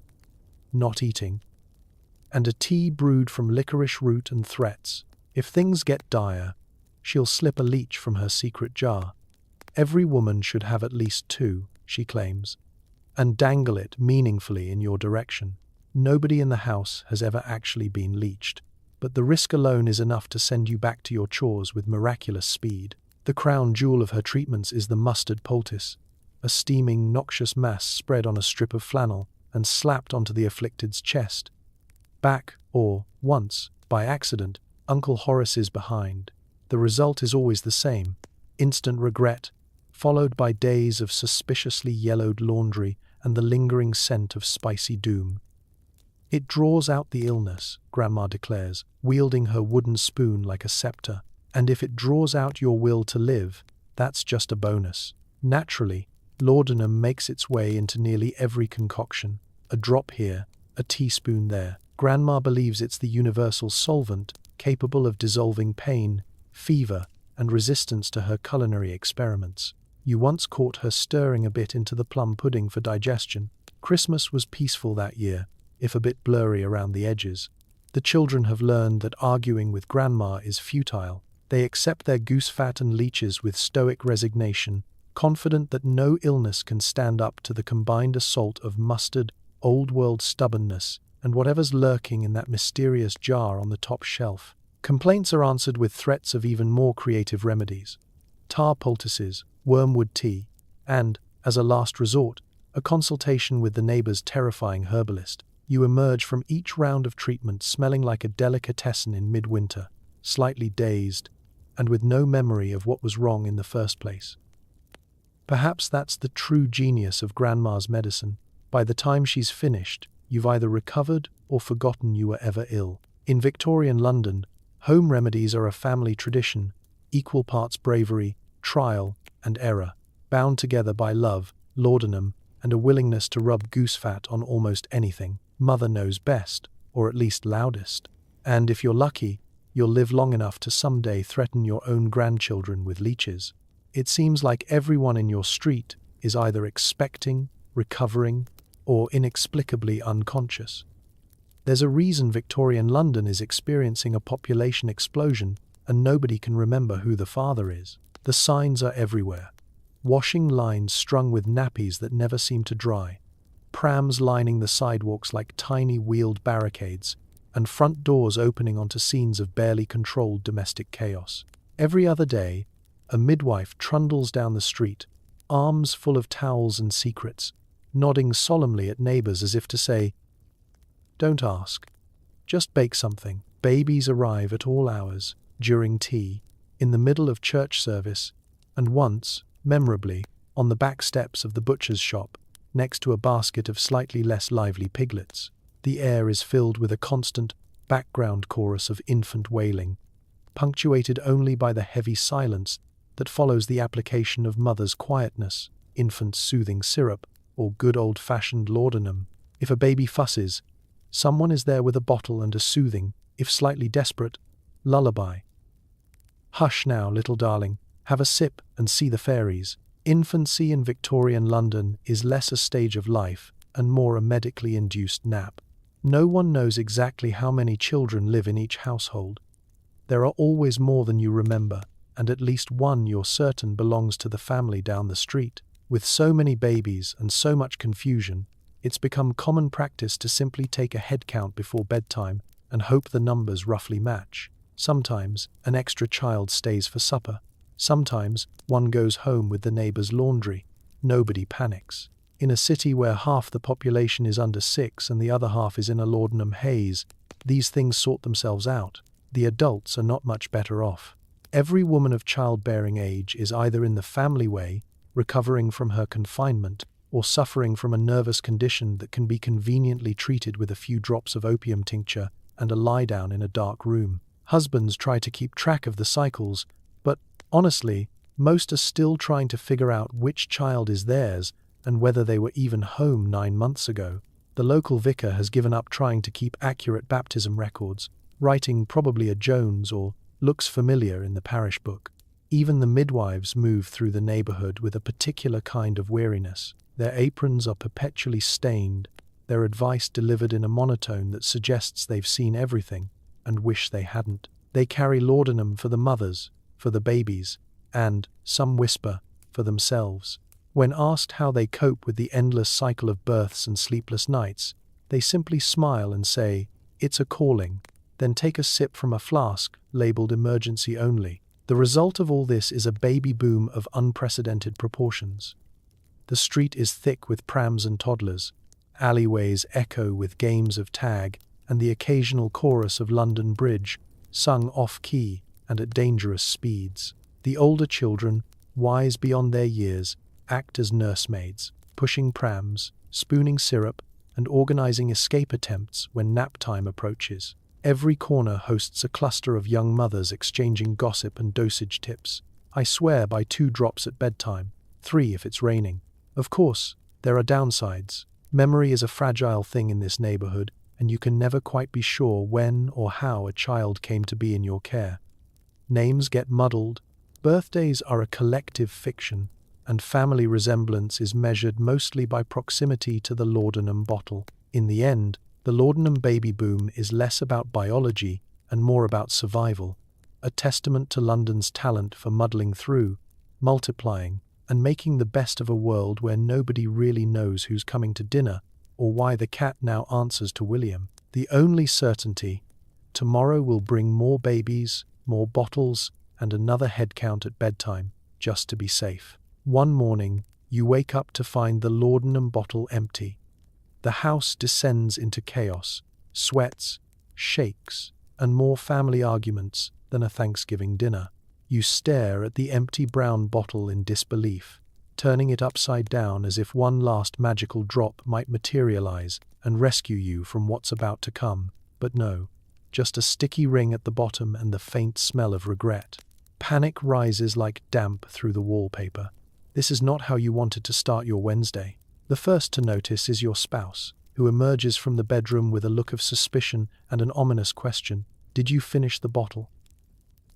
not eating, and a tea brewed from licorice root and threats. If things get dire, she'll slip a leech from her secret jar. Every woman should have at least 2, she claims, and dangle it meaningfully in your direction. Nobody in the house has ever actually been leeched, but the risk alone is enough to send you back to your chores with miraculous speed. The crown jewel of her treatments is the mustard poultice, a steaming, noxious mass spread on a strip of flannel and slapped onto the afflicted's chest, back, or, once, by accident, Uncle Horace is behind. The result is always the same: instant regret, followed by days of suspiciously yellowed laundry and the lingering scent of spicy doom. It draws out the illness, Grandma declares, wielding her wooden spoon like a scepter. And if it draws out your will to live, that's just a bonus. Naturally, laudanum makes its way into nearly every concoction. A drop here, a teaspoon there. Grandma believes it's the universal solvent, capable of dissolving pain, fever, and resistance to her culinary experiments. You once caught her stirring a bit into the plum pudding for digestion. Christmas was peaceful that year, if a bit blurry around the edges. The children have learned that arguing with Grandma is futile. They accept their goose fat and leeches with stoic resignation, confident that no illness can stand up to the combined assault of mustard, old-world stubbornness, and whatever's lurking in that mysterious jar on the top shelf. Complaints are answered with threats of even more creative remedies. Tar poultices, wormwood tea, and, as a last resort, a consultation with the neighbor's terrifying herbalist. You emerge from each round of treatment smelling like a delicatessen in midwinter, slightly dazed, and with no memory of what was wrong in the first place. Perhaps that's the true genius of Grandma's medicine. By the time she's finished, you've either recovered or forgotten you were ever ill. In Victorian London, home remedies are a family tradition, equal parts bravery, trial, and error, bound together by love, laudanum, and a willingness to rub goose fat on almost anything. Mother knows best, or at least loudest. And if you're lucky, you'll live long enough to someday threaten your own grandchildren with leeches. It seems like everyone in your street is either expecting, recovering, or inexplicably unconscious. There's a reason Victorian London is experiencing a population explosion, and nobody can remember who the father is. The signs are everywhere. Washing lines strung with nappies that never seem to dry, prams lining the sidewalks like tiny wheeled barricades, and front doors opening onto scenes of barely controlled domestic chaos. Every other day, a midwife trundles down the street, arms full of towels and secrets, nodding solemnly at neighbors as if to say, "Don't ask. Just bake something." Babies arrive at all hours, during tea, in the middle of church service, and once, memorably, on the back steps of the butcher's shop, next to a basket of slightly less lively piglets. The air is filled with a constant background chorus of infant wailing, punctuated only by the heavy silence that follows the application of mother's quietness, infant's soothing syrup, or good old-fashioned laudanum. If a baby fusses, someone is there with a bottle and a soothing, if slightly desperate, lullaby. "Hush now, little darling, have a sip and see the fairies." Infancy in Victorian London is less a stage of life and more a medically induced nap. No one knows exactly how many children live in each household. There are always more than you remember, and at least one you're certain belongs to the family down the street. With so many babies and so much confusion, it's become common practice to simply take a head count before bedtime and hope the numbers roughly match. Sometimes an extra child stays for supper. Sometimes one goes home with the neighbor's laundry. Nobody panics. In a city where half the population is under 6 and the other half is in a laudanum haze, these things sort themselves out. The adults are not much better off. Every woman of childbearing age is either in the family way, recovering from her confinement, or suffering from a nervous condition that can be conveniently treated with a few drops of opium tincture and a lie down in a dark room. Husbands try to keep track of the cycles, but honestly, most are still trying to figure out which child is theirs and whether they were even home 9 months ago. The local vicar has given up trying to keep accurate baptism records, writing probably a Jones or looks familiar in the parish book. Even the midwives move through the neighborhood with a particular kind of weariness. Their aprons are perpetually stained, their advice delivered in a monotone that suggests they've seen everything and wish they hadn't. They carry laudanum for the mothers, for the babies, and, some whisper, for themselves. When asked how they cope with the endless cycle of births and sleepless nights, they simply smile and say, "It's a calling," then take a sip from a flask labeled emergency only. The result of all this is a baby boom of unprecedented proportions. The street is thick with prams and toddlers, alleyways echo with games of tag, and the occasional chorus of London Bridge, sung off-key and at dangerous speeds. The older children, wise beyond their years, act as nursemaids, pushing prams, spooning syrup, and organizing escape attempts when nap time approaches. Every corner hosts a cluster of young mothers exchanging gossip and dosage tips. I swear by 2 drops at bedtime, 3 if it's raining. Of course, there are downsides. Memory is a fragile thing in this neighborhood, and you can never quite be sure when or how a child came to be in your care. Names get muddled, birthdays are a collective fiction, and family resemblance is measured mostly by proximity to the laudanum bottle. In the end, the laudanum baby boom is less about biology and more about survival, a testament to London's talent for muddling through, multiplying, and making the best of a world where nobody really knows who's coming to dinner or why the cat now answers to William. The only certainty: tomorrow will bring more babies, more bottles, and another head count at bedtime, just to be safe. One morning, you wake up to find the laudanum bottle empty. The house descends into chaos, sweats, shakes, and more family arguments than a Thanksgiving dinner. You stare at the empty brown bottle in disbelief, turning it upside down as if one last magical drop might materialize and rescue you from what's about to come. But no, just a sticky ring at the bottom and the faint smell of regret. Panic rises like damp through the wallpaper. This is not how you wanted to start your Wednesday. The first to notice is your spouse, who emerges from the bedroom with a look of suspicion and an ominous question: "Did you finish the bottle?"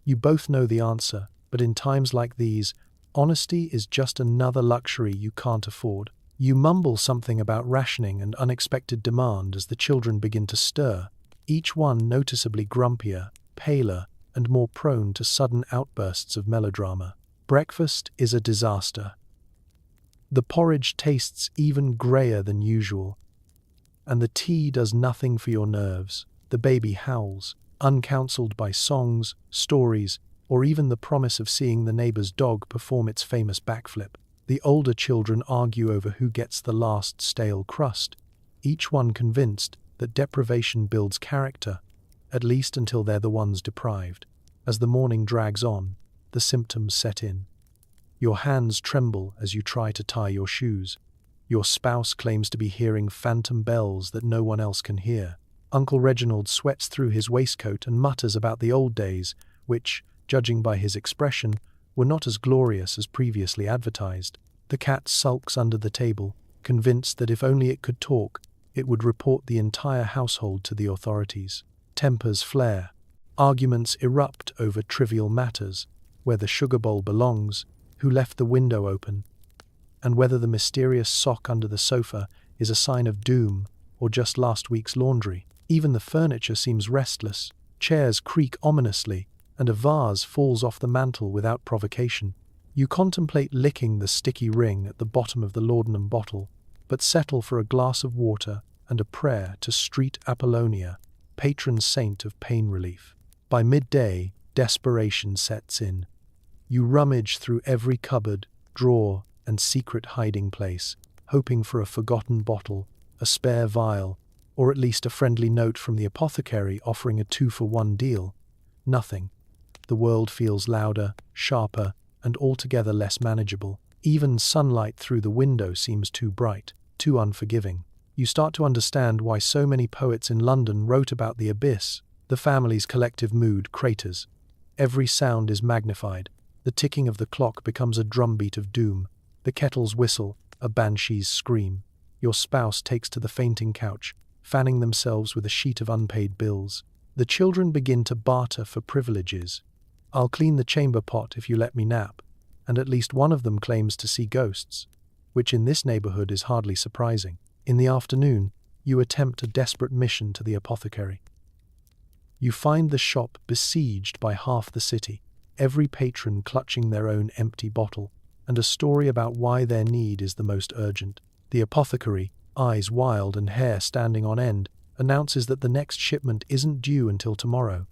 You both know the answer, but in times like these, honesty is just another luxury you can't afford. You mumble something about rationing and unexpected demand as the children begin to stir, each one noticeably grumpier, paler, and more prone to sudden outbursts of melodrama. Breakfast is a disaster. The porridge tastes even grayer than usual, and the tea does nothing for your nerves. The baby howls, uncounseled by songs, stories, or even the promise of seeing the neighbor's dog perform its famous backflip. The older children argue over who gets the last stale crust, each one convinced that deprivation builds character, at least until they're the ones deprived. As the morning drags on, the symptoms set in. Your hands tremble as you try to tie your shoes. Your spouse claims to be hearing phantom bells that no one else can hear. Uncle Reginald sweats through his waistcoat and mutters about the old days, which, judging by his expression, were not as glorious as previously advertised. The cat sulks under the table, convinced that if only it could talk, it would report the entire household to the authorities. Tempers flare. Arguments erupt over trivial matters: where the sugar bowl belongs, who left the window open, and whether the mysterious sock under the sofa is a sign of doom or just last week's laundry. Even the furniture seems restless. Chairs creak ominously, and a vase falls off the mantel without provocation. You contemplate licking the sticky ring at the bottom of the laudanum bottle, but settle for a glass of water and a prayer to Street Apollonia, patron saint of pain relief. By midday, desperation sets in. You rummage through every cupboard, drawer, and secret hiding place, hoping for a forgotten bottle, a spare vial, or at least a friendly note from the apothecary offering a 2-for-1 deal. Nothing. The world feels louder, sharper, and altogether less manageable. Even sunlight through the window seems too bright, too unforgiving. You start to understand why so many poets in London wrote about the abyss. The family's collective mood craters. Every sound is magnified. The ticking of the clock becomes a drumbeat of doom. The kettle's whistle, a banshee's scream. Your spouse takes to the fainting couch, fanning themselves with a sheet of unpaid bills. The children begin to barter for privileges. "I'll clean the chamber pot if you let me nap," and at least one of them claims to see ghosts, which in this neighborhood is hardly surprising. In the afternoon, you attempt a desperate mission to the apothecary. You find the shop besieged by half the city, every patron clutching their own empty bottle, and a story about why their need is the most urgent. The apothecary, eyes wild and hair standing on end, announces that the next shipment isn't due until tomorrow.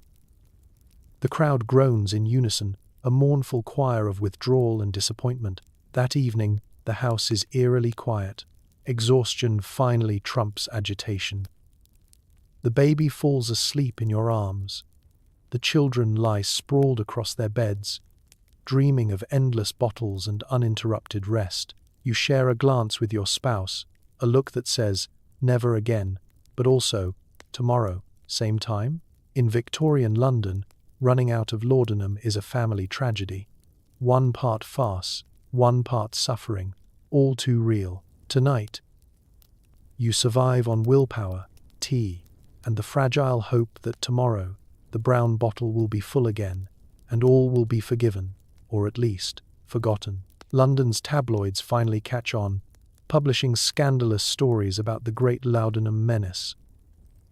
The crowd groans in unison, a mournful choir of withdrawal and disappointment. That evening, the house is eerily quiet. Exhaustion finally trumps agitation. The baby falls asleep in your arms. The children lie sprawled across their beds, dreaming of endless bottles and uninterrupted rest. You share a glance with your spouse, a look that says, never again, but also, tomorrow, same time? In Victorian London, running out of laudanum is a family tragedy. One part farce, one part suffering, all too real. Tonight, you survive on willpower, tea, and the fragile hope that tomorrow the brown bottle will be full again, and all will be forgiven, or at least forgotten. London's tabloids finally catch on, publishing scandalous stories about the great laudanum menace.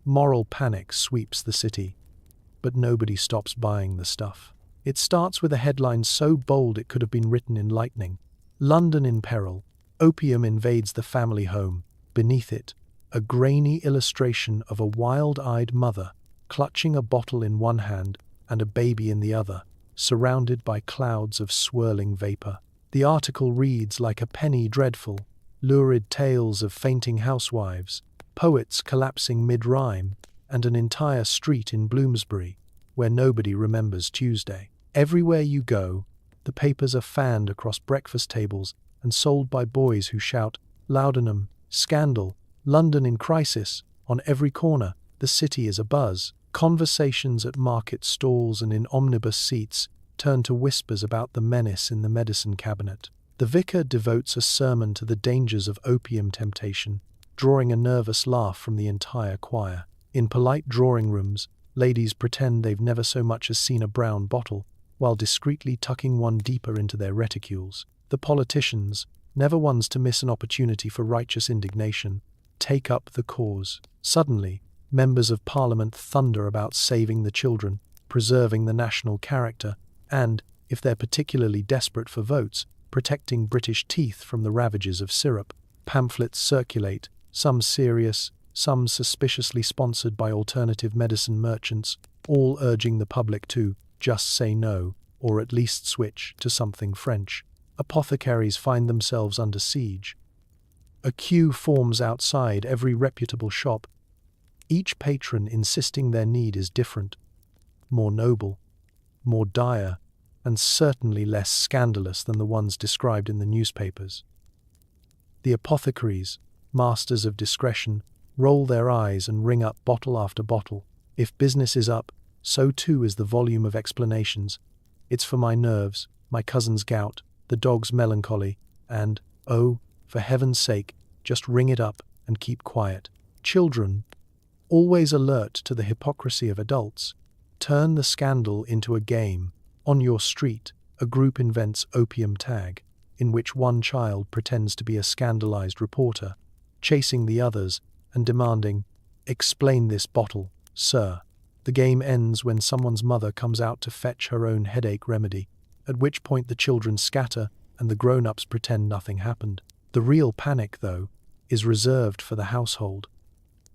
Moral panic sweeps the city, but nobody stops buying the stuff. It starts with a headline so bold it could have been written in lightning. London in peril. Opium invades the family home. Beneath it, a grainy illustration of a wild-eyed mother clutching a bottle in one hand and a baby in the other, surrounded by clouds of swirling vapor. The article reads like a penny dreadful, lurid tales of fainting housewives, poets collapsing mid-rhyme, and an entire street in Bloomsbury where nobody remembers Tuesday. Everywhere you go, the papers are fanned across breakfast tables and sold by boys who shout, "Laudanum, scandal, London in crisis." On every corner, the city is abuzz. Conversations at market stalls and in omnibus seats turn to whispers about the menace in the medicine cabinet. The vicar devotes a sermon to the dangers of opium temptation, drawing a nervous laugh from the entire choir. In polite drawing rooms, ladies pretend they've never so much as seen a brown bottle, while discreetly tucking one deeper into their reticules. The politicians, never ones to miss an opportunity for righteous indignation, take up the cause. Suddenly, members of Parliament thunder about saving the children, preserving the national character, and, if they're particularly desperate for votes, protecting British teeth from the ravages of syrup. Pamphlets circulate, some serious, some suspiciously sponsored by alternative medicine merchants, all urging the public to just say no, or at least switch to something French. Apothecaries find themselves under siege. A queue forms outside every reputable shop, each patron insisting their need is different, more noble, more dire, and certainly less scandalous than the ones described in the newspapers. The apothecaries, masters of discretion, roll their eyes and ring up bottle after bottle. If business is up, so too is the volume of explanations. It's for my nerves, my cousin's gout, the dog's melancholy, and, oh, for heaven's sake, just ring it up and keep quiet. Children, always alert to the hypocrisy of adults, turn the scandal into a game. On your street, a group invents opium tag, in which one child pretends to be a scandalized reporter, chasing the others and demanding, "Explain this bottle, sir." The game ends when someone's mother comes out to fetch her own headache remedy, at which point the children scatter and the grown-ups pretend nothing happened. The real panic, though, is reserved for the household.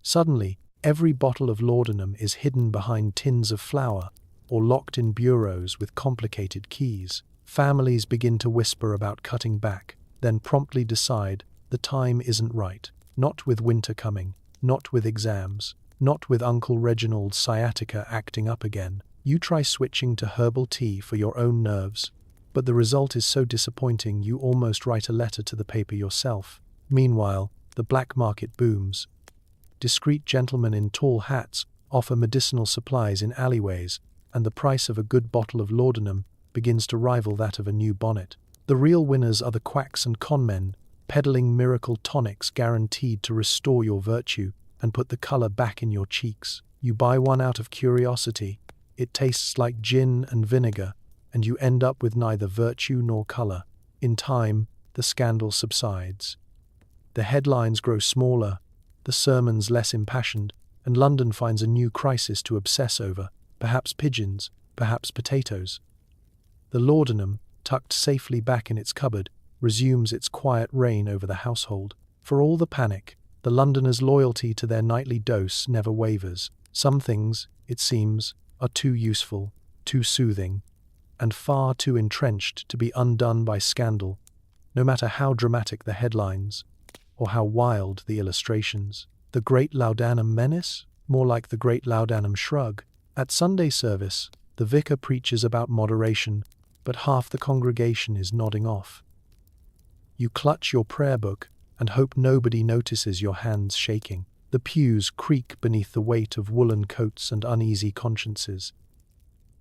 Suddenly, every bottle of laudanum is hidden behind tins of flour or locked in bureaus with complicated keys. Families begin to whisper about cutting back, then promptly decide the time isn't right. Not with winter coming, not with exams, not with Uncle Reginald's sciatica acting up again. You try switching to herbal tea for your own nerves, but the result is so disappointing you almost write a letter to the paper yourself. Meanwhile, the black market booms. Discreet gentlemen in tall hats offer medicinal supplies in alleyways, and the price of a good bottle of laudanum begins to rival that of a new bonnet. The real winners are the quacks and conmen, peddling miracle tonics guaranteed to restore your virtue and put the color back in your cheeks. You buy one out of curiosity. It tastes like gin and vinegar, and you end up with neither virtue nor color. In time, the scandal subsides. The headlines grow smaller, the sermons less impassioned, and London finds a new crisis to obsess over, perhaps pigeons, perhaps potatoes. The laudanum, tucked safely back in its cupboard, resumes its quiet reign over the household. For all the panic, the Londoner's loyalty to their nightly dose never wavers. Some things, it seems, are too useful, too soothing, and far too entrenched to be undone by scandal, no matter how dramatic the headlines or how wild the illustrations. The Great Laudanum Menace? More like the Great Laudanum Shrug. At Sunday service, the vicar preaches about moderation, but half the congregation is nodding off. You clutch your prayer book and hope nobody notices your hands shaking. The pews creak beneath the weight of woolen coats and uneasy consciences.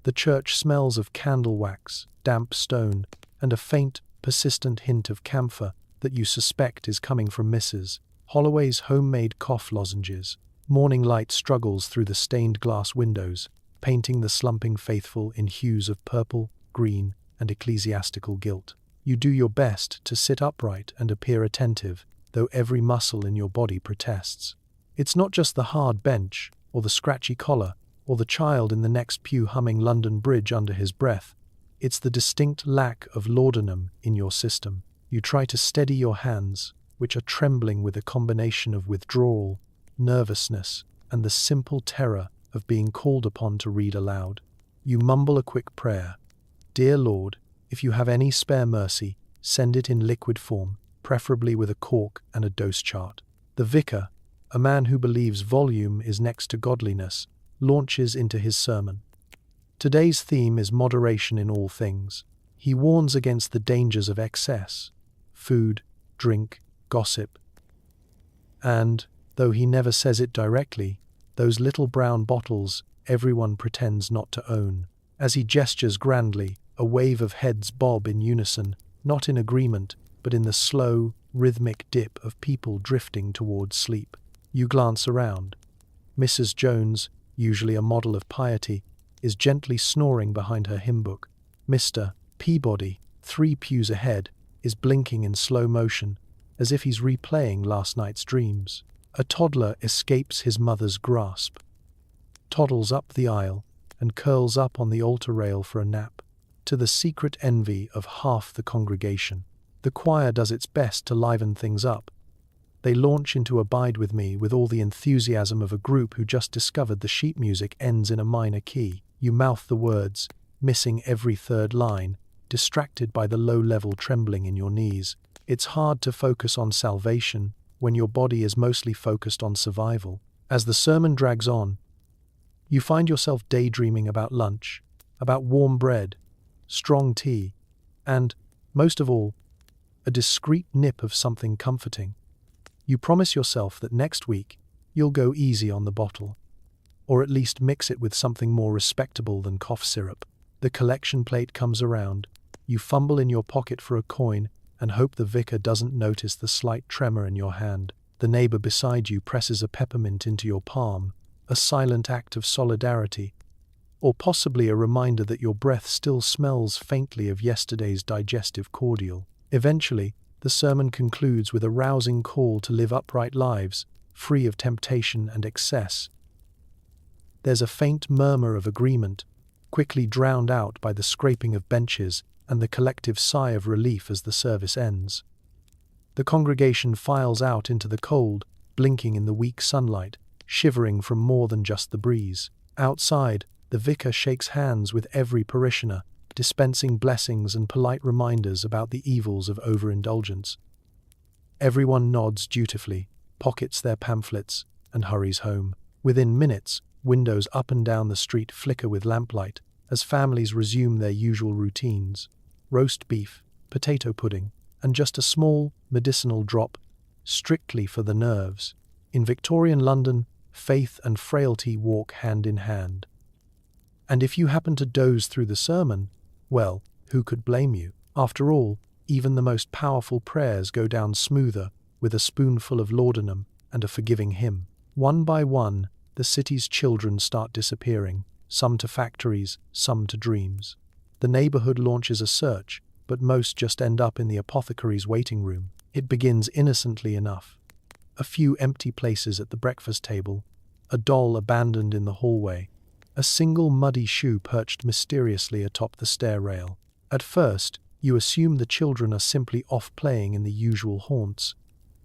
The church smells of candle wax, damp stone, and a faint, persistent hint of camphor that you suspect is coming from Mrs. Holloway's homemade cough lozenges. Morning light struggles through the stained glass windows, painting the slumping faithful in hues of purple, green, and ecclesiastical gilt. You do your best to sit upright and appear attentive, though every muscle in your body protests. It's not just the hard bench, or the scratchy collar, or the child in the next pew humming London Bridge under his breath. It's the distinct lack of laudanum in your system. You try to steady your hands, which are trembling with a combination of withdrawal, nervousness, and the simple terror of being called upon to read aloud. You mumble a quick prayer. Dear Lord, if you have any spare mercy, send it in liquid form, preferably with a cork and a dose chart. The vicar, a man who believes volume is next to godliness, launches into his sermon. Today's theme is moderation in all things. He warns against the dangers of excess: food, drink, gossip. And, though he never says it directly, those little brown bottles everyone pretends not to own. As he gestures grandly, a wave of heads bob in unison, not in agreement, but in the slow, rhythmic dip of people drifting towards sleep. You glance around. Mrs. Jones, usually a model of piety, is gently snoring behind her hymn book. Mr. Peabody, 3 pews ahead, is blinking in slow motion, as if he's replaying last night's dreams. A toddler escapes his mother's grasp, toddles up the aisle, and curls up on the altar rail for a nap, to the secret envy of half the congregation. The choir does its best to liven things up. They launch into Abide With Me with all the enthusiasm of a group who just discovered the sheet music ends in a minor key. You mouth the words, missing every third line, distracted by the low-level trembling in your knees. It's hard to focus on salvation when your body is mostly focused on survival. As the sermon drags on, you find yourself daydreaming about lunch, about warm bread, strong tea, and, most of all, a discreet nip of something comforting. You promise yourself that next week you'll go easy on the bottle, or at least mix it with something more respectable than cough syrup. The collection plate comes around. You fumble in your pocket for a coin and hope the vicar doesn't notice the slight tremor in your hand. The neighbor beside you presses a peppermint into your palm, a silent act of solidarity, or possibly a reminder that your breath still smells faintly of yesterday's digestive cordial. Eventually, the sermon concludes with a rousing call to live upright lives, free of temptation and excess. There's a faint murmur of agreement, quickly drowned out by the scraping of benches and the collective sigh of relief as the service ends. The congregation files out into the cold, blinking in the weak sunlight, shivering from more than just the breeze. Outside, the vicar shakes hands with every parishioner, dispensing blessings and polite reminders about the evils of overindulgence. Everyone nods dutifully, pockets their pamphlets, and hurries home. Within minutes, windows up and down the street flicker with lamplight as families resume their usual routines: roast beef, potato pudding, and just a small, medicinal drop, strictly for the nerves. In Victorian London, faith and frailty walk hand in hand. And if you happen to doze through the sermon, well, who could blame you? After all, even the most powerful prayers go down smoother with a spoonful of laudanum and a forgiving hymn. One by one, the city's children start disappearing, some to factories, some to dreams. The neighborhood launches a search, but most just end up in the apothecary's waiting room. It begins innocently enough. A few empty places at the breakfast table, a doll abandoned in the hallway, a single muddy shoe perched mysteriously atop the stair rail. At first, you assume the children are simply off playing in the usual haunts,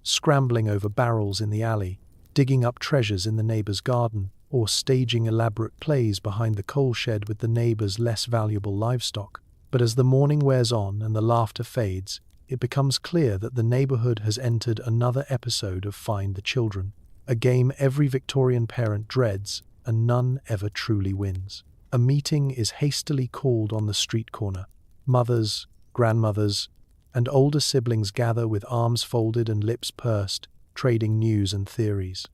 scrambling over barrels in the alley, digging up treasures in the neighbor's garden, or staging elaborate plays behind the coal shed with the neighbor's less valuable livestock. But as the morning wears on and the laughter fades, it becomes clear that the neighborhood has entered another episode of Find the Children, a game every Victorian parent dreads and none ever truly wins. A meeting is hastily called on the street corner. Mothers, grandmothers, and older siblings gather with arms folded and lips pursed, trading news and theories.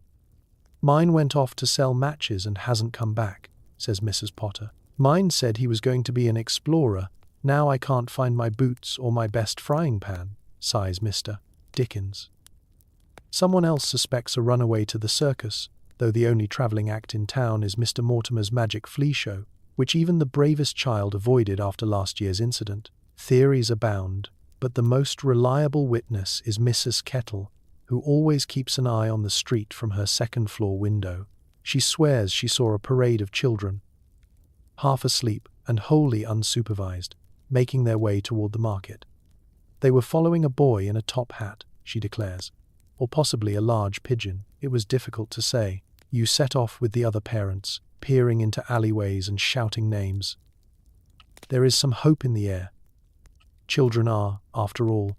"Mine went off to sell matches and hasn't come back," says Mrs. Potter. "Mine said he was going to be an explorer. Now I can't find my boots or my best frying pan," sighs Mr. Dickens. Someone else suspects a runaway to the circus, though the only travelling act in town is Mr. Mortimer's magic flea show, which even the bravest child avoided after last year's incident. Theories abound, but the most reliable witness is Mrs. Kettle, who always keeps an eye on the street from her second-floor window. She swears she saw a parade of children, half asleep and wholly unsupervised, making their way toward the market. They were following a boy in a top hat, she declares, or possibly a large pigeon. It was difficult to say. You set off with the other parents, peering into alleyways and shouting names. There is some hope in the air. Children are, after all,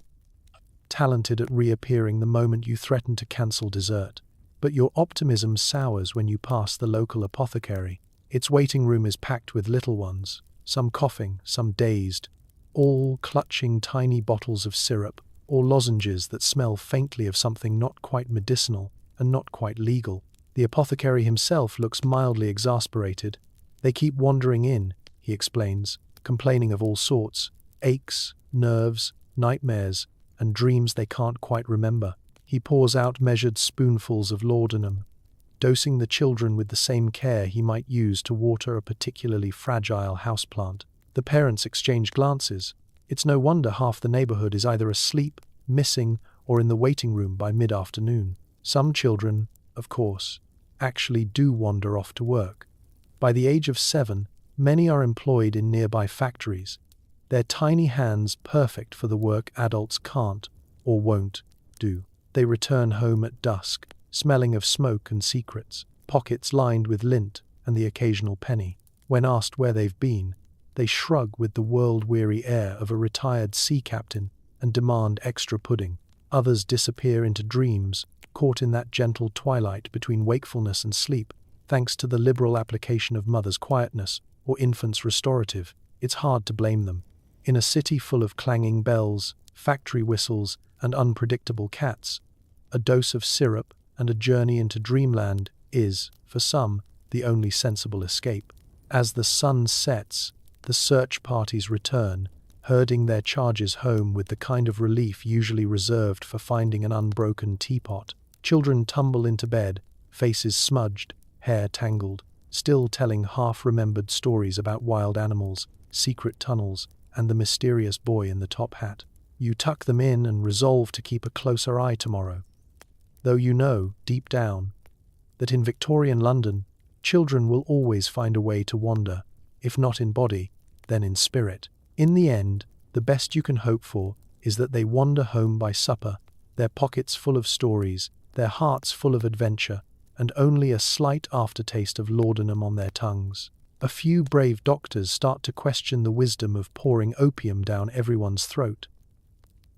talented at reappearing the moment you threaten to cancel dessert. But your optimism sours when you pass the local apothecary. Its waiting room is packed with little ones, some coughing, some dazed, all clutching tiny bottles of syrup or lozenges that smell faintly of something not quite medicinal and not quite legal. The apothecary himself looks mildly exasperated. "They keep wandering in," he explains, complaining of all sorts, aches, nerves, nightmares, and dreams they can't quite remember. He pours out measured spoonfuls of laudanum, dosing the children with the same care he might use to water a particularly fragile houseplant. The parents exchange glances. It's no wonder half the neighborhood is either asleep, missing, or in the waiting room by mid-afternoon. Some children, of course, actually do wander off to work. By the age of 7, many are employed in nearby factories, their tiny hands perfect for the work adults can't or won't do. They return home at dusk, smelling of smoke and secrets, pockets lined with lint and the occasional penny. When asked where they've been, they shrug with the world-weary air of a retired sea captain and demand extra pudding. Others disappear into dreams, caught in that gentle twilight between wakefulness and sleep. Thanks to the liberal application of mother's quietness or infant's restorative, it's hard to blame them. In a city full of clanging bells, factory whistles, and unpredictable cats, a dose of syrup and a journey into dreamland is, for some, the only sensible escape. As the sun sets, the search parties return, herding their charges home with the kind of relief usually reserved for finding an unbroken teapot. Children tumble into bed, faces smudged, hair tangled, still telling half-remembered stories about wild animals, secret tunnels, and the mysterious boy in the top hat. You tuck them in and resolve to keep a closer eye tomorrow, though you know, deep down, that in Victorian London, children will always find a way to wander, if not in body, then in spirit. In the end, the best you can hope for is that they wander home by supper, their pockets full of stories, their hearts full of adventure, and only a slight aftertaste of laudanum on their tongues. A few brave doctors start to question the wisdom of pouring opium down everyone's throat.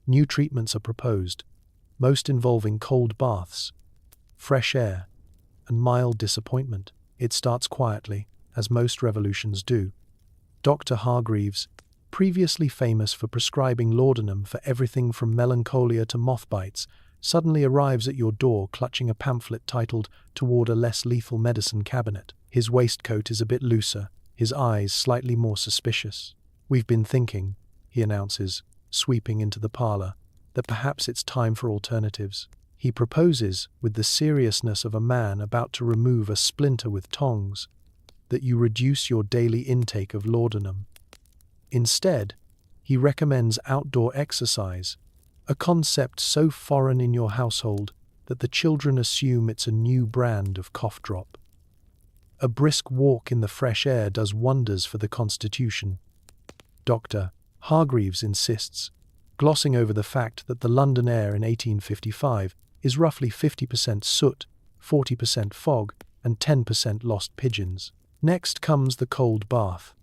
New treatments are proposed, most involving cold baths, fresh air, and mild disappointment. It starts quietly, as most revolutions do. Dr. Hargreaves, previously famous for prescribing laudanum for everything from melancholia to moth bites, suddenly arrives at your door clutching a pamphlet titled "Toward a Less Lethal Medicine Cabinet." His waistcoat is a bit looser, his eyes slightly more suspicious. "We've been thinking," he announces, sweeping into the parlor, "that perhaps it's time for alternatives." He proposes, with the seriousness of a man about to remove a splinter with tongs, that you reduce your daily intake of laudanum. Instead, he recommends outdoor exercise, a concept so foreign in your household that the children assume it's a new brand of cough drop. A brisk walk in the fresh air does wonders for the constitution. Dr. Hargreaves insists, glossing over the fact that the London air in 1855 is roughly 50% soot, 40% fog, and 10% lost pigeons. Next comes the cold bath.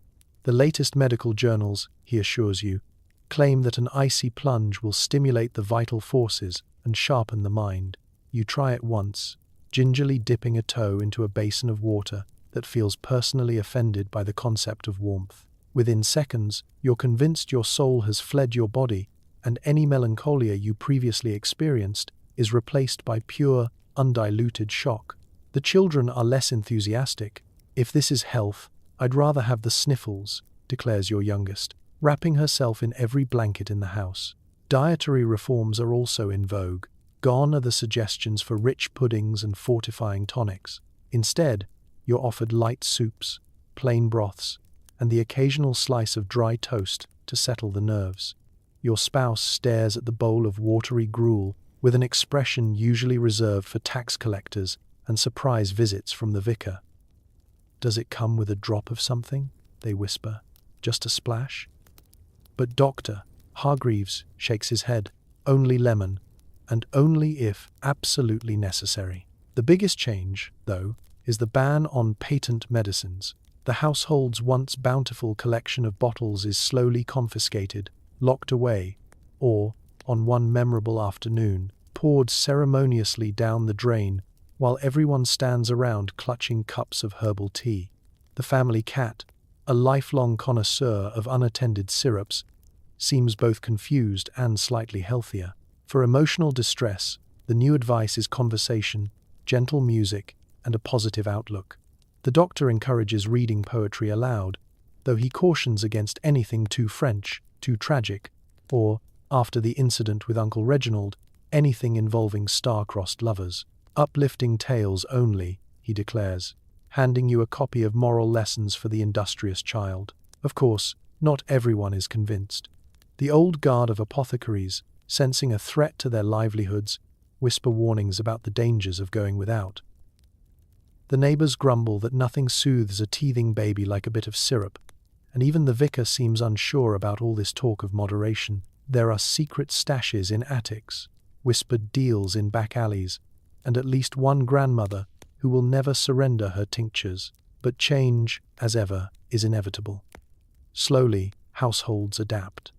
The latest medical journals, he assures you, claim that an icy plunge will stimulate the vital forces and sharpen the mind. You try it once, gingerly dipping a toe into a basin of water that feels personally offended by the concept of warmth. Within seconds, you're convinced your soul has fled your body, and any melancholia you previously experienced is replaced by pure, undiluted shock. The children are less enthusiastic. "If this is health, I'd rather have the sniffles," declares your youngest, wrapping herself in every blanket in the house. Dietary reforms are also in vogue. Gone are the suggestions for rich puddings and fortifying tonics. Instead, you're offered light soups, plain broths, and the occasional slice of dry toast to settle the nerves. Your spouse stares at the bowl of watery gruel with an expression usually reserved for tax collectors and surprise visits from the vicar. "Does it come with a drop of something?" they whisper. "Just a splash?" "But Dr. Hargreaves shakes his head. "Only lemon, and only if absolutely necessary." The biggest change, though, is the ban on patent medicines. The household's once bountiful collection of bottles is slowly confiscated, locked away, or, on one memorable afternoon, poured ceremoniously down the drain while everyone stands around clutching cups of herbal tea. The family cat, a lifelong connoisseur of unattended syrups, seems both confused and slightly healthier. For emotional distress, the new advice is conversation, gentle music, and a positive outlook. The doctor encourages reading poetry aloud, though he cautions against anything too French, too tragic, or, after the incident with Uncle Reginald, anything involving star-crossed lovers. "Uplifting tales only," he declares, handing you a copy of Moral Lessons for the Industrious Child. Of course, not everyone is convinced. The old guard of apothecaries, sensing a threat to their livelihoods, whisper warnings about the dangers of going without. The neighbors grumble that nothing soothes a teething baby like a bit of syrup, and even the vicar seems unsure about all this talk of moderation. There are secret stashes in attics, whispered deals in back alleys, and at least one grandmother who will never surrender her tinctures. But change, as ever, is inevitable. Slowly, households adapt.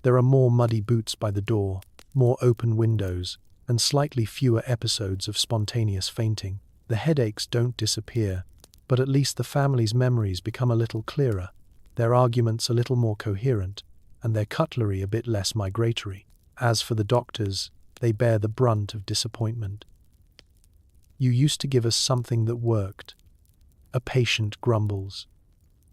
There are more muddy boots by the door, more open windows, and slightly fewer episodes of spontaneous fainting. The headaches don't disappear, but at least the family's memories become a little clearer, their arguments a little more coherent, and their cutlery a bit less migratory. As for the doctors, they bear the brunt of disappointment. "You used to give us something that worked," a patient grumbles.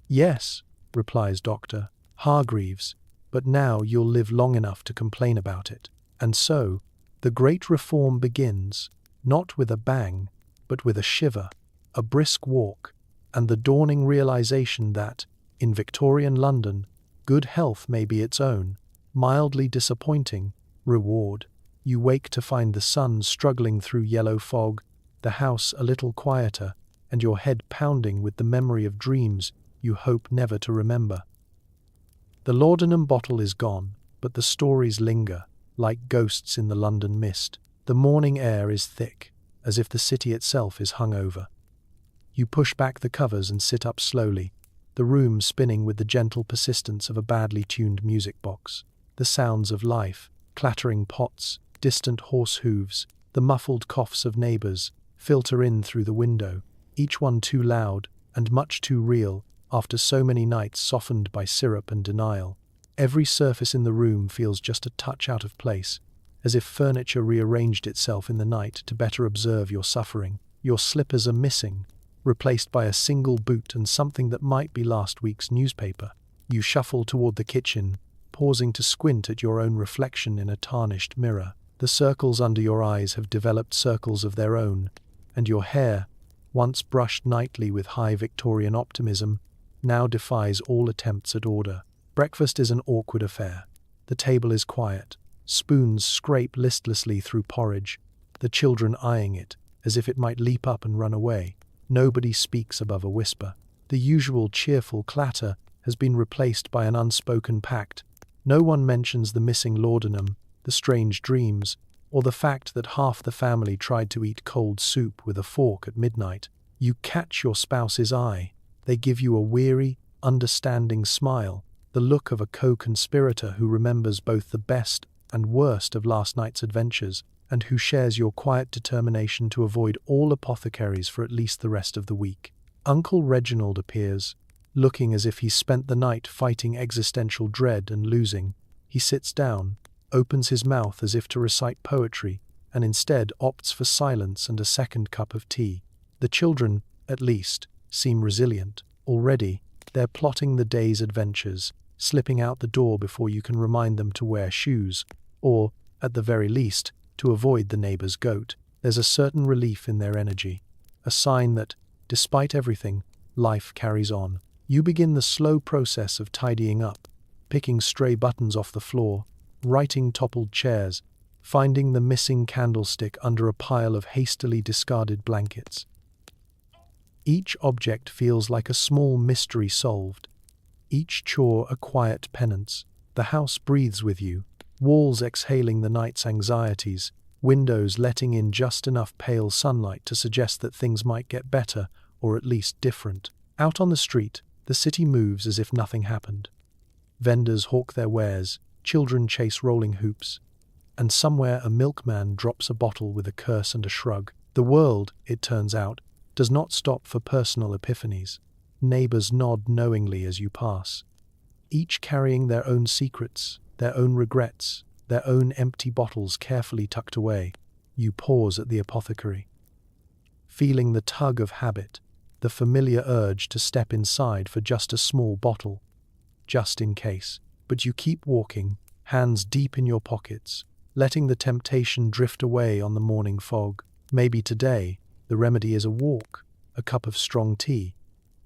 "Yes," replies Dr. Hargreaves, "but now you'll live long enough to complain about it." And so, the great reform begins, not with a bang, but with a shiver, a brisk walk, and the dawning realization that, in Victorian London, good health may be its own, mildly disappointing, reward. You wake to find the sun struggling through yellow fog, the house a little quieter, and your head pounding with the memory of dreams you hope never to remember. The laudanum bottle is gone, but the stories linger, like ghosts in the London mist. The morning air is thick, as if the city itself is hungover. You push back the covers and sit up slowly, the room spinning with the gentle persistence of a badly tuned music box. The sounds of life, clattering pots, distant horse hooves, the muffled coughs of neighbors, filter in through the window, each one too loud and much too real after so many nights softened by syrup and denial. Every surface in the room feels just a touch out of place, as if furniture rearranged itself in the night to better observe your suffering. Your slippers are missing, replaced by a single boot and something that might be last week's newspaper. You shuffle toward the kitchen, pausing to squint at your own reflection in a tarnished mirror. The circles under your eyes have developed circles of their own, and your hair, once brushed nightly with high Victorian optimism, now defies all attempts at order. Breakfast is an awkward affair. The table is quiet. Spoons scrape listlessly through porridge, the children eyeing it, as if it might leap up and run away. Nobody speaks above a whisper. The usual cheerful clatter has been replaced by an unspoken pact. No one mentions the missing laudanum, the strange dreams, or the fact that half the family tried to eat cold soup with a fork at midnight. You catch your spouse's eye. They give you a weary, understanding smile, the look of a co-conspirator who remembers both the best and worst of last night's adventures, and who shares your quiet determination to avoid all apothecaries for at least the rest of the week. Uncle Reginald appears, looking as if he spent the night fighting existential dread and losing. He sits down, opens his mouth as if to recite poetry, and instead opts for silence and a second cup of tea. The children, at least, seem resilient. Already, they're plotting the day's adventures, slipping out the door before you can remind them to wear shoes, or, at the very least, to avoid the neighbor's goat. There's a certain relief in their energy, a sign that, despite everything, life carries on. You begin the slow process of tidying up, picking stray buttons off the floor, righting toppled chairs, finding the missing candlestick under a pile of hastily discarded blankets. Each object feels like a small mystery solved, each chore a quiet penance. The house breathes with you, walls exhaling the night's anxieties, windows letting in just enough pale sunlight to suggest that things might get better, or at least different. Out on the street, the city moves as if nothing happened. Vendors hawk their wares, children chase rolling hoops, and somewhere a milkman drops a bottle with a curse and a shrug. The world, it turns out, does not stop for personal epiphanies. Neighbors nod knowingly as you pass, each carrying their own secrets, their own regrets, their own empty bottles carefully tucked away. You pause at the apothecary, feeling the tug of habit, the familiar urge to step inside for just a small bottle, just in case. But you keep walking, hands deep in your pockets, letting the temptation drift away on the morning fog. Maybe today, the remedy is a walk, a cup of strong tea,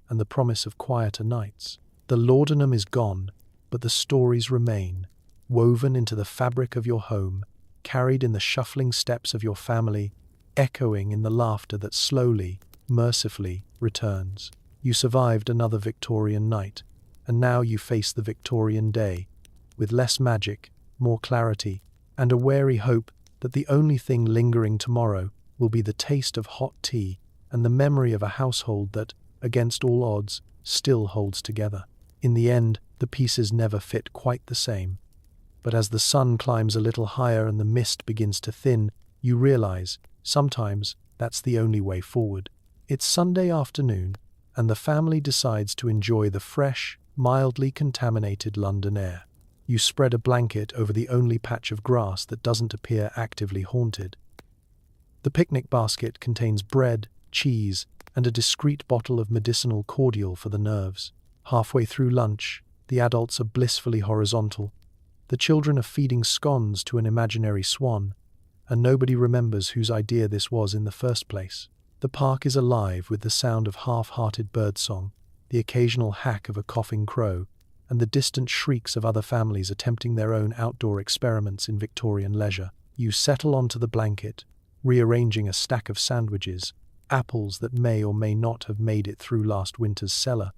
and the promise of quieter nights. The laudanum is gone, but the stories remain, woven into the fabric of your home, carried in the shuffling steps of your family, echoing in the laughter that slowly, mercifully, returns. You survived another Victorian night, and now you face the Victorian day, with less magic, more clarity, and a wary hope that the only thing lingering tomorrow will be the taste of hot tea and the memory of a household that, against all odds, still holds together. In the end, the pieces never fit quite the same. But as the sun climbs a little higher and the mist begins to thin, you realize, sometimes, that's the only way forward. It's Sunday afternoon, and the family decides to enjoy the fresh, mildly contaminated London air. You spread a blanket over the only patch of grass that doesn't appear actively haunted. The picnic basket contains bread, cheese, and a discreet bottle of medicinal cordial for the nerves. Halfway through lunch, the adults are blissfully horizontal. The children are feeding scones to an imaginary swan, and nobody remembers whose idea this was in the first place. The park is alive with the sound of half-hearted birdsong, the occasional hack of a coughing crow, and the distant shrieks of other families attempting their own outdoor experiments in Victorian leisure. You settle onto the blanket, rearranging a stack of sandwiches, apples that may or may not have made it through last winter's cellar,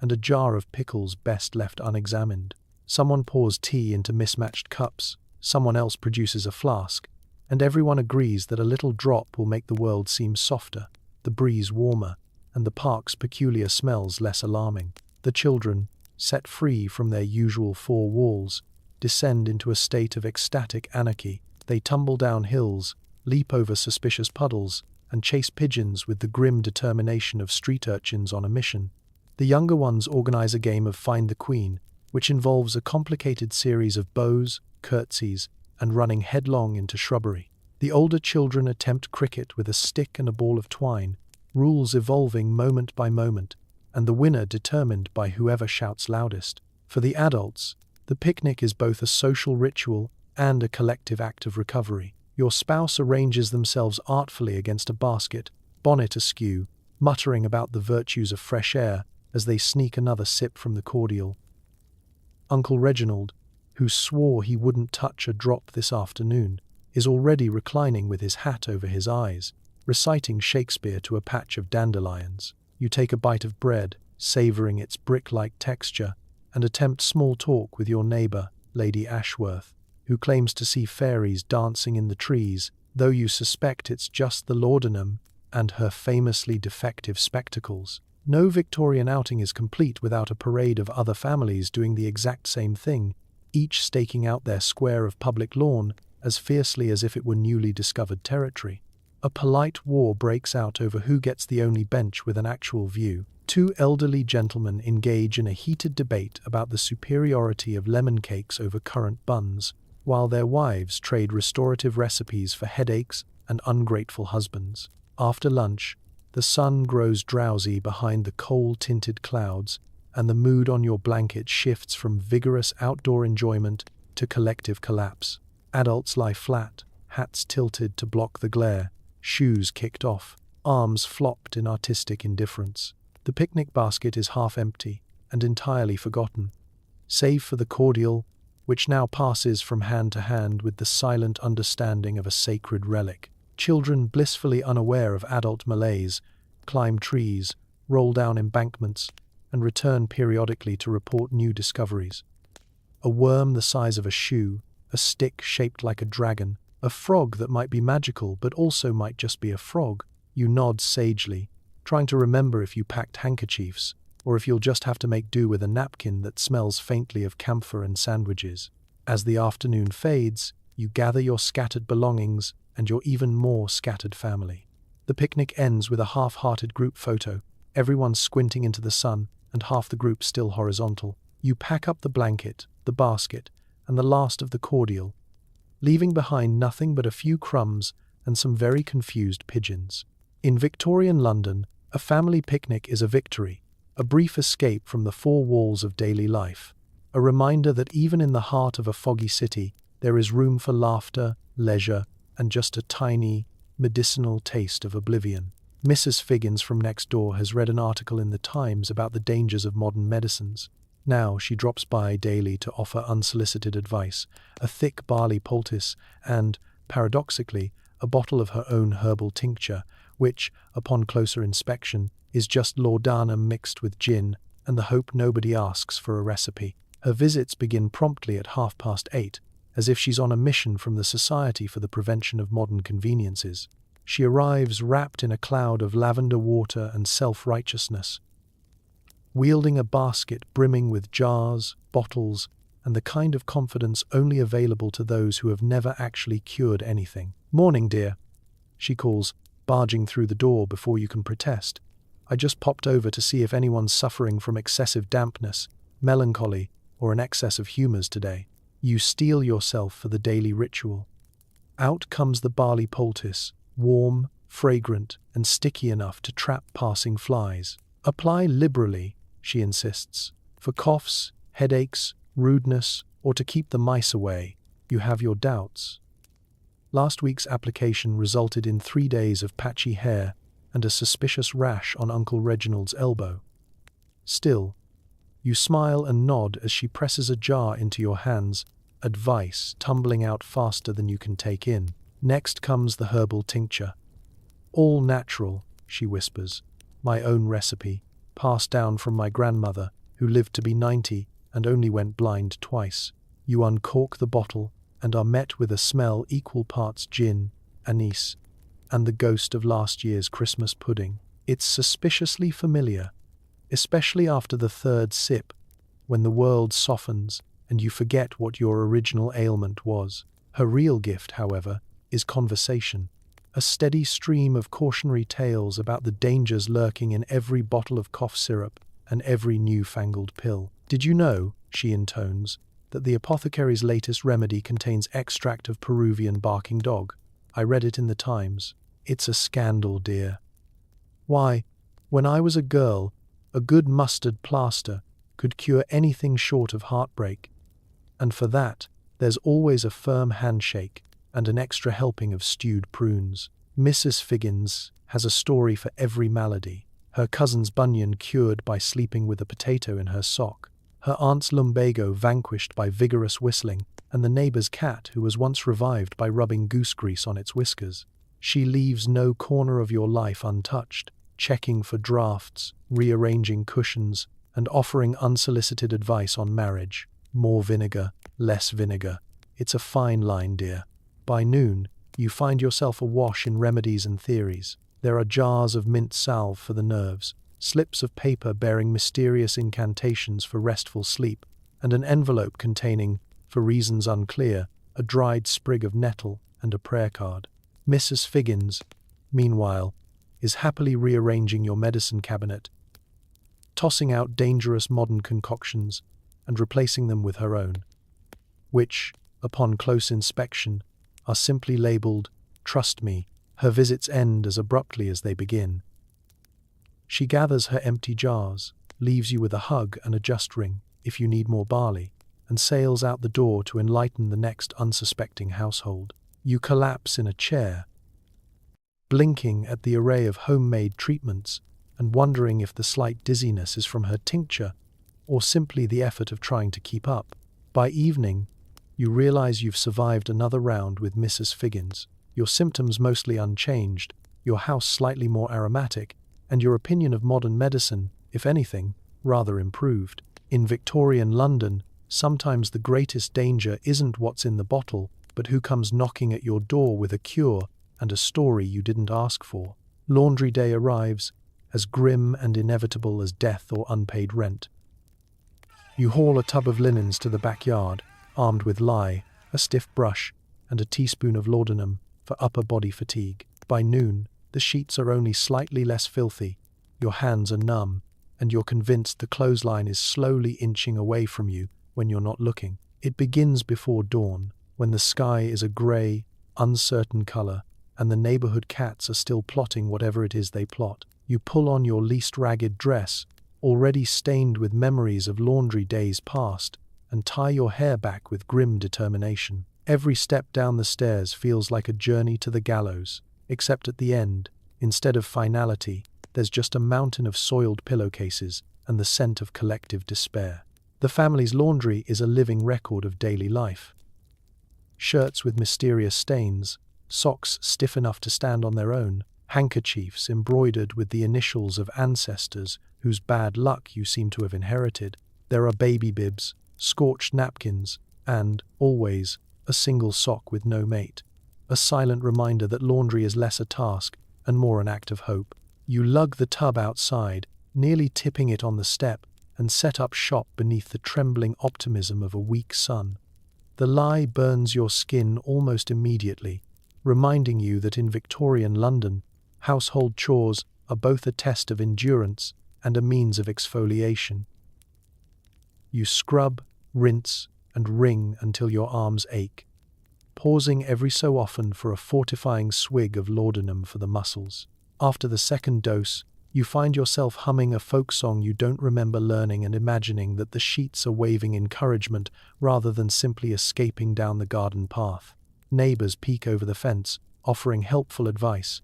and a jar of pickles best left unexamined. Someone pours tea into mismatched cups, someone else produces a flask, and everyone agrees that a little drop will make the world seem softer, the breeze warmer, and the park's peculiar smells less alarming. The children, set free from their usual four walls, descend into a state of ecstatic anarchy. They tumble down hills, leap over suspicious puddles, and chase pigeons with the grim determination of street urchins on a mission. The younger ones organize a game of Find the Queen, which involves a complicated series of bows, curtsies, and running headlong into shrubbery. The older children attempt cricket with a stick and a ball of twine, rules evolving moment by moment, and the winner determined by whoever shouts loudest. For the adults, the picnic is both a social ritual and a collective act of recovery. Your spouse arranges themselves artfully against a basket, bonnet askew, muttering about the virtues of fresh air as they sneak another sip from the cordial. Uncle Reginald, who swore he wouldn't touch a drop this afternoon, is already reclining with his hat over his eyes, reciting Shakespeare to a patch of dandelions. You take a bite of bread, savoring its brick-like texture, and attempt small talk with your neighbor, Lady Ashworth, who claims to see fairies dancing in the trees, though you suspect it's just the laudanum and her famously defective spectacles. No Victorian outing is complete without a parade of other families doing the exact same thing, each staking out their square of public lawn as fiercely as if it were newly discovered territory. A polite war breaks out over who gets the only bench with an actual view. Two elderly gentlemen engage in a heated debate about the superiority of lemon cakes over currant buns, while their wives trade restorative recipes for headaches and ungrateful husbands. After lunch, the sun grows drowsy behind the coal-tinted clouds, and the mood on your blanket shifts from vigorous outdoor enjoyment to collective collapse. Adults lie flat, hats tilted to block the glare, shoes kicked off, arms flopped in artistic indifference. The picnic basket is half empty and entirely forgotten, save for the cordial, which now passes from hand to hand with the silent understanding of a sacred relic. Children, blissfully unaware of adult malaise, climb trees, roll down embankments, and return periodically to report new discoveries. A worm the size of a shoe, a stick shaped like a dragon, a frog that might be magical but also might just be a frog. You nod sagely, trying to remember if you packed handkerchiefs, or if you'll just have to make do with a napkin that smells faintly of camphor and sandwiches. As the afternoon fades, you gather your scattered belongings and your even more scattered family. The picnic ends with a half-hearted group photo, everyone squinting into the sun and half the group still horizontal. You pack up the blanket, the basket, and the last of the cordial, leaving behind nothing but a few crumbs and some very confused pigeons. In Victorian London, a family picnic is a victory, a brief escape from the four walls of daily life, a reminder that even in the heart of a foggy city, there is room for laughter, leisure, and just a tiny, medicinal taste of oblivion. Mrs. Figgins from next door has read an article in the Times about the dangers of modern medicines. Now she drops by daily to offer unsolicited advice, a thick barley poultice and, paradoxically, a bottle of her own herbal tincture, which, upon closer inspection, is just laudanum mixed with gin, and the hope nobody asks for a recipe. Her visits begin promptly at 8:30, as if she's on a mission from the Society for the Prevention of Modern Conveniences. She arrives wrapped in a cloud of lavender water and self-righteousness, wielding a basket brimming with jars, bottles, and the kind of confidence only available to those who have never actually cured anything. "Morning, dear," she calls, barging through the door before you can protest. "I just popped over to see if anyone's suffering from excessive dampness, melancholy, or an excess of humours today." You steel yourself for the daily ritual. Out comes the barley poultice, warm, fragrant, and sticky enough to trap passing flies. "Apply liberally," she insists, "for coughs, headaches, rudeness, or to keep the mice away. You have your doubts." Last week's application resulted in 3 days of patchy hair and a suspicious rash on Uncle Reginald's elbow. Still, you smile and nod as she presses a jar into your hands, advice tumbling out faster than you can take in. Next comes the herbal tincture. "All natural," she whispers, "my own recipe, passed down from my grandmother, who lived to be 90 and only went blind twice." You uncork the bottle and are met with a smell equal parts gin, anise, and the ghost of last year's Christmas pudding. It's suspiciously familiar, especially after the third sip, when the world softens and you forget what your original ailment was. Her real gift, however, is conversation, a steady stream of cautionary tales about the dangers lurking in every bottle of cough syrup and every newfangled pill. "Did you know," she intones, "that the apothecary's latest remedy contains extract of Peruvian barking dog? I read it in the Times. It's a scandal, dear. Why, when I was a girl, a good mustard plaster could cure anything short of heartbreak. And for that, there's always a firm handshake and an extra helping of stewed prunes." Mrs. Figgins has a story for every malady. Her cousin's bunion cured by sleeping with a potato in her sock, her aunt's lumbago vanquished by vigorous whistling, and the neighbour's cat who was once revived by rubbing goose grease on its whiskers. She leaves no corner of your life untouched, checking for drafts, rearranging cushions, and offering unsolicited advice on marriage. More vinegar, less vinegar. It's a fine line, dear. By noon, you find yourself awash in remedies and theories. There are jars of mint salve for the nerves, slips of paper bearing mysterious incantations for restful sleep, and an envelope containing, for reasons unclear, a dried sprig of nettle and a prayer card. Mrs. Figgins, meanwhile, is happily rearranging your medicine cabinet, tossing out dangerous modern concoctions and replacing them with her own, which, upon close inspection, are simply labeled, "Trust me." Her visits end as abruptly as they begin. She gathers her empty jars, leaves you with a hug and a just ring if you need more barley, and sails out the door to enlighten the next unsuspecting household. You collapse in a chair, blinking at the array of homemade treatments and wondering if the slight dizziness is from her tincture or simply the effort of trying to keep up. By evening, you realize you've survived another round with Mrs. Figgins, your symptoms mostly unchanged, your house slightly more aromatic, and your opinion of modern medicine, if anything, rather improved. In Victorian London, sometimes the greatest danger isn't what's in the bottle, but who comes knocking at your door with a cure and a story you didn't ask for. Laundry day arrives, as grim and inevitable as death or unpaid rent. You haul a tub of linens to the backyard, armed with lye, a stiff brush, and a teaspoon of laudanum for upper body fatigue. By noon, the sheets are only slightly less filthy, your hands are numb, and you're convinced the clothesline is slowly inching away from you when you're not looking. It begins before dawn, when the sky is a grey, uncertain colour, and the neighbourhood cats are still plotting whatever it is they plot. You pull on your least ragged dress, already stained with memories of laundry days past, and tie your hair back with grim determination. Every step down the stairs feels like a journey to the gallows, except at the end, instead of finality, there's just a mountain of soiled pillowcases and the scent of collective despair. The family's laundry is a living record of daily life. Shirts with mysterious stains, socks stiff enough to stand on their own, handkerchiefs embroidered with the initials of ancestors whose bad luck you seem to have inherited. There are baby bibs, scorched napkins, and, always, a single sock with no mate. A silent reminder that laundry is less a task and more an act of hope. You lug the tub outside, nearly tipping it on the step, and set up shop beneath the trembling optimism of a weak sun. The lye burns your skin almost immediately, reminding you that in Victorian London, household chores are both a test of endurance and a means of exfoliation. You scrub, rinse, and wring until your arms ache, pausing every so often for a fortifying swig of laudanum for the muscles. After the second dose, you find yourself humming a folk song you don't remember learning and imagining that the sheets are waving encouragement rather than simply escaping down the garden path. Neighbours peek over the fence, offering helpful advice.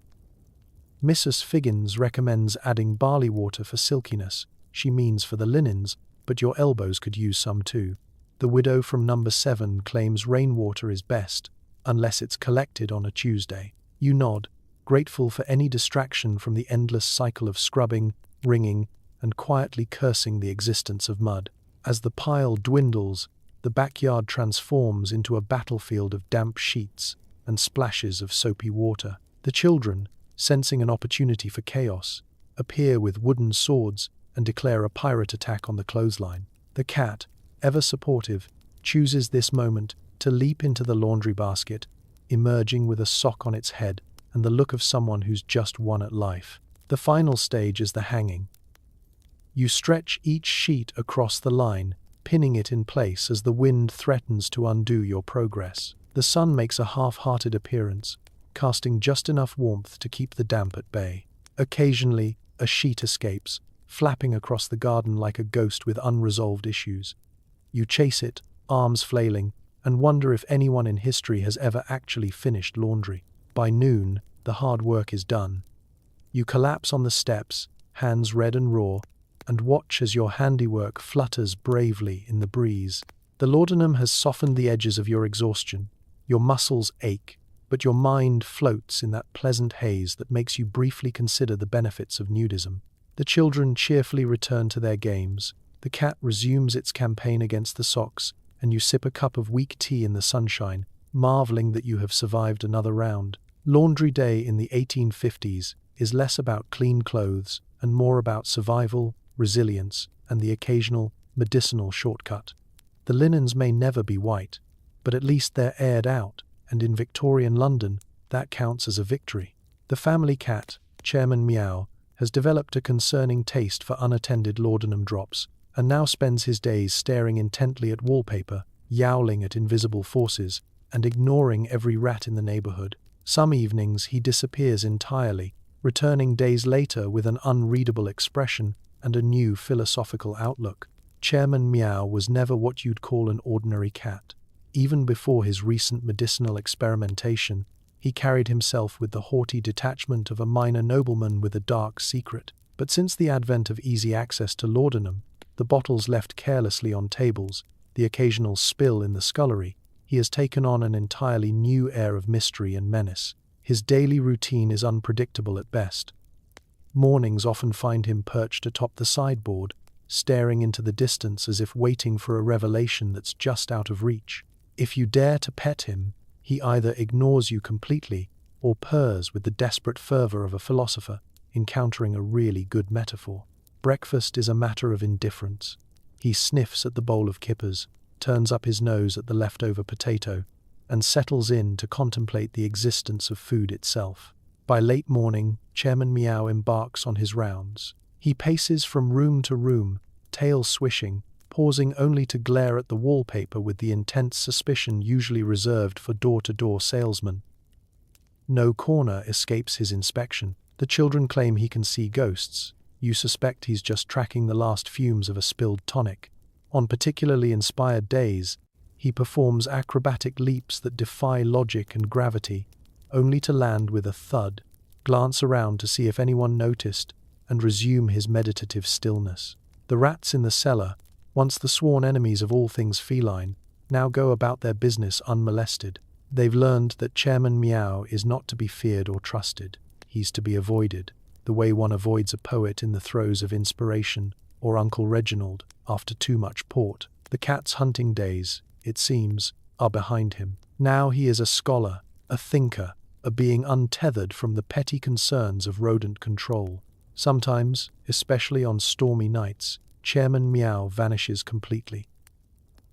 Mrs. Figgins recommends adding barley water for silkiness. She means for the linens, but your elbows could use some too. The widow from number 7 claims rainwater is best, unless it's collected on a Tuesday. You nod, grateful for any distraction from the endless cycle of scrubbing, wringing, and quietly cursing the existence of mud. As the pile dwindles, the backyard transforms into a battlefield of damp sheets and splashes of soapy water. The children, sensing an opportunity for chaos, appear with wooden swords and declare a pirate attack on the clothesline. The cat, ever supportive, chooses this moment to leap into the laundry basket, emerging with a sock on its head and the look of someone who's just won at life. The final stage is the hanging. You stretch each sheet across the line, pinning it in place as the wind threatens to undo your progress. The sun makes a half-hearted appearance, casting just enough warmth to keep the damp at bay. Occasionally, a sheet escapes, flapping across the garden like a ghost with unresolved issues. You chase it, arms flailing, and wonder if anyone in history has ever actually finished laundry. By noon, the hard work is done. You collapse on the steps, hands red and raw, and watch as your handiwork flutters bravely in the breeze. The laudanum has softened the edges of your exhaustion. Your muscles ache, but your mind floats in that pleasant haze that makes you briefly consider the benefits of nudism. The children cheerfully return to their games. The cat resumes its campaign against the socks, and you sip a cup of weak tea in the sunshine, marveling that you have survived another round. Laundry day in the 1850s is less about clean clothes and more about survival, resilience, and the occasional medicinal shortcut. The linens may never be white, but at least they're aired out, and in Victorian London, that counts as a victory. The family cat, Chairman Meow, has developed a concerning taste for unattended laudanum drops, and now spends his days staring intently at wallpaper, yowling at invisible forces, and ignoring every rat in the neighborhood. Some evenings he disappears entirely, returning days later with an unreadable expression and a new philosophical outlook. Chairman Meow was never what you'd call an ordinary cat. Even before his recent medicinal experimentation, he carried himself with the haughty detachment of a minor nobleman with a dark secret. But since the advent of easy access to laudanum, the bottles left carelessly on tables, the occasional spill in the scullery, he has taken on an entirely new air of mystery and menace. His daily routine is unpredictable at best. Mornings often find him perched atop the sideboard, staring into the distance as if waiting for a revelation that's just out of reach. If you dare to pet him, he either ignores you completely or purrs with the desperate fervor of a philosopher encountering a really good metaphor. Breakfast is a matter of indifference. He sniffs at the bowl of kippers, turns up his nose at the leftover potato, and settles in to contemplate the existence of food itself. By late morning, Chairman Meow embarks on his rounds. He paces from room to room, tail swishing, pausing only to glare at the wallpaper with the intense suspicion usually reserved for door-to-door salesmen. No corner escapes his inspection. The children claim he can see ghosts. You suspect he's just tracking the last fumes of a spilled tonic. On particularly inspired days, he performs acrobatic leaps that defy logic and gravity, only to land with a thud, glance around to see if anyone noticed, and resume his meditative stillness. The rats in the cellar, once the sworn enemies of all things feline, now go about their business unmolested. They've learned that Chairman Meow is not to be feared or trusted. He's to be avoided, the way one avoids a poet in the throes of inspiration, or Uncle Reginald after too much port. The cat's hunting days, it seems, are behind him. Now he is a scholar, a thinker, a being untethered from the petty concerns of rodent control. Sometimes, especially on stormy nights, Chairman Meow vanishes completely.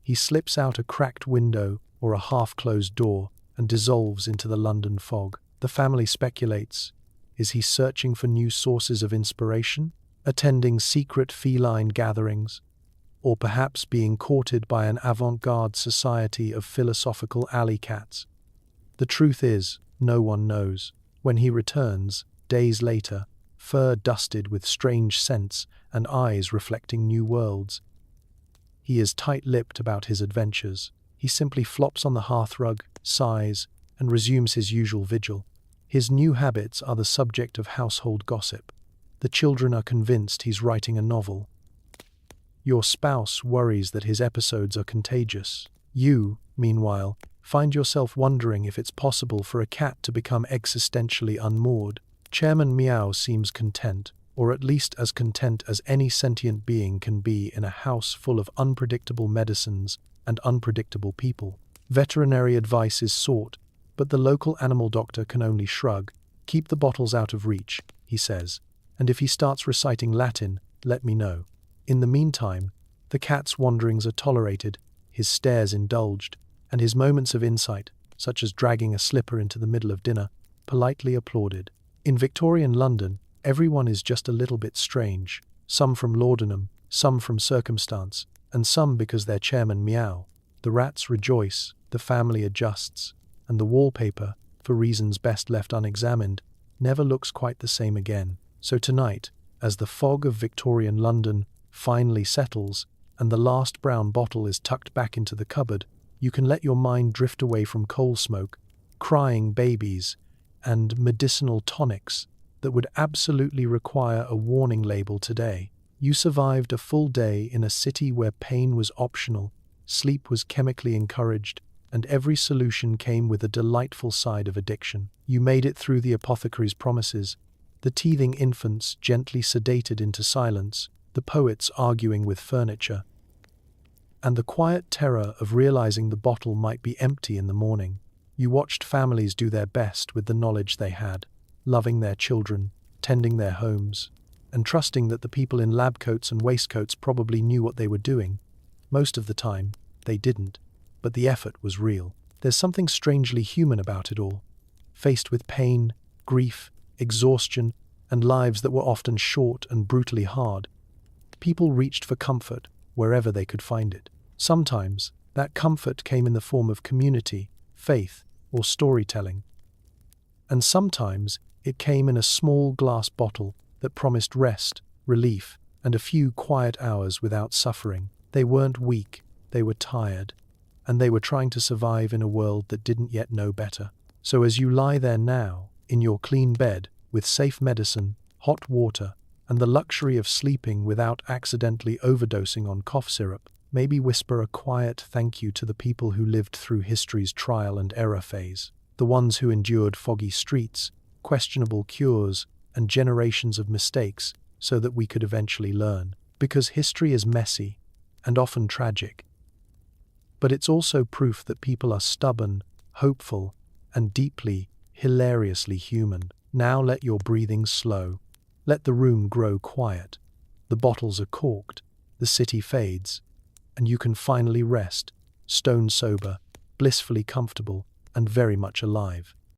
He slips out a cracked window or a half-closed door and dissolves into the London fog. The family speculates, is he searching for new sources of inspiration, attending secret feline gatherings, or perhaps being courted by an avant-garde society of philosophical alley cats? The truth is, no one knows. When he returns, days later, fur dusted with strange scents and eyes reflecting new worlds, he is tight-lipped about his adventures. He simply flops on the hearthrug, sighs, and resumes his usual vigil. His new habits are the subject of household gossip. The children are convinced he's writing a novel. Your spouse worries that his episodes are contagious. You, meanwhile, find yourself wondering if it's possible for a cat to become existentially unmoored. Chairman Meow seems content, or at least as content as any sentient being can be in a house full of unpredictable medicines and unpredictable people. Veterinary advice is sought, but the local animal doctor can only shrug. Keep the bottles out of reach, he says, and if he starts reciting Latin, let me know. In the meantime, the cat's wanderings are tolerated, his stares indulged, and his moments of insight, such as dragging a slipper into the middle of dinner, politely applauded. In Victorian London, everyone is just a little bit strange, some from laudanum, some from circumstance, and some because they're Chairman Meow. The rats rejoice, the family adjusts, and the wallpaper, for reasons best left unexamined, never looks quite the same again. So tonight, as the fog of Victorian London finally settles, and the last brown bottle is tucked back into the cupboard, you can let your mind drift away from coal smoke, crying babies, and medicinal tonics that would absolutely require a warning label today. You survived a full day in a city where pain was optional, sleep was chemically encouraged, and every solution came with a delightful side of addiction. You made it through the apothecary's promises, the teething infants gently sedated into silence, the poets arguing with furniture, and the quiet terror of realizing the bottle might be empty in the morning. You watched families do their best with the knowledge they had, loving their children, tending their homes, and trusting that the people in lab coats and waistcoats probably knew what they were doing. Most of the time, they didn't, but the effort was real. There's something strangely human about it all. Faced with pain, grief, exhaustion, and lives that were often short and brutally hard, people reached for comfort wherever they could find it. Sometimes, that comfort came in the form of community, faith, or storytelling. And sometimes, it came in a small glass bottle that promised rest, relief, and a few quiet hours without suffering. They weren't weak, they were tired, and they were trying to survive in a world that didn't yet know better. So as you lie there now, in your clean bed, with safe medicine, hot water, and the luxury of sleeping without accidentally overdosing on cough syrup, maybe whisper a quiet thank you to the people who lived through history's trial and error phase, the ones who endured foggy streets, questionable cures, and generations of mistakes so that we could eventually learn. Because history is messy and often tragic. But it's also proof that people are stubborn, hopeful, and deeply, hilariously human. Now let your breathing slow. Let the room grow quiet. The bottles are corked, the city fades, and you can finally rest, stone sober, blissfully comfortable, and very much alive.